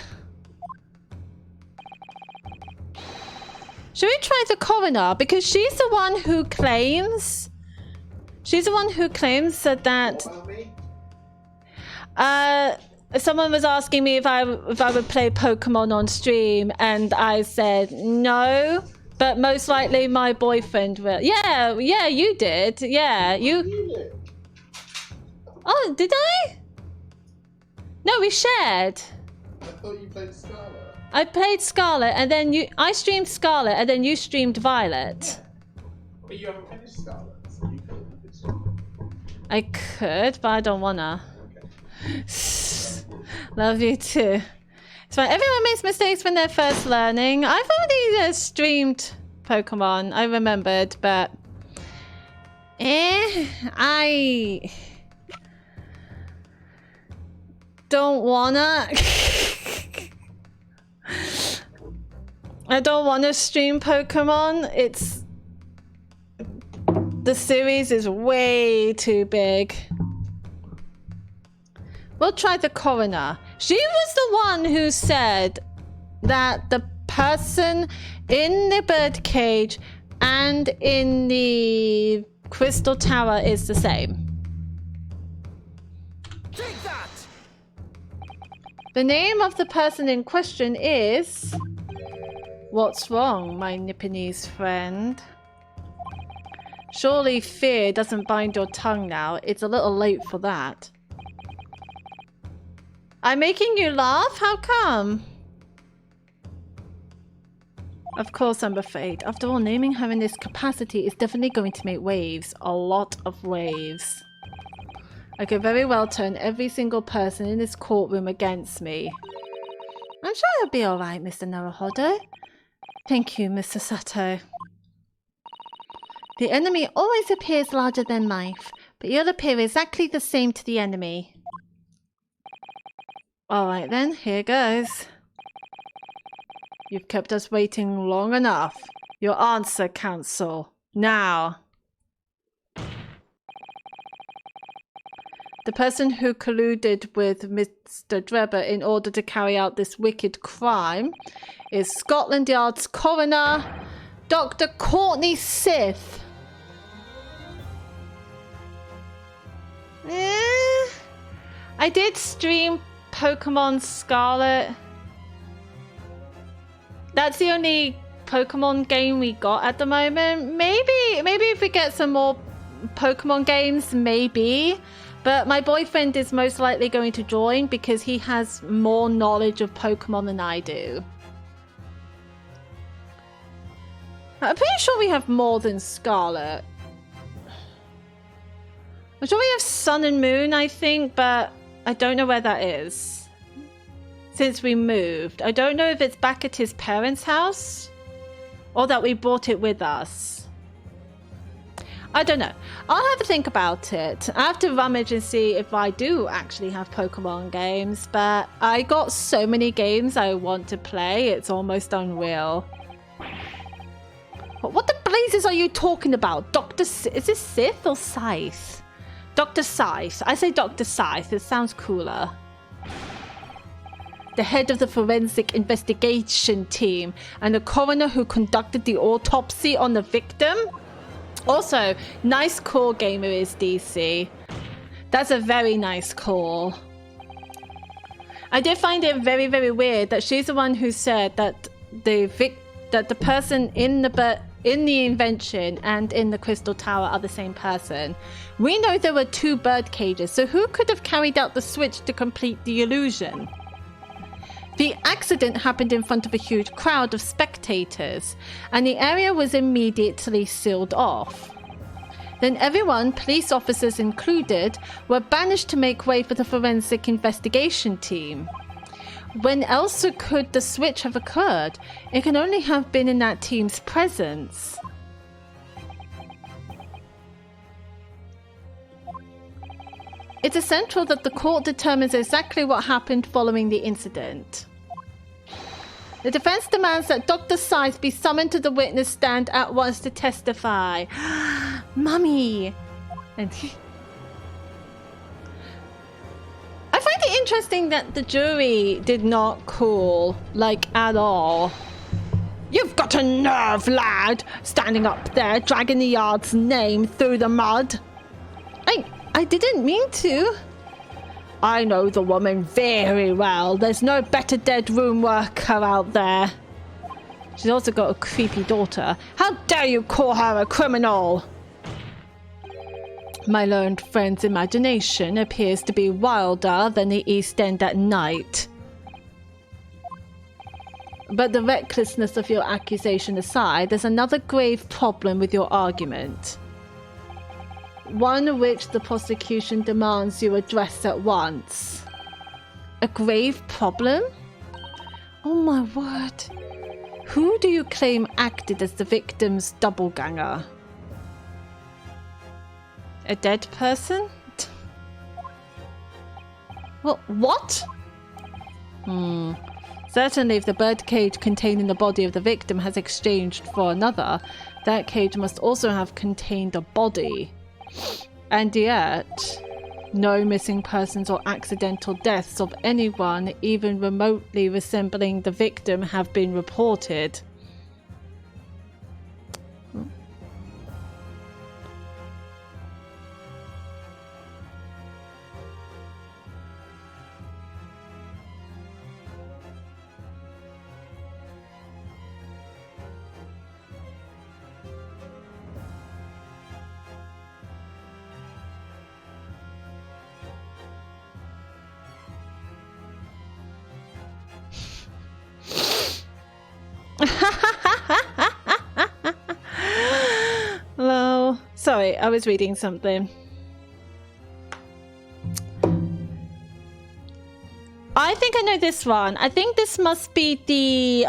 Should we try the coroner? Because she's the one who claims... She's the one who claims that... Someone was asking me if I would play Pokemon on stream, and I said no, but most likely my boyfriend will. Yeah, you did. Yeah, you... Oh, did I? No, we shared. I thought you played Scarlet. I played Scarlet, and then I streamed Scarlet, and then you streamed Violet. Yeah. But you haven't finished Scarlet, so you could stream. I could, but I don't wanna. Okay. Love you too. It's fine. Everyone makes mistakes when they're first learning. I've already streamed Pokemon. I remembered, but I don't wanna. I don't wanna stream Pokemon. The series is way too big. We'll try the coroner. She was the one who said that the person in the birdcage and in the crystal tower is the same. Take that! The name of the person in question is... What's wrong, my Nipponese friend? Surely fear doesn't bind your tongue now. It's a little late for that. I'm making you laugh? How come? Of course, I'm afraid. After all, naming her in this capacity is definitely going to make waves. A lot of waves. I could very well turn every single person in this courtroom against me. I'm sure it'll be alright, Mr. Naruhodo. Thank you, Mr. Sato. The enemy always appears larger than life, but you'll appear exactly the same to the enemy. Alright then, here goes. You've kept us waiting long enough. Your answer, Counsel. Now. The person who colluded with Mr. Drebber in order to carry out this wicked crime is Scotland Yard's coroner, Dr. Courtney Sith. I did stream Pokemon Scarlet. That's the only Pokemon game we got at the moment. Maybe if we get some more Pokemon games, maybe. But my boyfriend is most likely going to join because he has more knowledge of Pokemon than I do. I'm pretty sure we have more than Scarlet. I'm sure we have Sun and Moon, I think, but I don't know where that is. Since we moved. I don't know if it's back at his parents' house or that we brought it with us. I don't know. I'll have to think about it. I have to rummage and see if I do actually have Pokemon games, but I got so many games I want to play, it's almost unreal. What the blazes are you talking about? Is this Sith or Scythe? Dr. Scythe. I say Dr. Scythe, it sounds cooler. The head of the forensic investigation team and the coroner who conducted the autopsy on the victim. Also, nice call, Gamer is DC. That's a very nice call. I did find it very, very weird that she's the one who said that the person in the invention and in the Crystal Tower are the same person. We know there were 2 bird cages, so who could have carried out the switch to complete the illusion? The accident happened in front of a huge crowd of spectators, and the area was immediately sealed off. Then everyone, police officers included, were banished to make way for the forensic investigation team. When else could the switch have occurred? It can only have been in that team's presence. It's essential that the court determines exactly what happened following the incident. The defense demands that Dr. Scythe be summoned to the witness stand at once to testify. Mummy! I find it interesting that the jury did not call, like, at all. You've got a nerve, lad! Standing up there, dragging the yard's name through the mud. I didn't mean to. I know the woman very well. There's no better dead room worker out there. She's also got a creepy daughter. How dare you call her a criminal? My learned friend's imagination appears to be wilder than the East End at night. But the recklessness of your accusation aside, there's another grave problem with your argument. One which the prosecution demands you address at once. A grave problem? Oh my word. Who do you claim acted as the victim's doppelganger? A dead person? Well, what? Certainly if the birdcage containing the body of the victim has exchanged for another, that cage must also have contained a body. And yet, no missing persons or accidental deaths of anyone even remotely resembling the victim have been reported. Well, sorry, I was reading something. I think I know this one. I think this must be the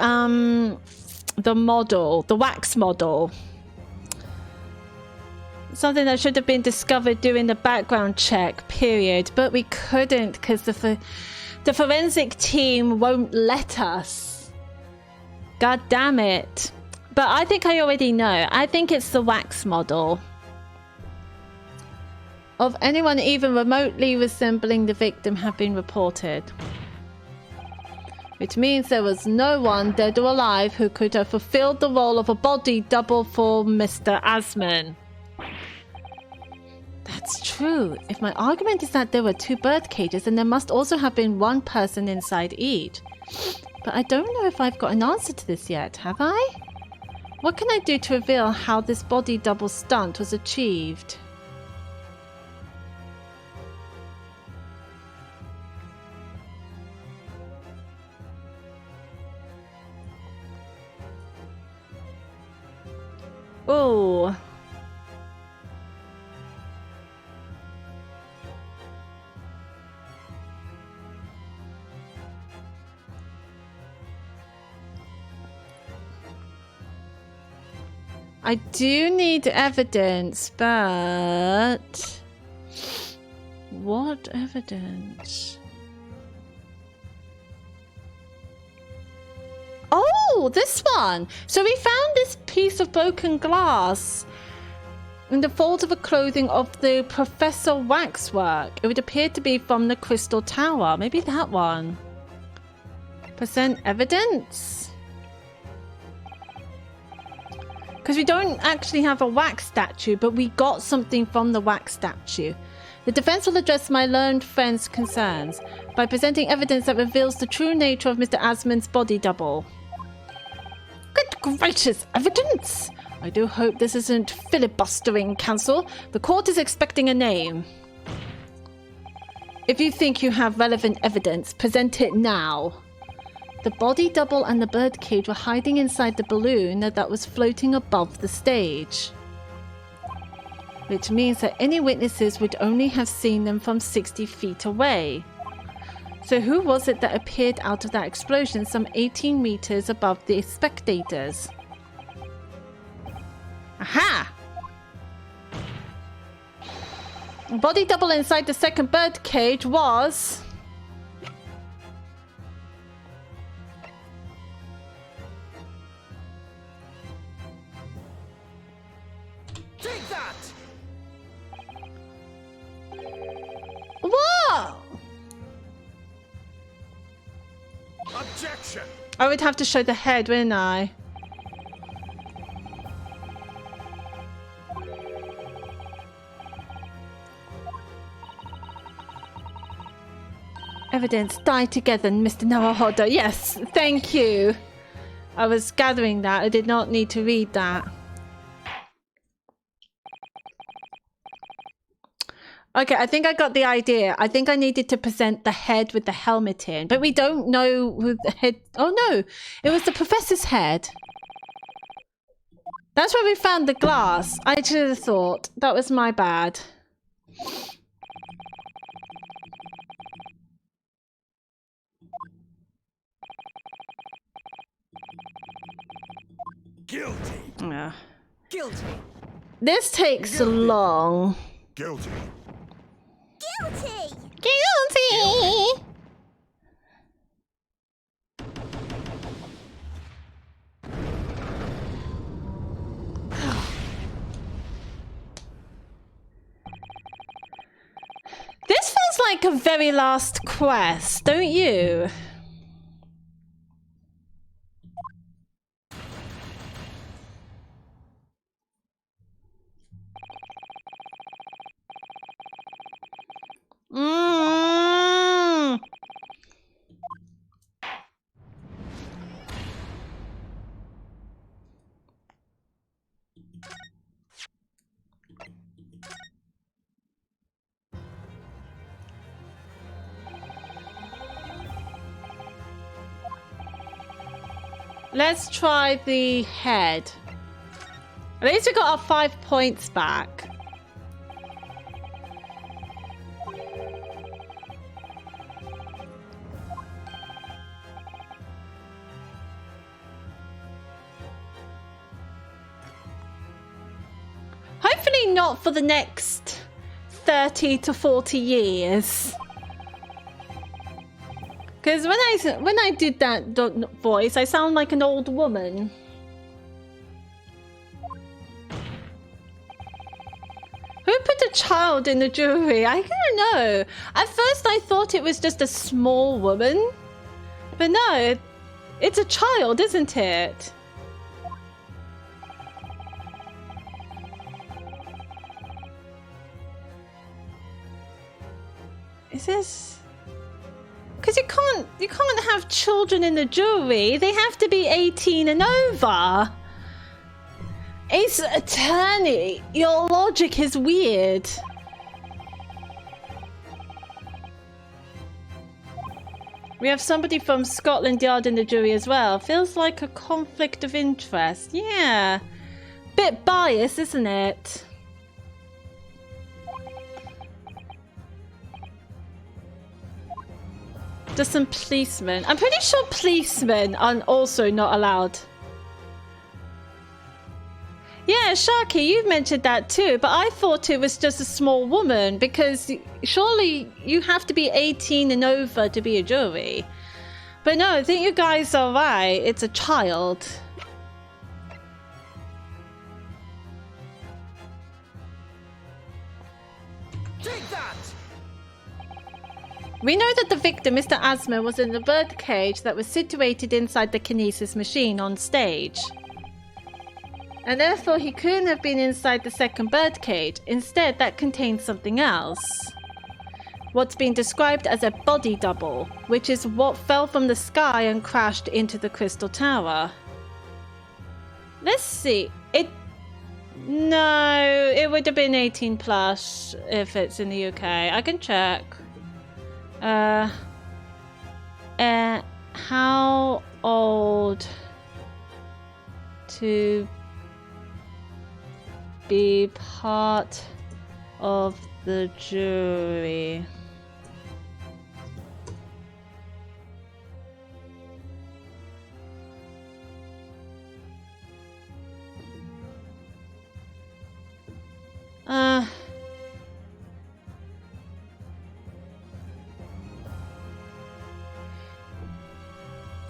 model, the wax model. Something that should have been discovered during the background check period, but we couldn't because the forensic team won't let us. God damn it. But I think I already know. I think it's the wax model. of anyone even remotely resembling the victim have been reported. Which means there was no one, dead or alive, who could have fulfilled the role of a body double for Mr. Asman. That's true. If my argument is that there were 2 bird cages, then there must also have been 1 person inside each. But I don't know if I've got an answer to this yet, have I? What can I do to reveal how this body double stunt was achieved? Oh. I do need evidence, but what evidence? Oh, this one. So we found this piece of broken glass in the folds of the clothing of the Professor Waxwork. It would appear to be from the Crystal Tower. Maybe that one. Present evidence? Because we don't actually have a wax statue, but we got something from the wax statue. The defense will address my learned friend's concerns by presenting evidence that reveals the true nature of Mr. Asman's body double. Good gracious, evidence! I do hope this isn't filibustering, Counsel. The court is expecting a name. If you think you have relevant evidence, present it now. The body double and the birdcage were hiding inside the balloon that was floating above the stage. Which means that any witnesses would only have seen them from 60 feet away. So who was it that appeared out of that explosion some 18 meters above the spectators? Aha! The body double inside the second birdcage was... Take that! What? Objection! I would have to show the head, wouldn't I? Evidence, die together, Mr. Naruhodo. Yes, thank you. I was gathering that. I did not need to read that. Okay, I think I got the idea. I think I needed to present the head with the helmet in, but we don't know who the head... Oh no, it was the professor's head. That's where we found the glass. I should have thought. That was my bad. Guilty! Yeah. Guilty! This takes long. Guilty! Guilty! Guilty! This feels like a very last quest, don't you? Mm. Let's try the head. At least we got our 5 points back. Hopefully not for the next 30 to 40 years. Because when I did that voice, I sound like an old woman. Who put a child child in the jury. I don't know. At first I thought it was just a small woman. But no, it's a child, isn't it? Is this... Because you can't have children in the jury. They have to be 18 and over. Ace Attorney, your logic is weird. We have somebody from Scotland Yard in the jury as well. Feels like a conflict of interest. Yeah. Bit biased, isn't it? Just some policemen. I'm pretty sure policemen are also not allowed. Yeah, Sharky, you've mentioned that too, but I thought it was just a small woman because surely you have to be 18 and over to be a jury. But no, I think you guys are right. It's a child. Take that! We know that the victim, Mr. Asma, was in the birdcage that was situated inside the kinesis machine on stage. And therefore he couldn't have been inside the second birdcage. Instead, that contained something else. What's been described as a body double, which is what fell from the sky and crashed into the crystal tower. Let's see. No, it would have been 18 plus if it's in the UK. I can check. How old to be part of the jury?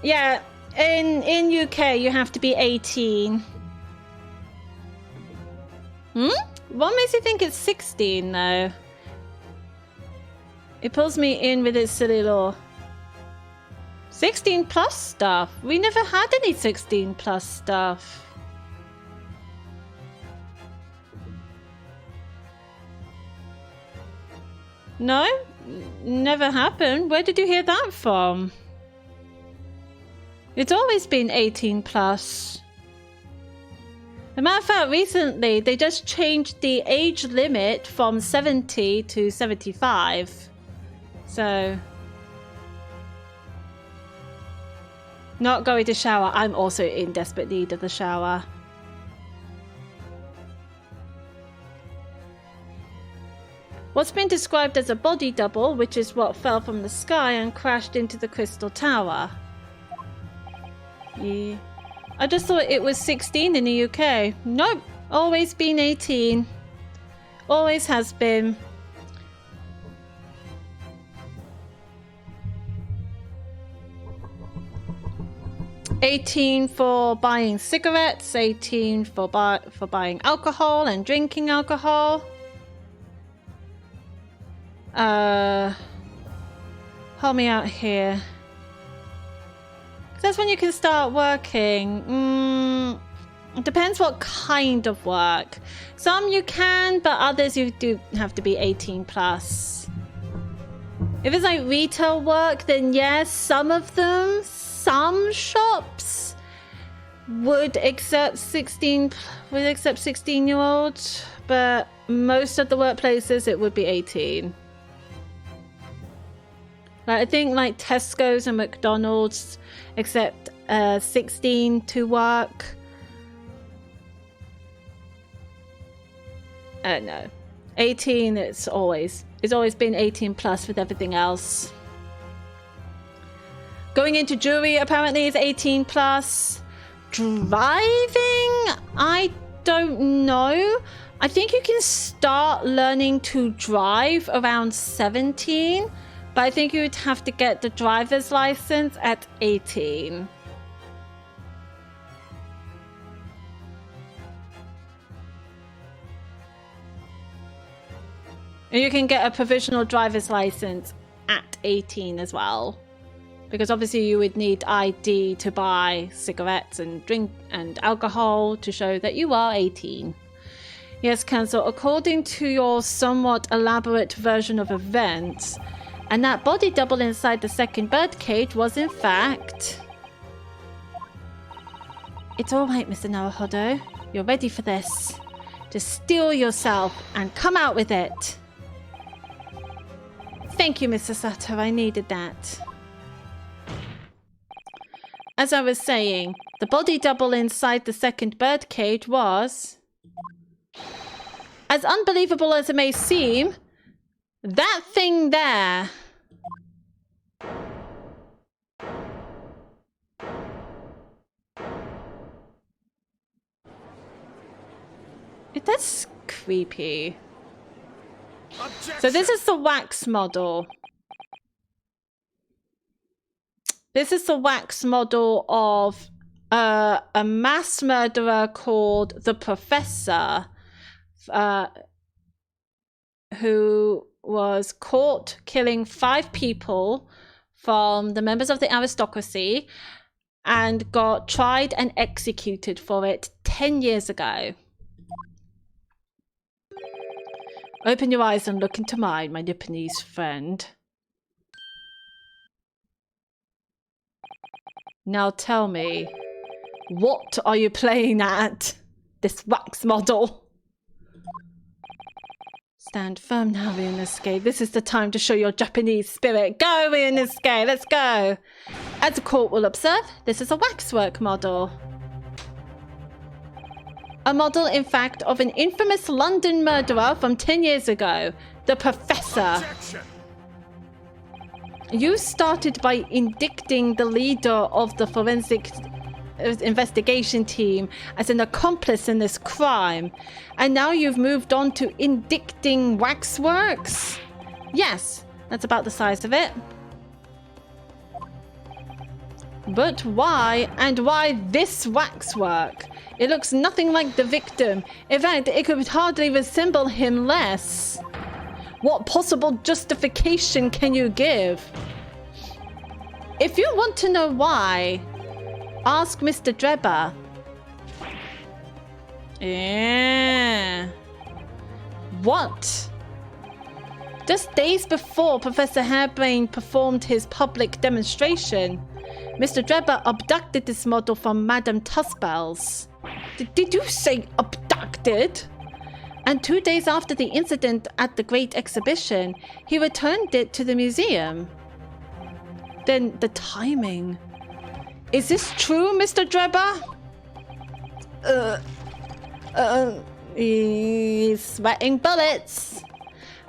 Yeah, in UK you have to be 18. What makes you think it's 16 though? It pulls me in with its silly law. 16 plus stuff. We never had any 16 plus stuff. No? Never happened. Where did you hear that from? It's always been 18 plus. As a matter of fact, recently they just changed the age limit from 70 to 75. So... Not going to shower. I'm also in desperate need of the shower. What's been described as a body double, which is what fell from the sky and crashed into the crystal tower. Yeah. I just thought it was 16 in the UK. Nope. Always been 18. Always has been. $18 for buying cigarettes, $18 for buying alcohol and drinking alcohol. Help me out here. That's when you can start working. It depends what kind of work. Some you can, but others you do have to be 18 plus. If it's like retail work, then yes, some of them, some shops would accept 16-year-olds, but most of the workplaces it would be 18. Like, I think like Tesco's and McDonald's accept 16 to work. I don't know. 18, it's always been 18 plus with everything else. Going into jury apparently is 18 plus. Driving, I don't know. I think you can start learning to drive around 17. But I think you would have to get the driver's license at 18. And you can get a provisional driver's license at 18 as well. Because obviously you would need ID to buy cigarettes and drink and alcohol to show that you are 18. Yes, Cancel. According to your somewhat elaborate version of events, and that body double inside the second birdcage was in fact... It's alright, Mr. Naruhodo. You're ready for this. Just steel yourself and come out with it. Thank you, Mr. Sato. I needed that. As I was saying, the body double inside the second birdcage was... As unbelievable as it may seem, that thing there... That's creepy. Objection. So this is the wax model. This is the wax model of a mass murderer called the Professor, who was caught killing 5 people from the members of the aristocracy and got tried and executed for it 10 years ago. Open your eyes and look into mine, my Nipponese friend. Now tell me, what are you playing at? This wax model. Stand firm now, Ryunosuke. This is the time to show your Japanese spirit. Go, Ryunosuke, let's go. As the court will observe, this is a waxwork model. A model, in fact, of an infamous London murderer from 10 years ago, the Professor. Objection. You started by indicting the leader of the forensic investigation team as an accomplice in this crime, and now you've moved on to indicting waxworks? Yes, that's about the size of it. But why, and why this waxwork? It looks nothing like the victim. In fact, it could hardly resemble him less. What possible justification can you give? If you want to know why, ask Mr. Drebber. Yeah. What? Just days before Professor Hairbrain performed his public demonstration, Mr. Drebber abducted this model from Madame Tusbel's. Did you say abducted? And 2 days after the incident at the Great Exhibition, he returned it to the museum. Then the timing. Is this true, Mr. Drebber? He's sweating bullets.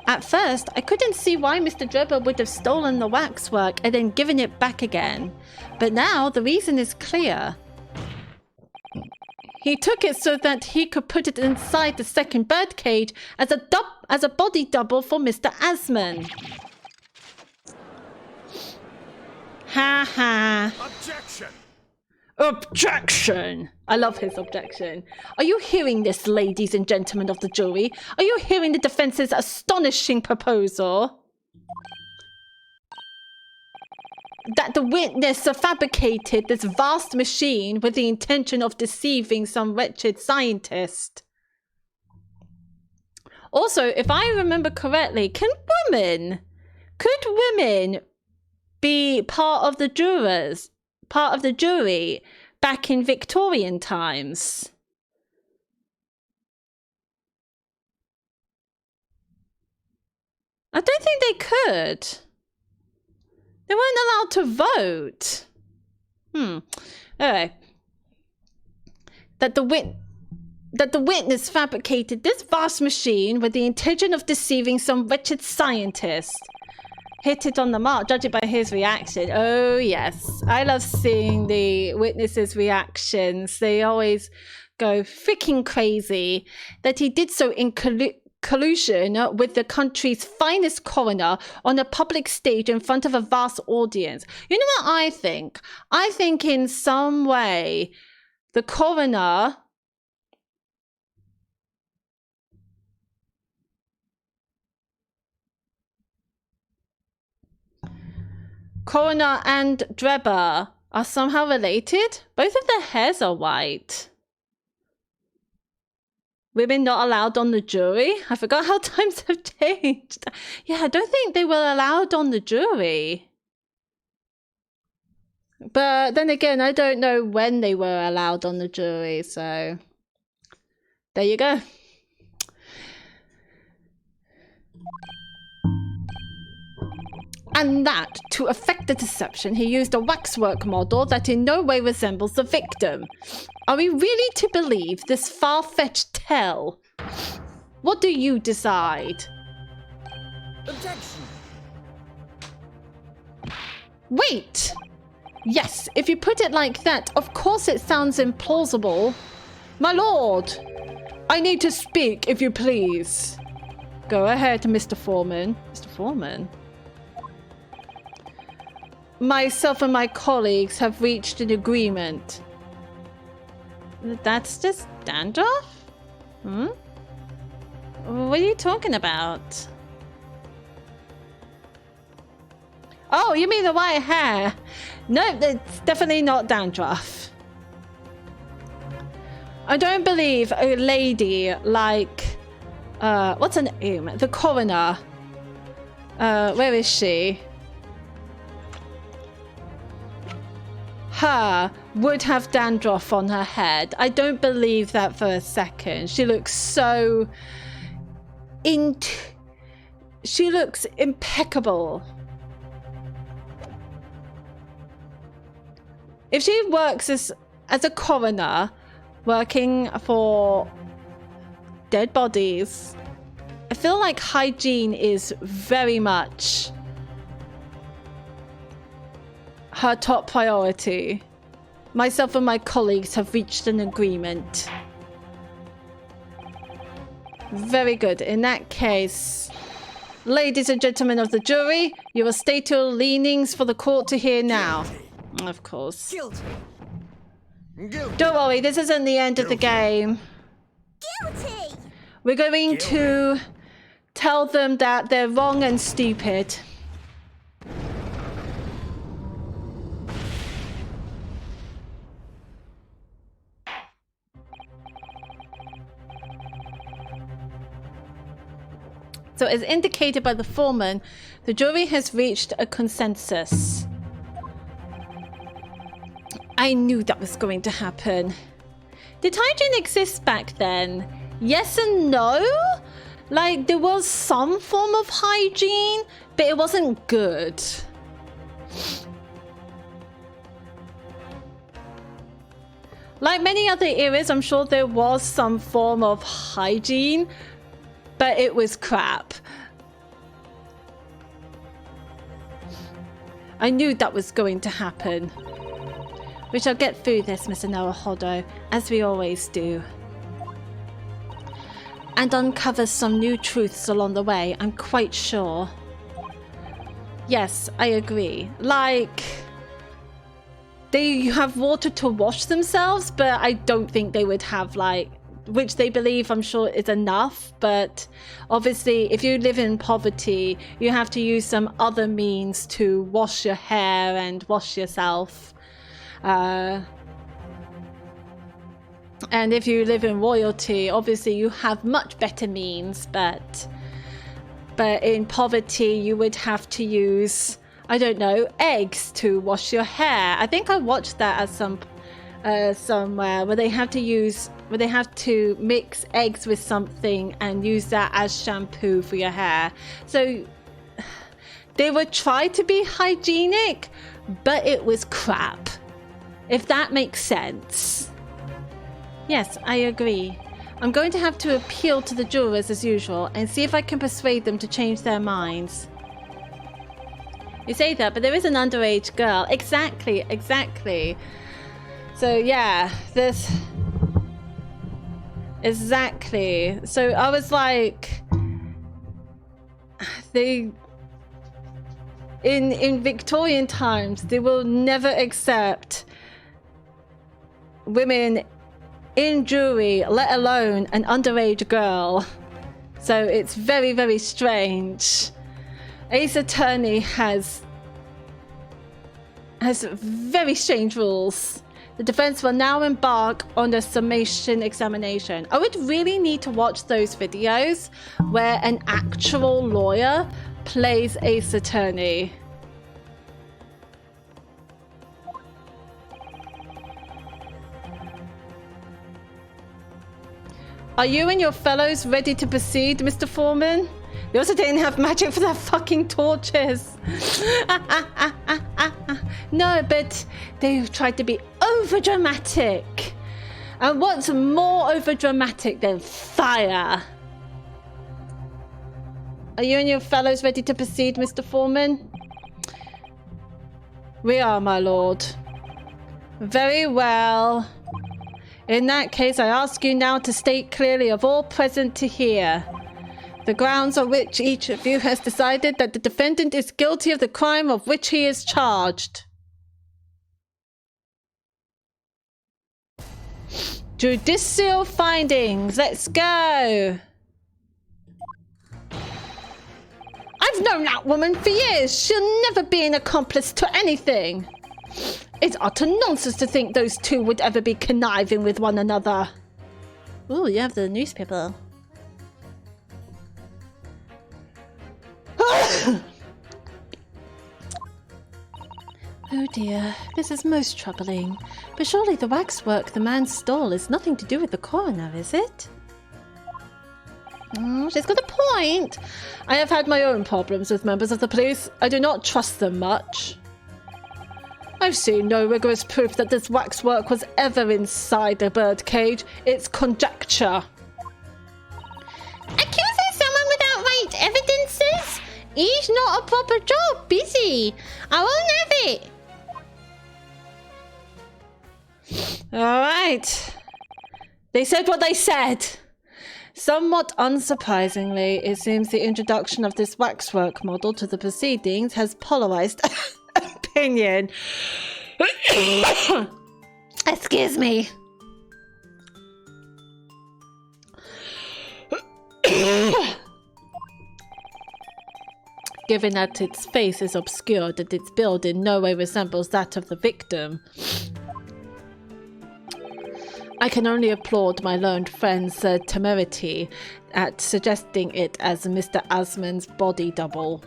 At first, I couldn't see why Mr. Drebber would have stolen the waxwork and then given it back again. But now the reason is clear. He took it so that he could put it inside the second birdcage as a body double for Mr. Asman. Ha ha. Objection. Objection! I love his objection. Are you hearing this, ladies and gentlemen of the jury? Are you hearing the defense's astonishing proposal? That the witness fabricated this vast machine with the intention of deceiving some wretched scientist. Also, if I remember correctly, could women be part of the jury back in Victorian times? I don't think they could. They weren't allowed to vote. Anyway. That the witness fabricated this vast machine with the intention of deceiving some wretched scientist. Hit it on the mark, judge it by his reaction. Oh, yes. I love seeing the witnesses' reactions. They always go freaking crazy. That he did so in collusion with the country's finest coroner on a public stage in front of a vast audience. You know what I think? I think in some way the coroner Coroner and Drebber are somehow related? Both of their hairs are white. Women not allowed on the jury? I forgot how times have changed. Yeah, I don't think they were allowed on the jury. But then again, I don't know when they were allowed on the jury, so there you go. And that, to effect the deception, he used a waxwork model that in no way resembles the victim. Are we really to believe this far-fetched tale? What do you decide? Objection. Wait! Yes, if you put it like that, of course it sounds implausible. My lord, I need to speak, if you please. Go ahead, Mr. Foreman. Mr. Foreman? Myself and my colleagues have reached an agreement. That's just dandruff? Hmm? What are you talking about? Oh, you mean the white hair? No, it's definitely not dandruff. I don't believe a lady like... what's her name? The coroner. Where is she? Her would have dandruff on her head. I don't believe that for a second. She looks so... She looks impeccable. If she works as a coroner, working for dead bodies, I feel like hygiene is very much her top priority. Myself and my colleagues have reached an agreement. Very good. In that case, ladies and gentlemen of the jury, you will state your leanings for the court to hear now. Of course. Guilty. Guilty. Don't worry, this isn't the end of the game. Guilty! We're going to tell them that they're wrong and stupid. So as indicated by the foreman, the jury has reached a consensus. I knew that was going to happen. Did hygiene exist back then? Yes and no? Like, there was some form of hygiene, but it wasn't good. Like many other eras, I'm sure there was some form of hygiene, but it was crap. I knew that was going to happen. We shall get through this, Mr. Naruhodo, as we always do. And uncover some new truths along the way, I'm quite sure. Yes, I agree. Like, they have water to wash themselves, but I don't think they would have, like, which they believe, I'm sure, is enough. But obviously, if you live in poverty, you have to use some other means to wash your hair and wash yourself. And if you live in royalty, obviously you have much better means, but in poverty you would have to use, I don't know, eggs to wash your hair. I think I watched that at somewhere where they have to mix eggs with something and use that as shampoo for your hair. So they would try to be hygienic, but it was crap. If that makes sense. Yes, I agree. I'm going to have to appeal to the jurors as usual and see if I can persuade them to change their minds. You say that, but there is an underage girl. Exactly. So yeah, this... Exactly. So I was like... In Victorian times, they will never accept women in jury, let alone an underage girl. So it's very, very strange. Ace Attorney has has very strange rules. The defense will now embark on the summation examination. I would really need to watch those videos where an actual lawyer plays Ace Attorney. Are you and your fellows ready to proceed, Mr. Foreman? They also didn't have magic for their fucking torches. No, but they tried to be over-dramatic. And what's more over-dramatic than fire? Are you and your fellows ready to proceed, Mr. Foreman? We are, my lord. Very well. In that case, I ask you now to state clearly of all present to hear the grounds on which each of you has decided that the defendant is guilty of the crime of which he is charged. Judicial findings. Let's go. I've known that woman for years. She'll never be an accomplice to anything. It's utter nonsense to think those two would ever be conniving with one another. Ooh, you have the newspaper. Oh dear, this is most troubling. But surely the waxwork the man stole is nothing to do with the coroner, is it? She's got a point. I have had my own problems with members of the police. I do not trust them much. I've seen no rigorous proof that this waxwork was ever inside the birdcage. It's conjecture. Accusing someone without right evidences? He's not a proper job, busy. I won't have it. All right. They said what they said. Somewhat unsurprisingly, it seems the introduction of this waxwork model to the proceedings has polarized opinion. Excuse me. Given that its face is obscured and its build in no way resembles that of the victim, I can only applaud my learned friend's temerity at suggesting it as Mr. Asman's body double.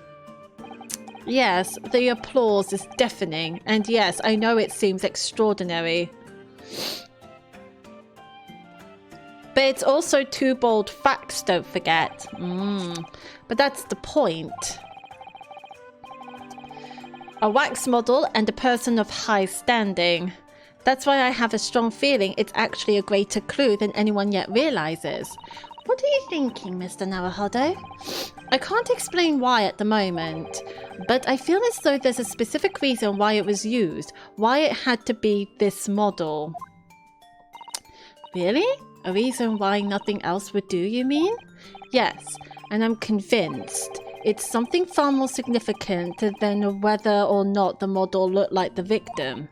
Yes, the applause is deafening, and yes, I know it seems extraordinary. But it's also two bold facts, don't forget. But that's the point. A wax model and a person of high standing. That's why I have a strong feeling it's actually a greater clue than anyone yet realizes. What are you thinking, Mr. Naruhodo? I can't explain why at the moment, but I feel as though there's a specific reason why it was used, why it had to be this model. Really? A reason why nothing else would do, you mean? Yes, and I'm convinced it's something far more significant than whether or not the model looked like the victim.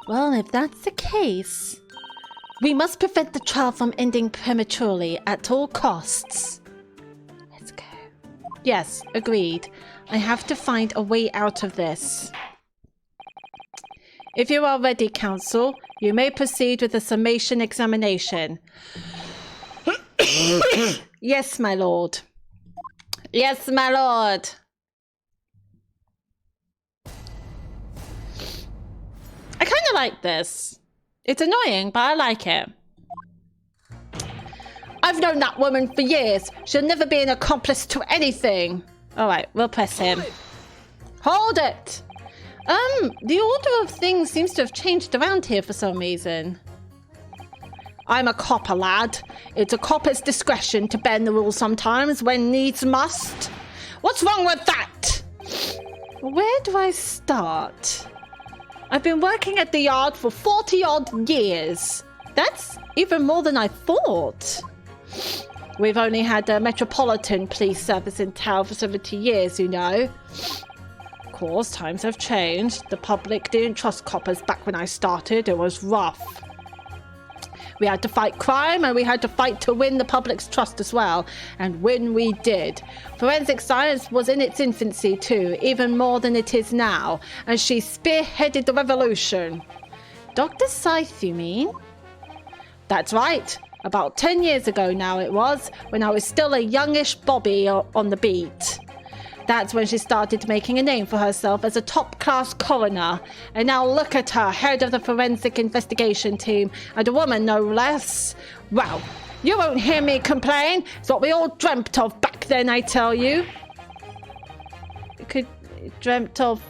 Well, if that's the case, we must prevent the trial from ending prematurely at all costs. Let's go. Yes, agreed. I have to find a way out of this. If you are ready, counsel, you may proceed with the summation examination. Yes, my lord. Yes, my lord. I kind of like this. It's annoying, but I like it. I've known that woman for years. She'll never be an accomplice to anything. All right, we'll press him. Hold it. The order of things seems to have changed around here for some reason. I'm a copper, lad. It's a copper's discretion to bend the rules sometimes when needs must. What's wrong with that? Where do I start? I've been working at the yard for 40-odd years. That's even more than I thought. We've only had a metropolitan police service in town for 70 years, you know. Of course, times have changed. The public didn't trust coppers back when I started. It was rough. We had to fight crime, and we had to fight to win the public's trust as well. And win we did. Forensic science was in its infancy too, even more than it is now, and she spearheaded the revolution. Dr. Scythe, you mean? That's right. About 10 years ago now it was, when I was still a youngish Bobby on the beat. That's when she started making a name for herself as a top-class coroner. And now look at her, head of the forensic investigation team, and a woman no less. Well, you won't hear me complain. It's what we all dreamt of back then, I tell you. Dreamt of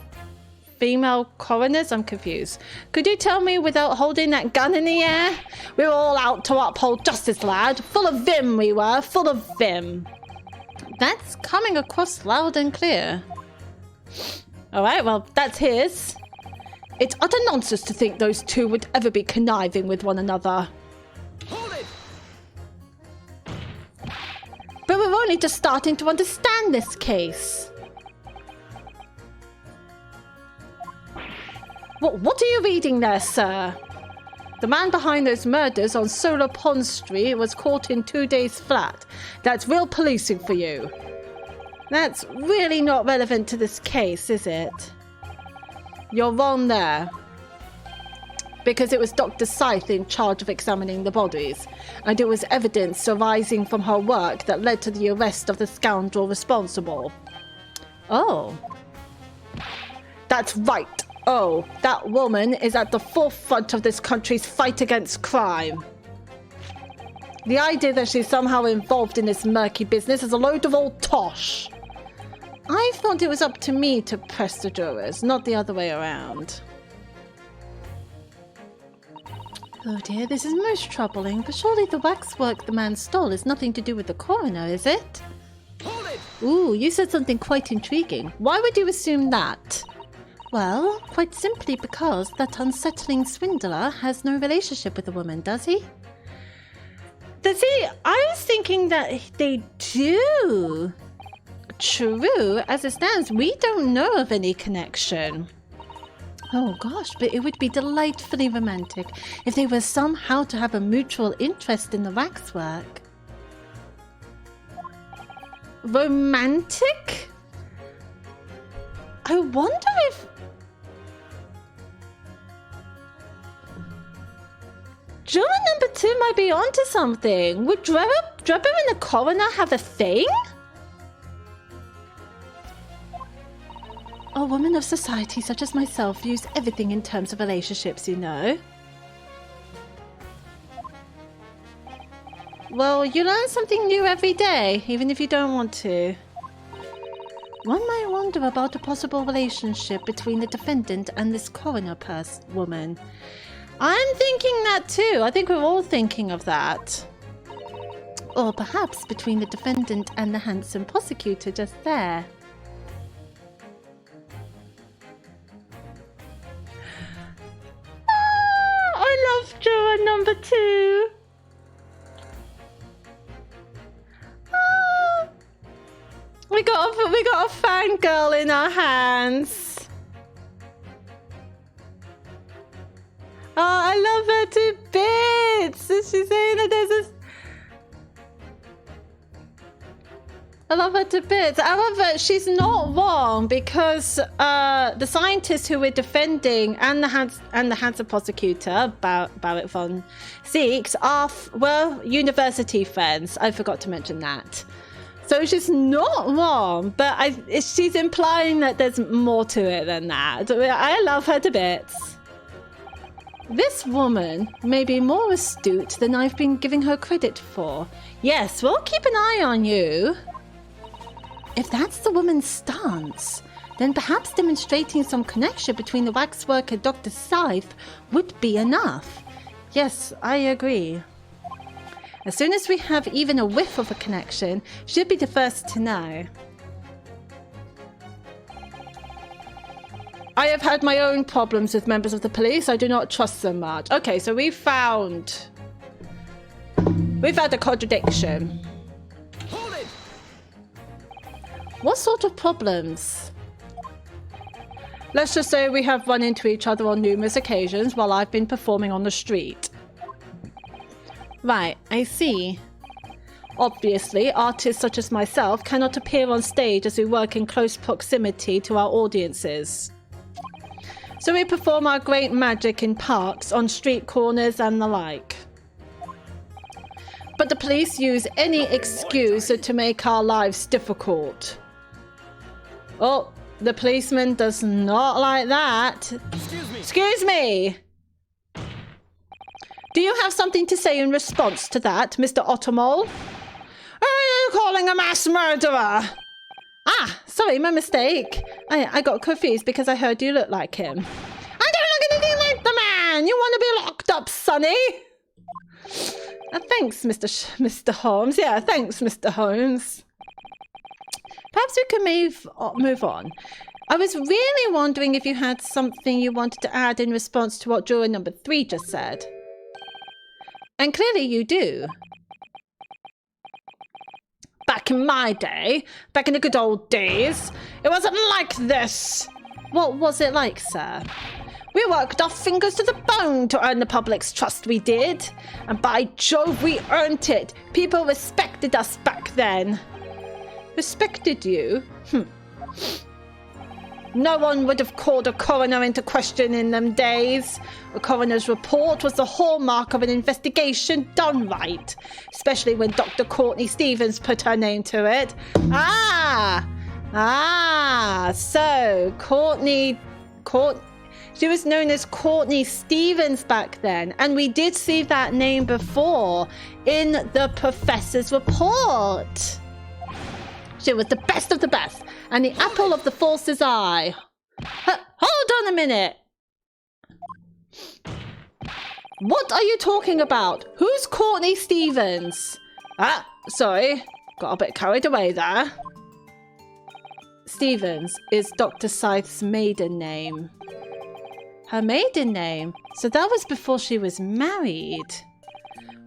female coroners? I'm confused. Could you tell me without holding that gun in the air? We were all out to uphold justice, lad. Full of vim we were, full of vim. That's coming across loud and clear. Alright, well, that's his. It's utter nonsense to think those two would ever be conniving with one another. Hold it! But we're only just starting to understand this case. What are you reading there, sir? The man behind those murders on Solar Pond Street was caught in 2 days flat. That's real policing for you. That's really not relevant to this case, is it? You're wrong there. Because it was Dr. Scythe in charge of examining the bodies, and it was evidence arising from her work that led to the arrest of the scoundrel responsible. Oh. That's right. Oh, that woman is at the forefront of this country's fight against crime. The idea that she's somehow involved in this murky business is a load of old tosh. I thought it was up to me to press the jurors, not the other way around. Oh dear, this is most troubling, but surely the waxwork the man stole has nothing to do with the coroner, is it? Hold it! Ooh, you said something quite intriguing. Why would you assume that? Well, quite simply because that unsettling swindler has no relationship with the woman, does he? Does he? I was thinking that they do. True, as it stands, we don't know of any connection. Oh gosh, but it would be delightfully romantic if they were somehow to have a mutual interest in the waxwork. Romantic? I wonder if... Juror number 2 might be onto something. Would Drebber and the coroner have a thing? A woman of society such as myself views everything in terms of relationships, you know. Well, you learn something new every day, even if you don't want to. One might wonder about a possible relationship between the defendant and this coroner woman. I'm thinking that too. I think we're all thinking of that. Or perhaps between the defendant and the handsome prosecutor just there. I love juror number 2. We got a fangirl in our hands. Oh, I love her to bits. Is she saying that there's a... I love her to bits. However, she's not wrong because the scientist who we're defending and the handsome prosecutor, Barrett von Zeeks, are university friends. I forgot to mention that. So she's not wrong, but she's implying that there's more to it than that. I love her to bits. This woman may be more astute than I've been giving her credit for. Yes, we'll keep an eye on you. If that's the woman's stance, then perhaps demonstrating some connection between the waxwork and Dr. Scythe would be enough. Yes, I agree. As soon as we have even a whiff of a connection, she'll be the first to know. I have had my own problems with members of the police. I do not trust them much. Okay, so we've had a contradiction. Hold it! What sort of problems? Let's just say we have run into each other on numerous occasions while I've been performing on the street. Right, I see. Obviously, artists such as myself cannot appear on stage as we work in close proximity to our audiences. So we perform our great magic in parks, on street corners and the like. But the police use any excuse to make our lives difficult. Oh, the policeman does not like that. Excuse me. Excuse me! Do you have something to say in response to that, Mr. Ottomole? Are you calling a mass murderer? Ah, sorry, my mistake. I got confused because I heard you look like him. I don't look anything like the man! You want to be locked up, sonny? Thanks, Mr. Holmes. Yeah, thanks, Mr. Holmes. Perhaps we can move on. I was really wondering if you had something you wanted to add in response to what juror number 3 just said. And clearly you do. Back in my day, back in the good old days, it wasn't like this. What was it like, sir? We worked our fingers to the bone to earn the public's trust, we did. And by Jove, we earned it. People respected us back then. Respected you? No one would have called a coroner into question in them days. A coroner's report was the hallmark of an investigation done right, especially when Dr. Courtney Stevens put her name to it. So she was known as Courtney Stevens back then, and we did see that name before in the professor's report. She was the best of the best, and the apple of the false's eye. Hold on a minute. What are you talking about? Who's Courtney Stevens? Sorry. Got a bit carried away there. Stevens is Dr. Scythe's maiden name. Her maiden name? So that was before she was married.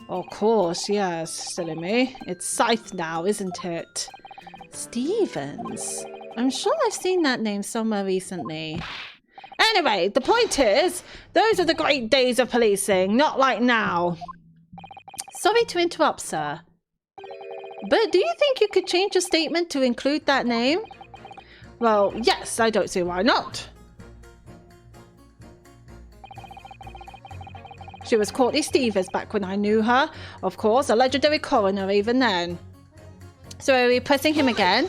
Of course, yes, silly me. It's Scythe now, isn't it? Stevens? I'm sure I've seen that name somewhere recently. Anyway, the point is, those are the great days of policing, not like now. Sorry to interrupt, sir. But do you think you could change your statement to include that name? Well, yes, I don't see why not. She was Courtney Stevens back when I knew her. Of course, a legendary coroner even then. So are we pressing him again?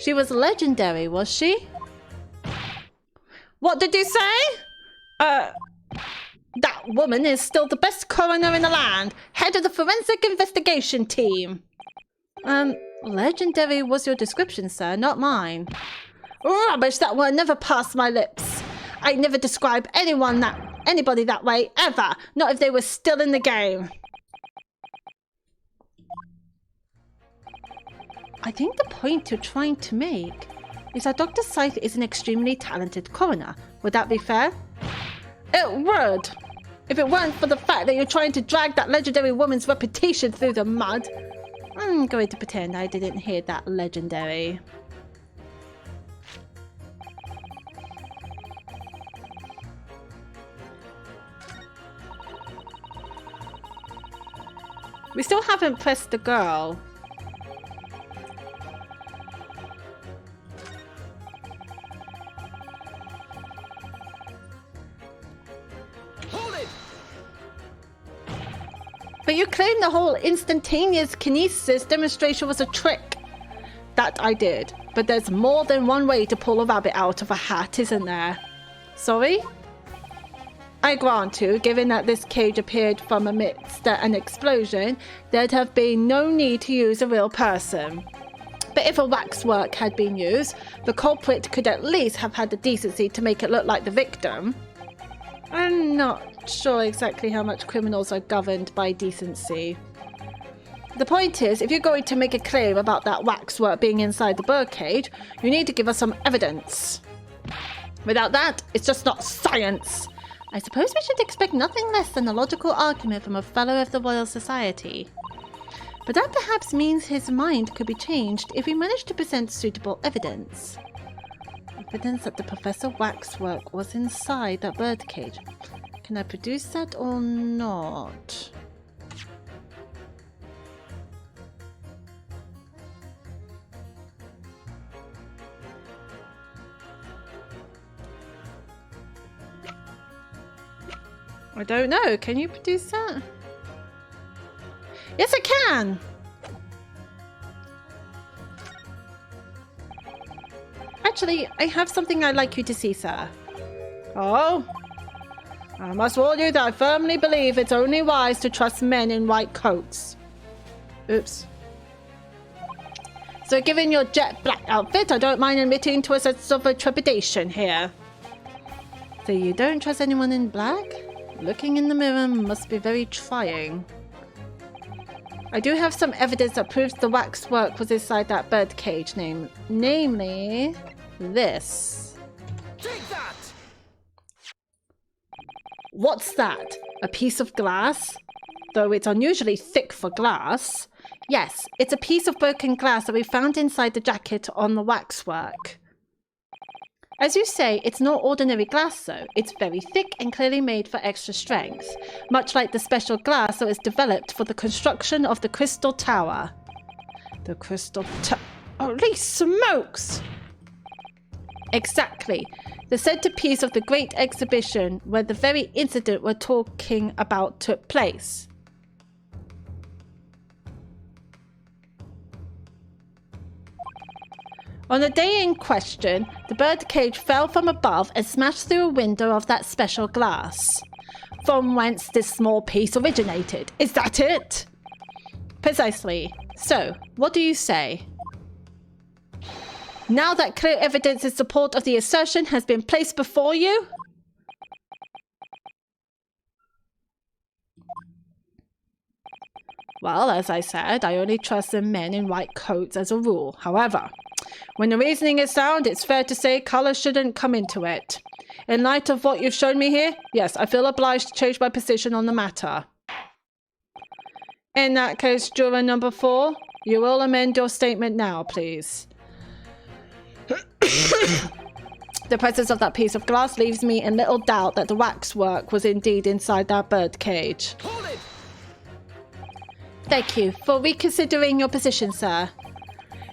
She was legendary, was she? What did you say? That woman is still the best coroner in the land, head of the forensic investigation team. Legendary was your description, sir, not mine. Rubbish, that word never passed my lips. I never describe anybody that way, ever, not if they were still in the game. I think the point you're trying to make is that Dr. Scythe is an extremely talented coroner. Would that be fair? It would. If it weren't for the fact that you're trying to drag that legendary woman's reputation through the mud. I'm going to pretend I didn't hear that legendary. We still haven't pressed the girl. But you claim the whole instantaneous kinesis demonstration was a trick. That I did. But there's more than one way to pull a rabbit out of a hat, isn't there? Sorry? I grant you, given that this cage appeared from amidst an explosion, there'd have been no need to use a real person. But if a waxwork had been used, the culprit could at least have had the decency to make it look like the victim. I'm not sure exactly how much criminals are governed by decency. The point is, if you're going to make a claim about that waxwork being inside the birdcage, you need to give us some evidence. Without that, it's just not science. I suppose we should expect nothing less than a logical argument from a fellow of the Royal Society. But that perhaps means his mind could be changed if we manage to present suitable evidence. Evidence that the Professor Waxwork was inside that birdcage. Can I produce that or not? I don't know. Can you produce that? Yes, I can! Actually, I have something I'd like you to see, sir. Oh? I must warn you that I firmly believe it's only wise to trust men in white coats. Oops. So given your jet black outfit, I don't mind admitting to a sense of trepidation here. So you don't trust anyone in black? Looking in the mirror must be very trying. I do have some evidence that proves the waxwork was inside that birdcage, namely this. Take that! What's that? A piece of glass? Though it's unusually thick for glass. Yes, it's a piece of broken glass that we found inside the jacket on the waxwork. As you say, it's not ordinary glass though. It's very thick and clearly made for extra strength, much like the special glass that was developed for the construction of the Crystal Tower. The Crystal Tower... Holy smokes! Exactly. The centerpiece of the great exhibition where the very incident we're talking about took place. On the day in question, the birdcage fell from above and smashed through a window of that special glass. From whence this small piece originated. Is that it? Precisely. So, what do you say? Now that clear evidence in support of the assertion has been placed before you? Well, as I said, I only trust in men in white coats as a rule. However, when the reasoning is sound, it's fair to say colour shouldn't come into it. In light of what you've shown me here, yes, I feel obliged to change my position on the matter. In that case, juror number 4, you will amend your statement now, please. The presence of that piece of glass leaves me in little doubt that the waxwork was indeed inside that birdcage. Hold it! Thank you for reconsidering your position, sir.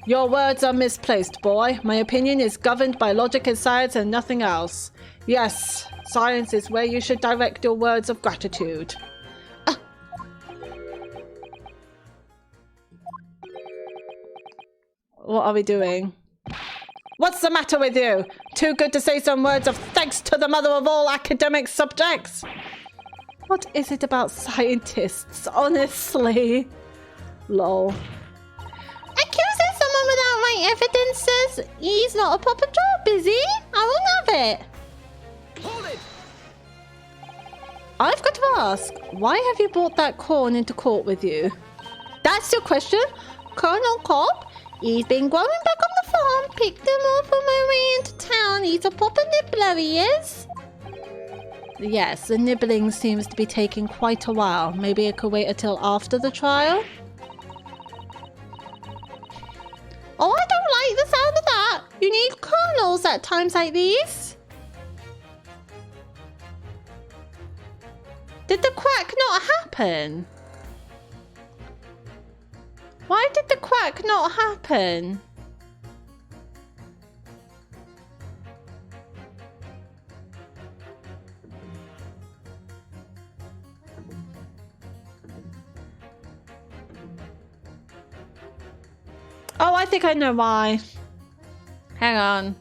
Your words are misplaced, boy. My opinion is governed by logic and science and nothing else. Yes, science is where you should direct your words of gratitude. What are we doing? What's the matter with you? Too good to say some words of thanks to the mother of all academic subjects? What is it about scientists, honestly? Lol. Accusing someone without my evidences? He's not a proper job, is he? I won't have it. Hold it! I've got to ask, why have you brought that corn into court with you? That's your question? Colonel Cobb? He's been growing back on the farm, picked him up on my way into town. He's a proper nibbler, he is. Yes, the nibbling seems to be taking quite a while. Maybe it could wait until after the trial? Oh, I don't like the sound of that. You need colonels at times like these. Did the quack not happen? Why did the quack not happen? Oh, I think I know why. Hang on.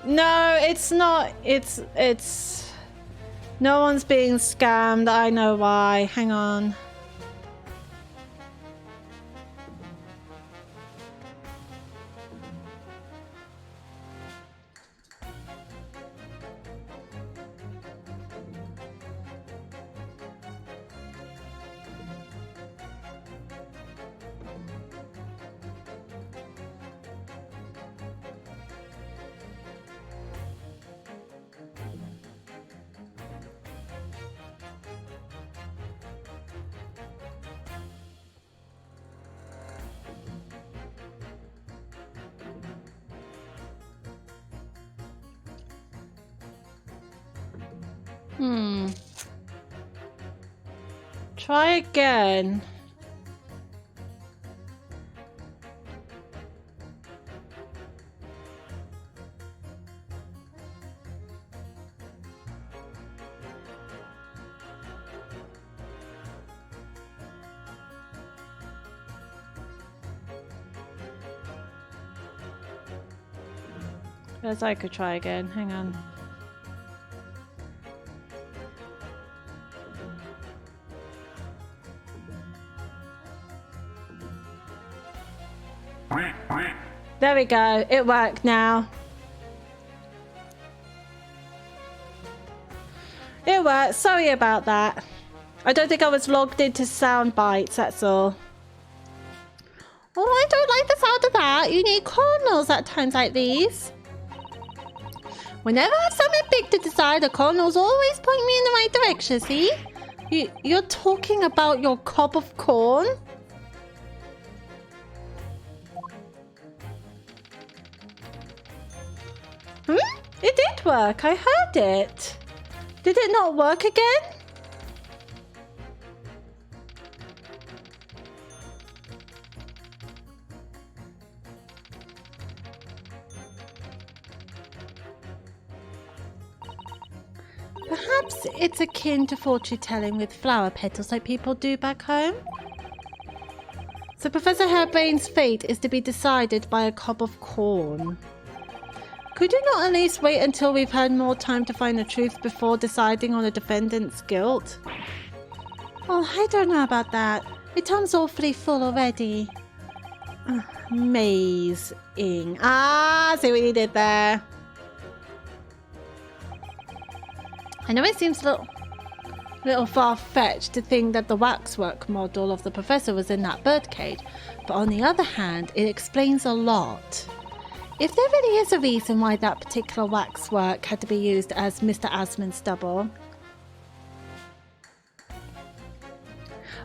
No, it's not. It's... No one's being scammed. I know why. Hang on. Try again. Guess I could try again. Hang on. There we go. It worked now. It worked. Sorry about that. I don't think I was logged into sound bites, that's all. Oh, I don't like the sound of that. You need corners at times like these. Whenever I have something big to decide, the corners always point me in the right direction, see? You're talking about your cob of corn? It did work. I heard it. Did it not work again? Perhaps it's akin to fortune telling with flower petals like people do back home. So Professor Hairbrain's fate is to be decided by a cob of corn. Could you not at least wait until we've had more time to find the truth before deciding on a defendant's guilt? Oh, I don't know about that. It sounds awfully full already. Amazing. Ah, see what you did there. I know it seems a little far-fetched to think that the waxwork model of the professor was in that birdcage, but on the other hand, it explains a lot. If there really is a reason why that particular waxwork had to be used as Mr. Asmon's double.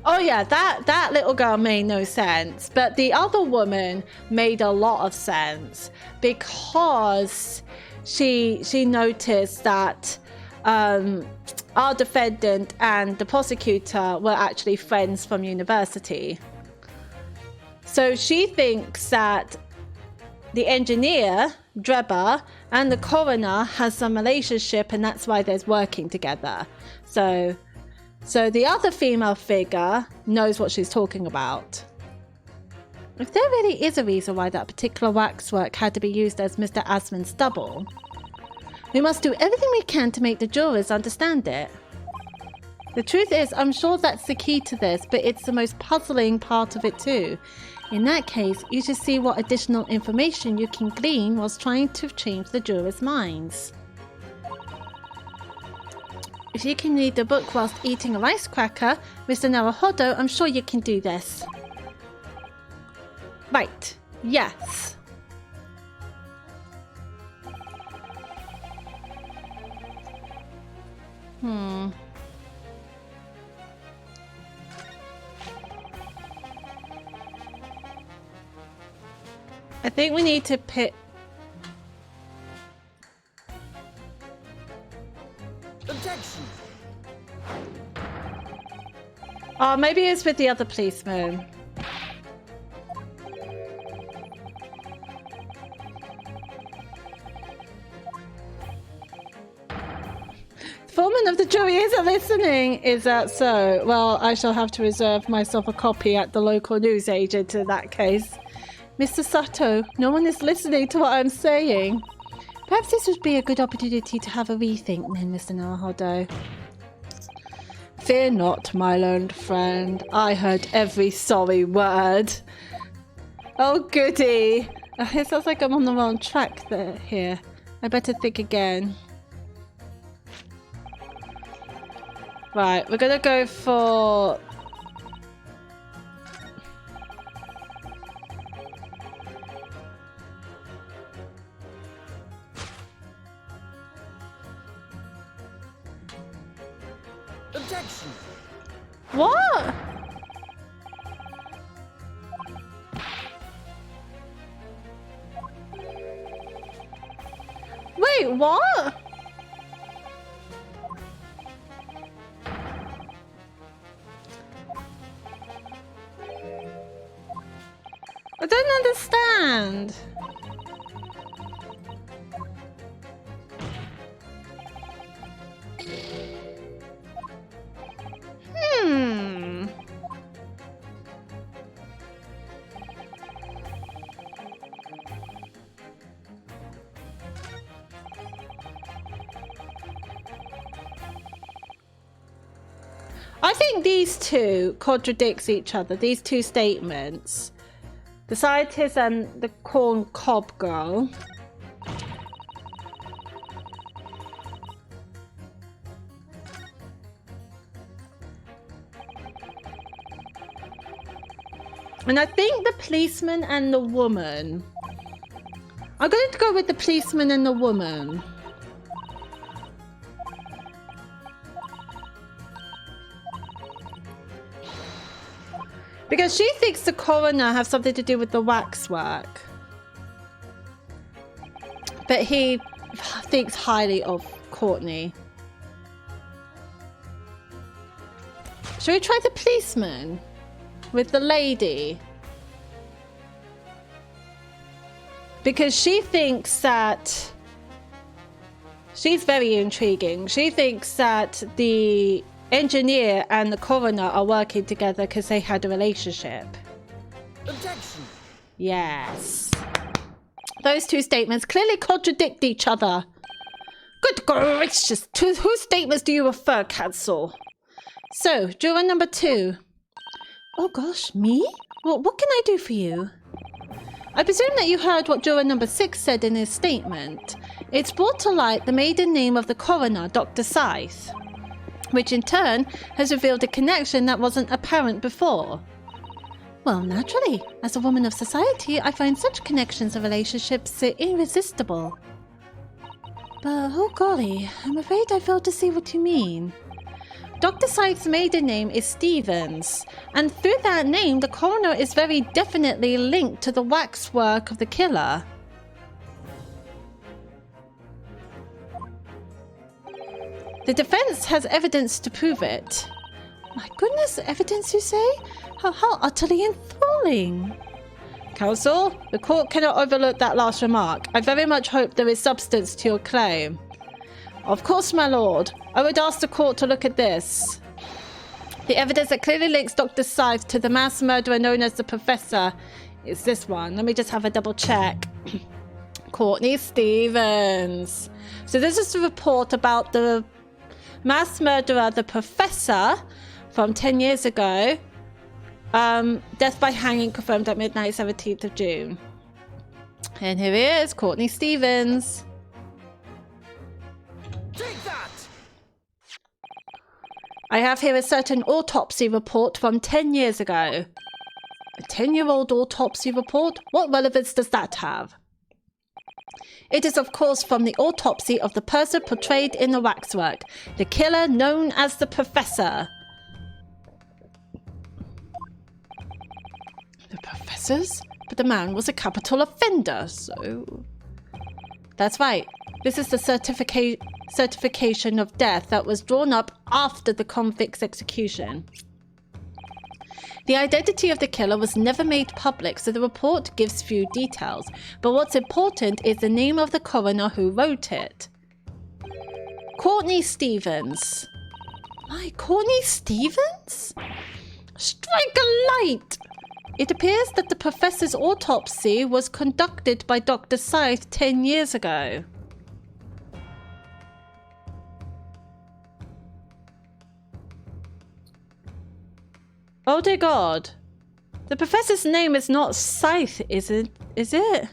Oh yeah, that little girl made no sense, but the other woman made a lot of sense because she noticed that our defendant and the prosecutor were actually friends from university. So she thinks that the engineer, Drebber, and the coroner has some relationship, and that's why they're working together. So the other female figure knows what she's talking about. If there really is a reason why that particular waxwork had to be used as Mr. Asmon's double, we must do everything we can to make the jurors understand it. The truth is, I'm sure that's the key to this, but it's the most puzzling part of it too. In that case, you should see what additional information you can glean whilst trying to change the jurors' minds. If you can read the book whilst eating a rice cracker, Mr. Naruhodo, I'm sure you can do this. Right. Yes. I think we need to pick... Objection! Oh, maybe it's with the other policeman. The foreman of the jury isn't listening. Is that so? Well, I shall have to reserve myself a copy at the local newsagent in that case. Mr. Sato, no one is listening to what I'm saying. Perhaps this would be a good opportunity to have a rethink then, Mr. Naruhodo. Fear not, my learned friend. I heard every sorry word. Oh, goody. It sounds like I'm on the wrong track here. I better think again. Right, we're gonna go for... Objection! What? Wait, what? I don't understand. I think these two contradicts each other, these two statements. The scientist and the corn cob girl. And I think the policeman and the woman. I'm going to go with the policeman and the woman. Because she thinks the coroner has something to do with the waxwork. But he thinks highly of Courtney. Shall we try the policeman? With the lady? Because she thinks that... She's very intriguing. She thinks that the engineer and the coroner are working together because they had a relationship. Objection. Yes. Those two statements clearly contradict each other. Good gracious. To whose statements do you refer, Counsel? So, juror number 2. Oh gosh, me? Well, what can I do for you? I presume that you heard what juror number 6 said in his statement. It's brought to light the maiden name of the coroner, Dr. Scythe, which in turn has revealed a connection that wasn't apparent before. Well, naturally, as a woman of society, I find such connections and relationships irresistible. But, oh golly, I'm afraid I fail to see what you mean. Dr. Scythe's maiden name is Stevens, and through that name, the coroner is very definitely linked to the waxwork of the killer. The defense has evidence to prove it. My goodness, evidence you say? How utterly enthralling. Counsel, the court cannot overlook that last remark. I very much hope there is substance to your claim. Of course, my lord. I would ask the court to look at this. The evidence that clearly links Dr. Scythe to the mass murderer known as the Professor is this one. Let me just have a double check. Courtney Stevens. So this is the report about the mass murderer, the Professor, from 10 years ago. Death by hanging confirmed at midnight, 17th of June. And here he is, Courtney Stevens. Take that! I have here a certain autopsy report from 10 years ago. A 10-year-old autopsy report? What relevance does that have? It is, of course, from the autopsy of the person portrayed in the waxwork, the killer known as the Professor. The Professors? But the man was a capital offender, so... That's right. This is the certification of death that was drawn up after the convict's execution. The identity of the killer was never made public, so the report gives few details. But what's important is the name of the coroner who wrote it. Courtney Stevens. My, Courtney Stevens? Strike a light! It appears that the professor's autopsy was conducted by Dr. Scythe 10 years ago. Oh dear God. The professor's name is not Scythe, is it?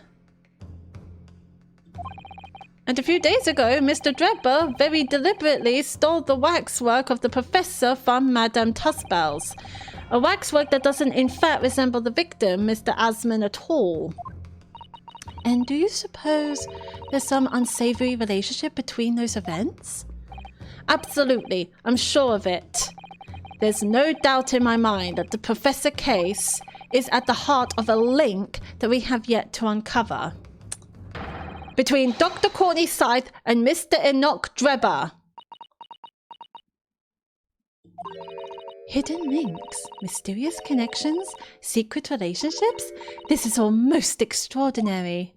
And a few days ago, Mr. Drebber very deliberately stole the waxwork of the professor from Madame Tusbel's. A waxwork that doesn't in fact resemble the victim, Mr. Asman, at all. And do you suppose there's some unsavory relationship between those events? Absolutely, I'm sure of it. There's no doubt in my mind that the Professor case is at the heart of a link that we have yet to uncover. Between Dr. Courtney Scythe and Mr. Enoch Drebber. Hidden links, mysterious connections, secret relationships? This is all most extraordinary.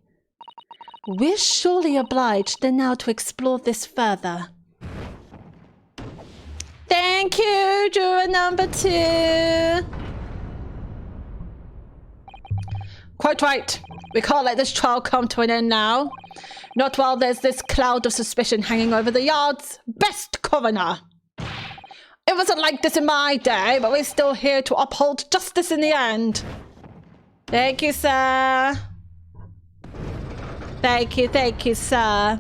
We're surely obliged then now to explore this further. Thank you, juror number 2. Quite right. We can't let this trial come to an end now. Not while there's this cloud of suspicion hanging over the yard's best coroner. It wasn't like this in my day, but we're still here to uphold justice in the end. Thank you, sir. Thank you, sir.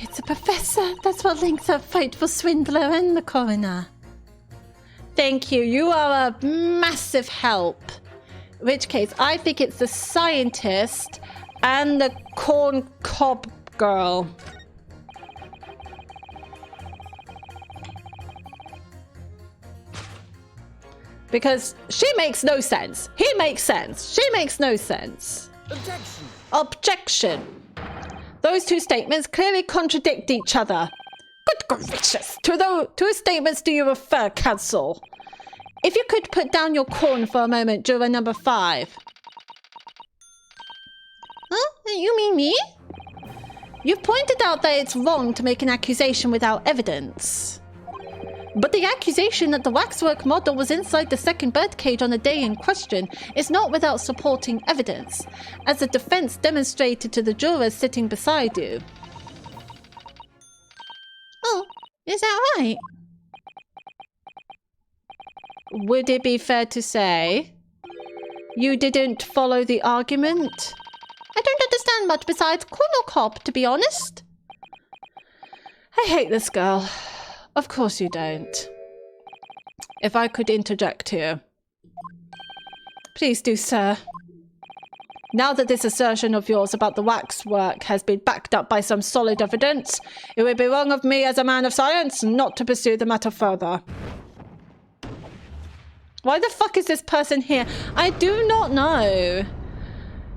It's a professor. That's what links our frightful swindler and the coroner. Thank you. You are a massive help. In which case, I think it's the scientist and the corn cob girl. Because she makes no sense. He makes sense. She makes no sense. Objection! Objection. Those two statements clearly contradict each other. Good gracious. To whose statements do you refer, counsel? If you could put down your corn for a moment, juror number 5. Huh? You mean me? You've pointed out that it's wrong to make an accusation without evidence. But the accusation that the waxwork model was inside the second birdcage on the day in question is not without supporting evidence, as the defense demonstrated to the jurors sitting beside you. Oh, is that right? Would it be fair to say you didn't follow the argument? I don't understand much besides corn or cob, to be honest. I hate this girl. Of course you don't. If I could interject here. Please do, sir. Now that this assertion of yours about the waxwork has been backed up by some solid evidence, it would be wrong of me as a man of science not to pursue the matter further. Why the fuck is this person here? I do not know.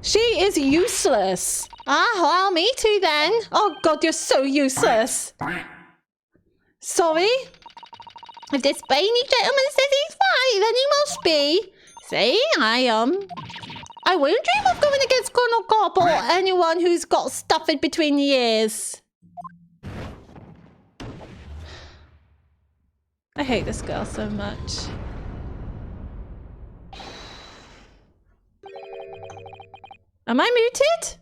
She is useless. Ah, well, me too then. Oh god, you're so useless. Sorry? If this brainy gentleman says he's right, then he must be. See, I wouldn't dream of going against Colonel Cobb or anyone who's got stuff in between the ears. I hate this girl so much. Am I muted?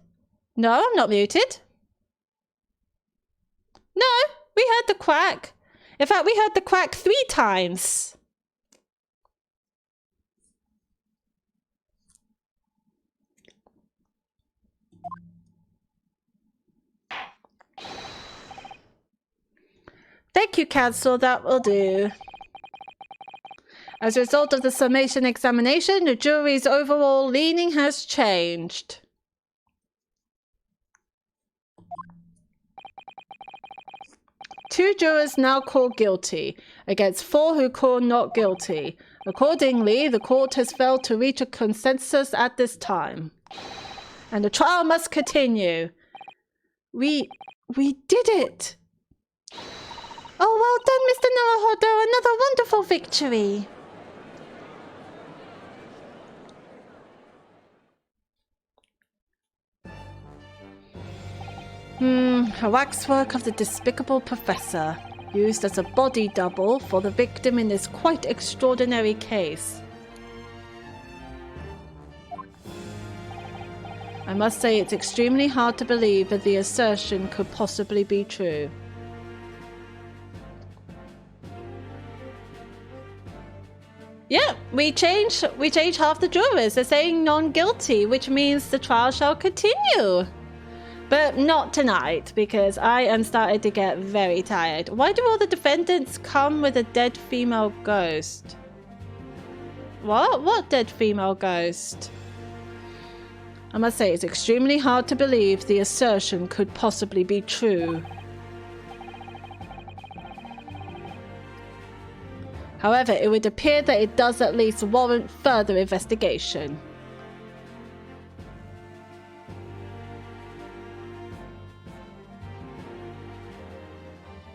No, I'm not muted. No, we heard the quack. In fact, we heard the quack 3 times. Thank you, Counsel. That will do. As a result of the summation examination, the jury's overall leaning has changed. Two jurors now call guilty, against 4 who call not guilty. Accordingly, the court has failed to reach a consensus at this time. And the trial must continue. We did it! Oh, well done, Mr. Naruhodo. Another wonderful victory. A waxwork of the despicable professor, used as a body double for the victim in this quite extraordinary case. I must say it's extremely hard to believe that the assertion could possibly be true. Yeah, we change half the jurors. They're saying non-guilty, which means the trial shall continue. But not tonight, because I am starting to get very tired. Why do all the defendants come with a dead female ghost? What? What dead female ghost? I must say, it's extremely hard to believe the assertion could possibly be true. However, it would appear that it does at least warrant further investigation.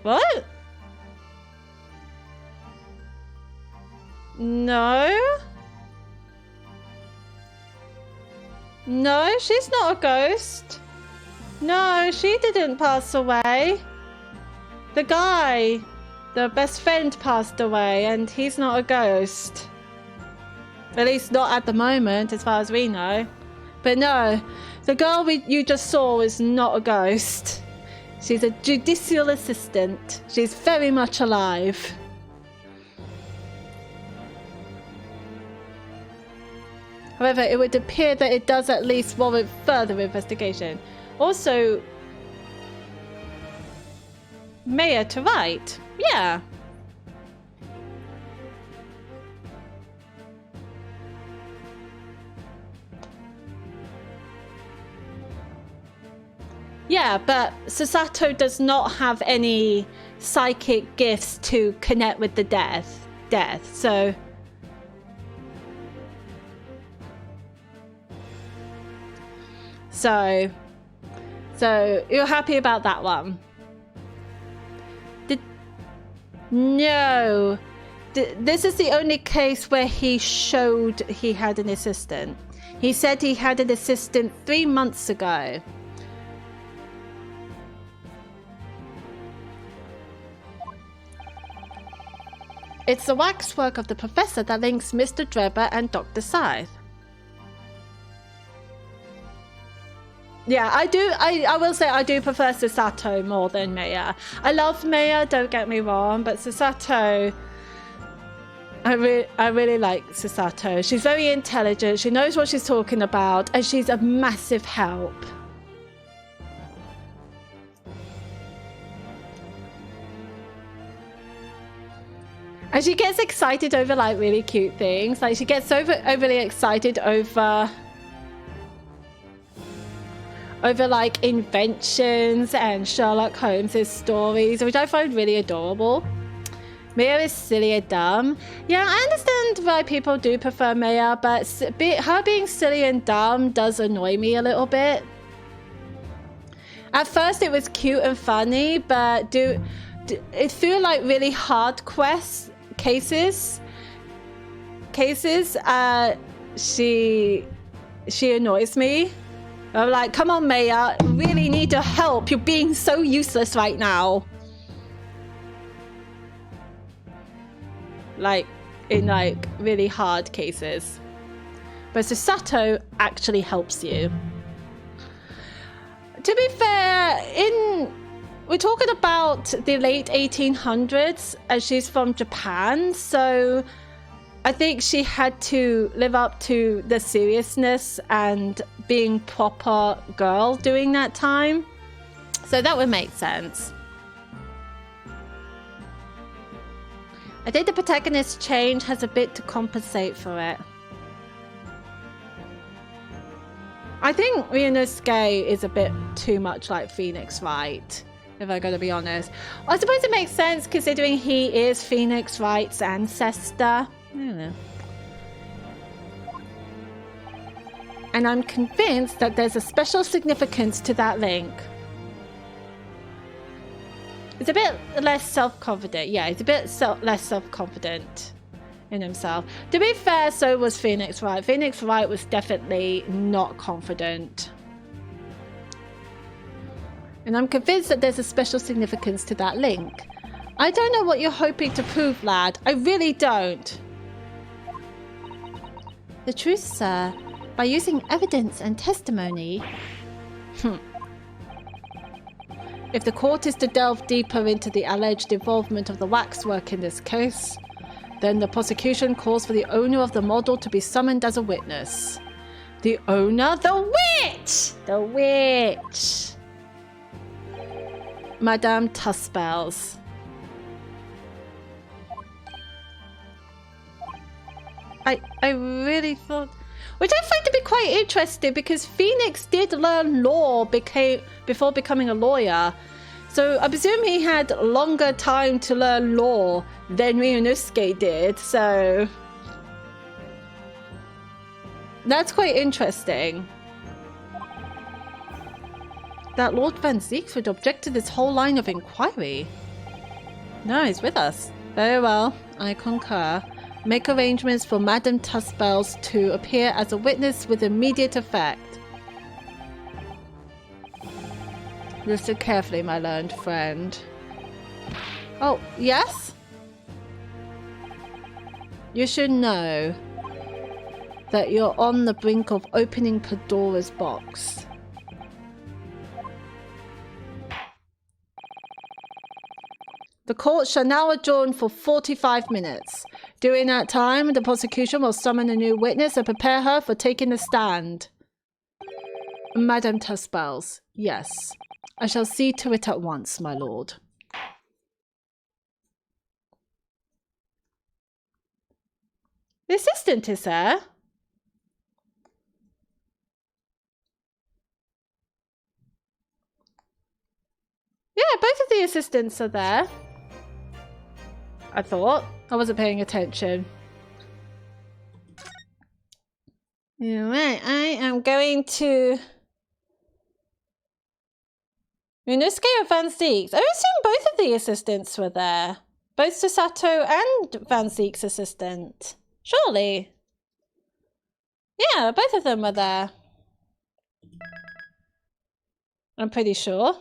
What? No? No, she's not a ghost. No, she didn't pass away. The guy, the best friend, passed away, and he's not a ghost. At least not at the moment, as far as we know. But no, the girl you just saw is not a ghost. She's a judicial assistant. She's very much alive. However, it would appear that it does at least warrant further investigation. Also, Maya to right. Yeah. Yeah, but Susato does not have any psychic gifts to connect with the death. So you're happy about that one? No. This is the only case where he showed he had an assistant. He said he had an assistant 3 months ago. It's the waxwork of the professor that links Mr. Drebber and Dr. Scythe. Yeah, I will say I do prefer Susato more than Maya. I love Maya, don't get me wrong, but Susato, I really like Susato. She's very intelligent, she knows what she's talking about, and she's a massive help. And she gets excited over like really cute things. Like she gets overly excited over like inventions and Sherlock Holmes' stories, which I find really adorable. Maya is silly and dumb. Yeah, I understand why people do prefer Maya, but her being silly and dumb does annoy me a little bit. At first it was cute and funny, but it feel like really hard cases. She annoys me. I'm like, come on, Maya, really need your help. You're being so useless right now. Like, in like really hard cases. But Susato actually helps you. To be fair, we're talking about the late 1800s, and she's from Japan, so I think she had to live up to the seriousness and being proper girl during that time. So that would make sense. I think the protagonist's change has a bit to compensate for it. I think Ryunosuke is a bit too much like Phoenix Wright, if I'm going to be honest. I suppose it makes sense considering he is Phoenix Wright's ancestor. I don't know. And I'm convinced that there's a special significance to that link. It's a bit less self-confident. Yeah, he's a bit less self-confident in himself. To be fair, so was Phoenix Wright. Phoenix Wright was definitely not confident. And I'm convinced that there's a special significance to that link. I don't know what you're hoping to prove, lad. I really don't. The truth, sir, by using evidence and testimony. If the court is to delve deeper into the alleged involvement of the waxwork in this case, then the prosecution calls for the owner of the model to be summoned as a witness. The owner? The witch! The witch! Madame Tuspels. I really thought... Which I find to be quite interesting because Phoenix did learn law before becoming a lawyer. So I presume he had longer time to learn law than Ryunosuke did, so... That's quite interesting. That Lord Van Siegfried objected this whole line of inquiry. No, he's with us. Very well, I concur. Make arrangements for Madame Tuspels to appear as a witness with immediate effect. Listen carefully, my learned friend. Oh, yes? You should know that you're on the brink of opening Pandora's box. The court shall now adjourn for 45 minutes. During that time, the prosecution will summon a new witness and prepare her for taking the stand. Madame Tuspels, yes. I shall see to it at once, my lord. The assistant is there. Yeah, both of the assistants are there. I thought. I wasn't paying attention. Alright, I am going to... Yunosuke or Van Zeeks? I assume both of the assistants were there. Both Susato and Van Zeek's assistant. Surely. Yeah, both of them were there. I'm pretty sure.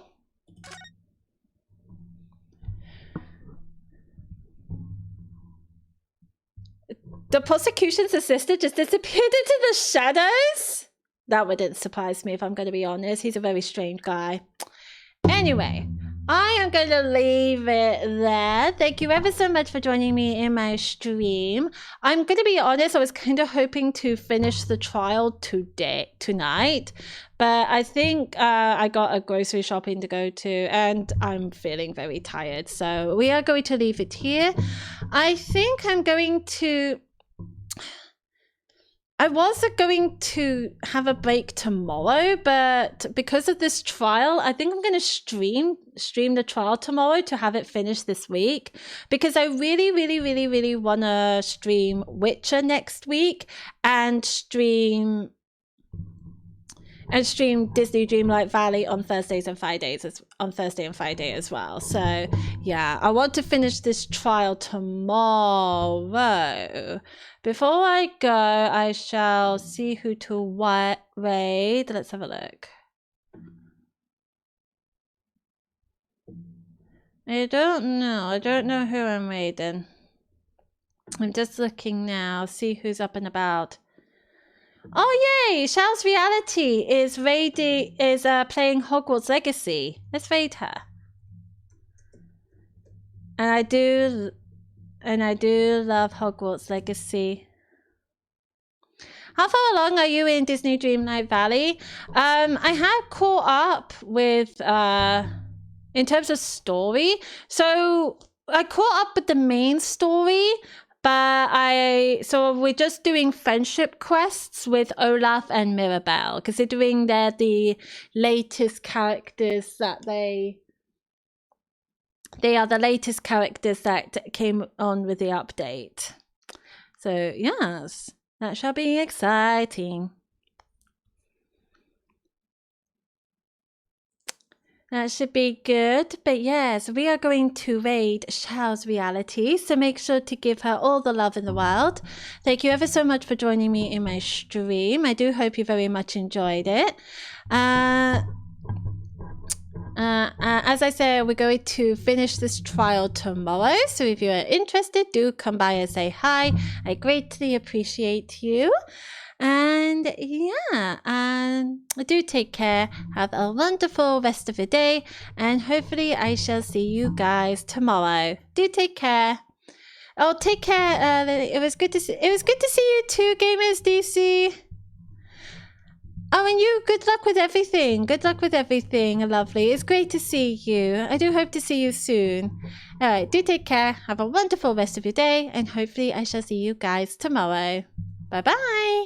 The prosecution's assistant just disappeared into the shadows? That wouldn't surprise me if I'm going to be honest. He's a very strange guy. Anyway, I am going to leave it there. Thank you ever so much for joining me in my stream. I'm going to be honest, I was kind of hoping to finish the trial tonight. But I think I got a grocery shopping to go to and I'm feeling very tired. So we are going to leave it here. I think I'm going to... I was going to have a break tomorrow, but because of this trial, I think I'm going to stream the trial tomorrow to have it finished this week. Because I really want to stream Witcher next week and stream Disney Dreamlight Valley on Thursdays and Fridays, on Thursday and Friday as well. So yeah, I want to finish this trial tomorrow. Before I go, I shall see who to raid. Let's have a look. I don't know who I'm raiding. I'm just looking now, see who's up and about. Oh yay! Xiao's Reality is playing Hogwarts Legacy. Let's raid her. And I do love Hogwarts Legacy. How far along are you in Disney Dreamlight Valley? I have caught up with in terms of story. So I caught up with the main story. But so we're just doing friendship quests with Olaf and Mirabelle, considering they're the latest characters that they are the latest characters that came on with the update. So yes, that shall be exciting. That should be good. But yes, we are going to raid Xiao's Reality, so make sure to give her all the love in the world. Thank you ever so much for joining me in my stream. I do hope you very much enjoyed it. As I said, we're going to finish this trial tomorrow, so if you are interested, do come by and say hi. I greatly appreciate you. And yeah, do take care. Have a wonderful rest of your day, and hopefully I shall see you guys tomorrow. Do take care. Oh, take care. It was good to see you too, Gamers DC. Oh, and you, good luck with everything. Good luck with everything, lovely. It's great to see you. I do hope to see you soon. All right, do take care. Have a wonderful rest of your day, and hopefully I shall see you guys tomorrow. Bye-bye.